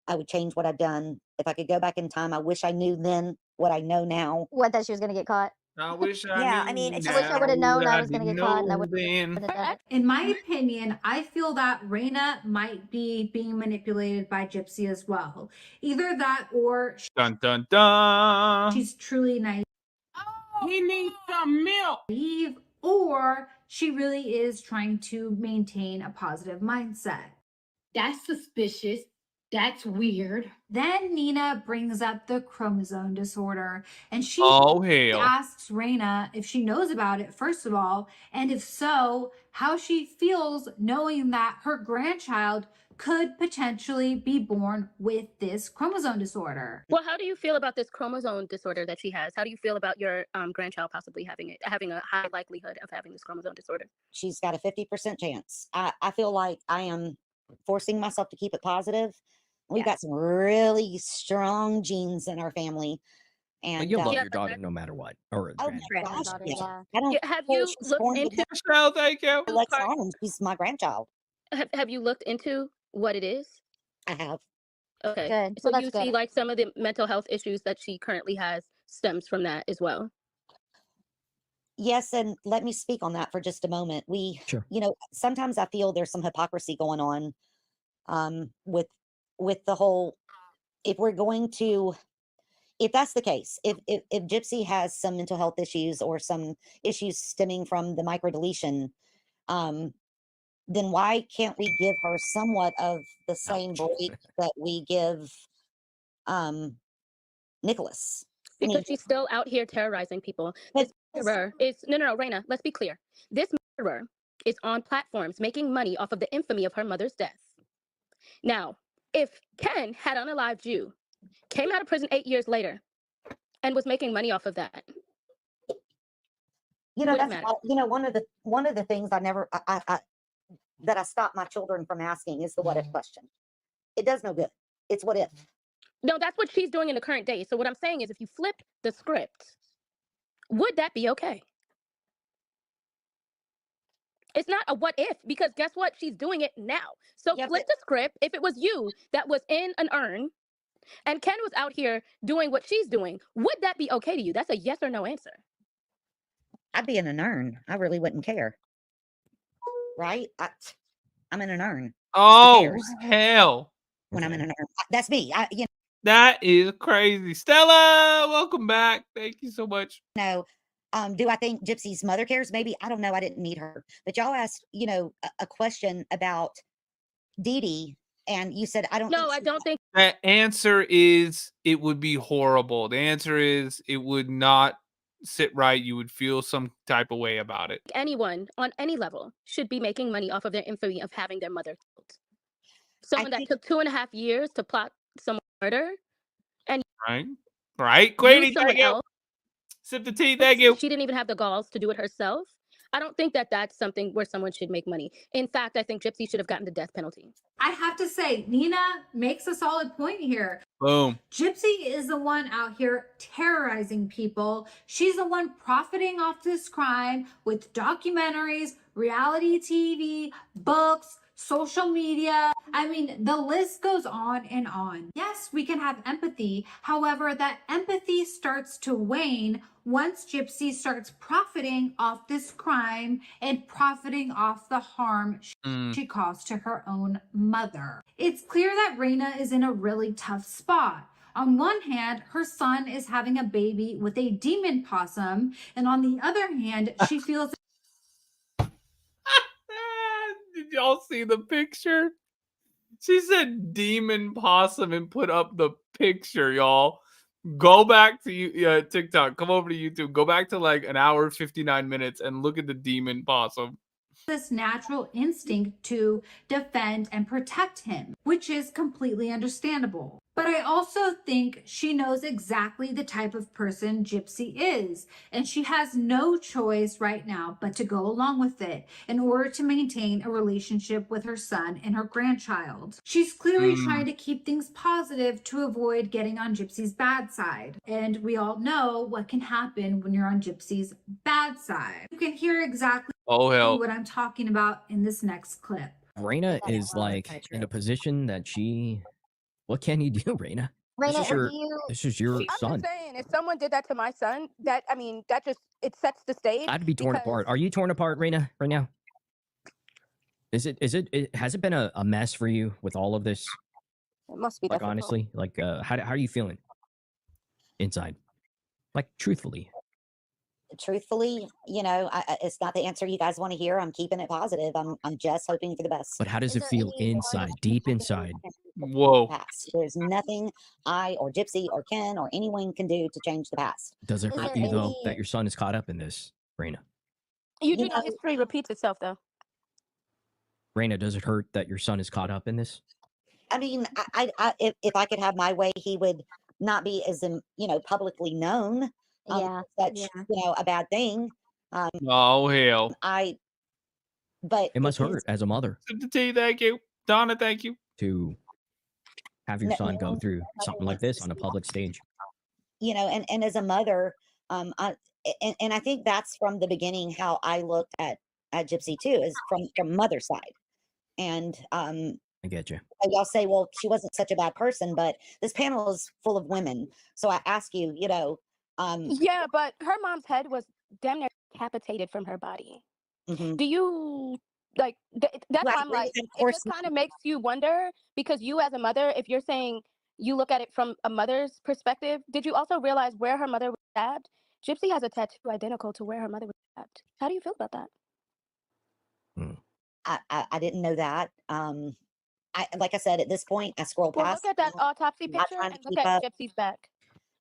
I would change what I've done. If I could go back in time, I wish I knew then what I know now. What, that she was going to get caught? I wish I Yeah, knew. I mean, it's I wish I would have known I was going to didn't get caught and I know would then. have done it. In my opinion, I feel that Raina might be being manipulated by Gypsy as well. Either that or Dun dun dun. she's truly naive. He needs some milk. Or she really is trying to maintain a positive mindset. That's suspicious. That's weird. Then Nina brings up the chromosome disorder, and she Oh hell. asks Raina if she knows about it, first of all, and if so, how she feels knowing that her grandchild could potentially be born with this chromosome disorder. Well, how do you feel about this chromosome disorder that she has? How do you feel about your grandchild possibly having a high likelihood of having this chromosome disorder? She's got a 50% chance. I feel like I am forcing myself to keep it positive. We've got some really strong genes in our family. And But you'll love your daughter no matter what. Or oh my gosh, yeah. I don't Have care you if she's looked born with into Michelle, thank you. Lex Arnold. She's my grandchild. have you looked into what it is? I have. Okay. Good. So Well, you that's see good. like some of the mental health issues that she currently has stems from that as well. Yes, and let me speak on that for just a moment. You know, sometimes I feel there's some hypocrisy going on with the whole, if we're going to, if that's the case, if Gypsy has some mental health issues or some issues stemming from the microdeletion, then why can't we give her somewhat of the same break that we give Nicholas? Because she's still out here terrorizing people. This murderer is no, Raina, let's be clear. This murderer is on platforms making money off of the infamy of her mother's death. Now, if Ken had unalived you, came out of prison 8 years later, and was making money off of that, you know, wouldn't that's matter. you know, one of the things that I stop my children from asking is the what if question. It does no good. It's what if. No, that's what she's doing in the current day. So what I'm saying is if you flip the script, would that be okay? It's not a what if, because guess what? She's doing it now. So flip the script. If it was you that was in an urn and Ken was out here doing what she's doing, would that be okay to you? That's a yes or no answer. I'd be in an urn. I really wouldn't care. Right? I'm in an urn. Oh hell. When I'm in an urn. That's me. You know, That is crazy. Stella, welcome back. Thank you so much. No. Do I think Gypsy's mother cares? Maybe. I don't know. I didn't meet her. But y'all asked, you know, a question about Dee Dee, and you said, I don't No, I don't think that answer is it would be horrible. The answer is it would not sit right. You would feel some type of way about it. anyone on any level should be making money off of their infamy of having their mother killed. Someone that took 2.5 years to plot some murder and Right. use Queenie, someone thank you. else. Sip the tea, thank you. She didn't even have the galls to do it herself. I don't think that that's something where someone should make money. In fact, I think Gypsy should have gotten the death penalty. I have to say, Nina makes a solid point here. Boom. Gypsy is the one out here terrorizing people. She's the one profiting off this crime with documentaries, reality TV, books, social media. I mean, the list goes on and on. Yes, we can have empathy. However, that empathy starts to wane once Gypsy starts profiting off this crime and profiting off the harm she caused to her own mother. It's clear that Raina is in a really tough spot. On one hand, her son is having a baby with a demon possum, and on the other hand, she feels. Did y'all see the picture? She said demon possum and put up the picture, y'all. Go back to TikTok. Come over to YouTube. Go back to like an hour, 59 minutes and look at the demon possum. This natural instinct to defend and protect him, which is completely understandable. But I also think she knows exactly the type of person Gypsy is, and she has no choice right now but to go along with it in order to maintain a relationship with her son and her grandchild. She's clearly trying to keep things positive to avoid getting on Gypsy's bad side. And we all know what can happen when you're on Gypsy's bad side. You can hear exactly what I'm talking about in this next clip. Raina is like in a position that what can you do, Raina? This is your son. I'm just saying, if someone did that to my son, that just it sets the stage. I'd be torn apart. Are you torn apart, Raina, right now? Has it been a mess for you with all of this? It must be like difficult. honestly, like how are you feeling inside? Like truthfully. Truthfully, it's not the answer you guys want to hear. I'm keeping it positive. I'm just hoping for the best. But how does it feel inside, deep inside? Whoa. Past. There's nothing I or Gypsy or Ken or anyone can do to change the past. Does it hurt you though that your son is caught up in this, Raina? You do know history repeats itself, though. Raina, does it hurt that your son is caught up in this? I mean, if I could have my way, he would not be as publicly known. Such a bad thing. Oh hell! But it must hurt as a mother. Thank you, Donna. Thank you to have your son go through something like this on a public stage. And as a mother, and I think that's from the beginning how I looked at Gypsy too, is from mother's side. And I get you. Y'all say, well, she wasn't such a bad person, but this panel is full of women. So I ask you, yeah, but her mom's head was damn near decapitated from her body. Do you that's why I'm like, it just kind of makes you wonder, because you as a mother, if you're saying you look at it from a mother's perspective, did you also realize where her mother was stabbed? Gypsy has a tattoo identical to where her mother was stabbed. How do you feel about that? I didn't know that. Like I said, at this point, I scroll past. Look at that autopsy picture and look at Gypsy's back.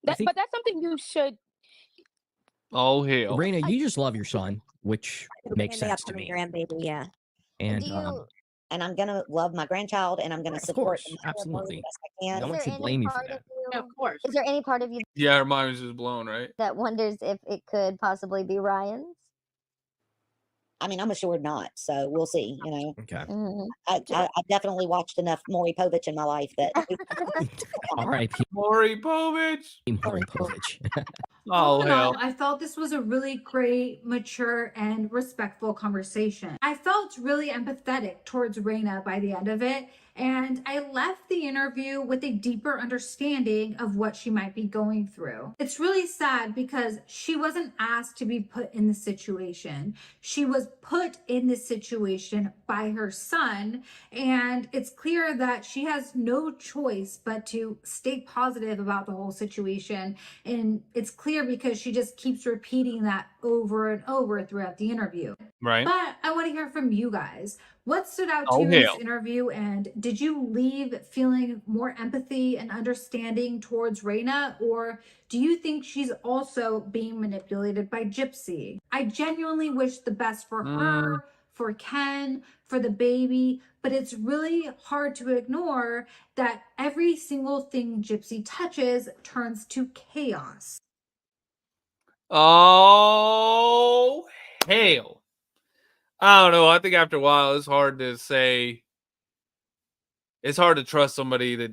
But that's something you should. Oh hell, Raina, you just love your son, which makes sense to me. Grandbaby, yeah. And I'm gonna love my grandchild, and I'm gonna support them absolutely. as best I can. No one should blame you for that. Of course. Is there any part of you Yeah, her mind was just blown, right? that wonders if it could possibly be Ryan's? I mean, I'm assured not, so we'll see. Okay. I definitely watched enough Maury Povich in my life that. R.I.P. Maury Povich. Maury Povich. Oh hell! I felt this was a really great, mature, and respectful conversation. I felt really empathetic towards Raina by the end of it, and I left the interview with a deeper understanding of what she might be going through. It's really sad because she wasn't asked to be put in this situation. She was put in this situation by her son, and it's clear that she has no choice but to stay positive about the whole situation. And it's clear because she just keeps repeating that over and over throughout the interview. Right. But I want to hear from you guys. What stood out to you in this interview, and did you leave feeling more empathy and understanding towards Raina, or do you think she's also being manipulated by Gypsy? I genuinely wish the best for her, for Ken, for the baby, but it's really hard to ignore that every single thing Gypsy touches turns to chaos. Oh hell! I don't know. I think after a while, it's hard to say. It's hard to trust somebody that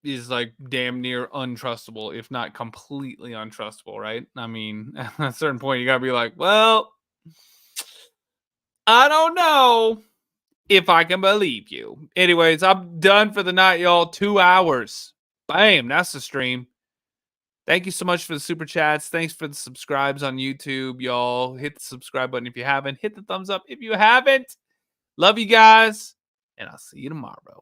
is like damn near untrustable, if not completely untrustable, right? I mean, at a certain point, you gotta be like, well, I don't know. if I can believe you. Anyways, I'm done for the night, y'all. 2 hours. Bam, that's the stream. Thank you so much for the super chats. Thanks for the subscribes on YouTube, y'all. Hit the subscribe button if you haven't. Hit the thumbs up if you haven't. Love you guys, and I'll see you tomorrow.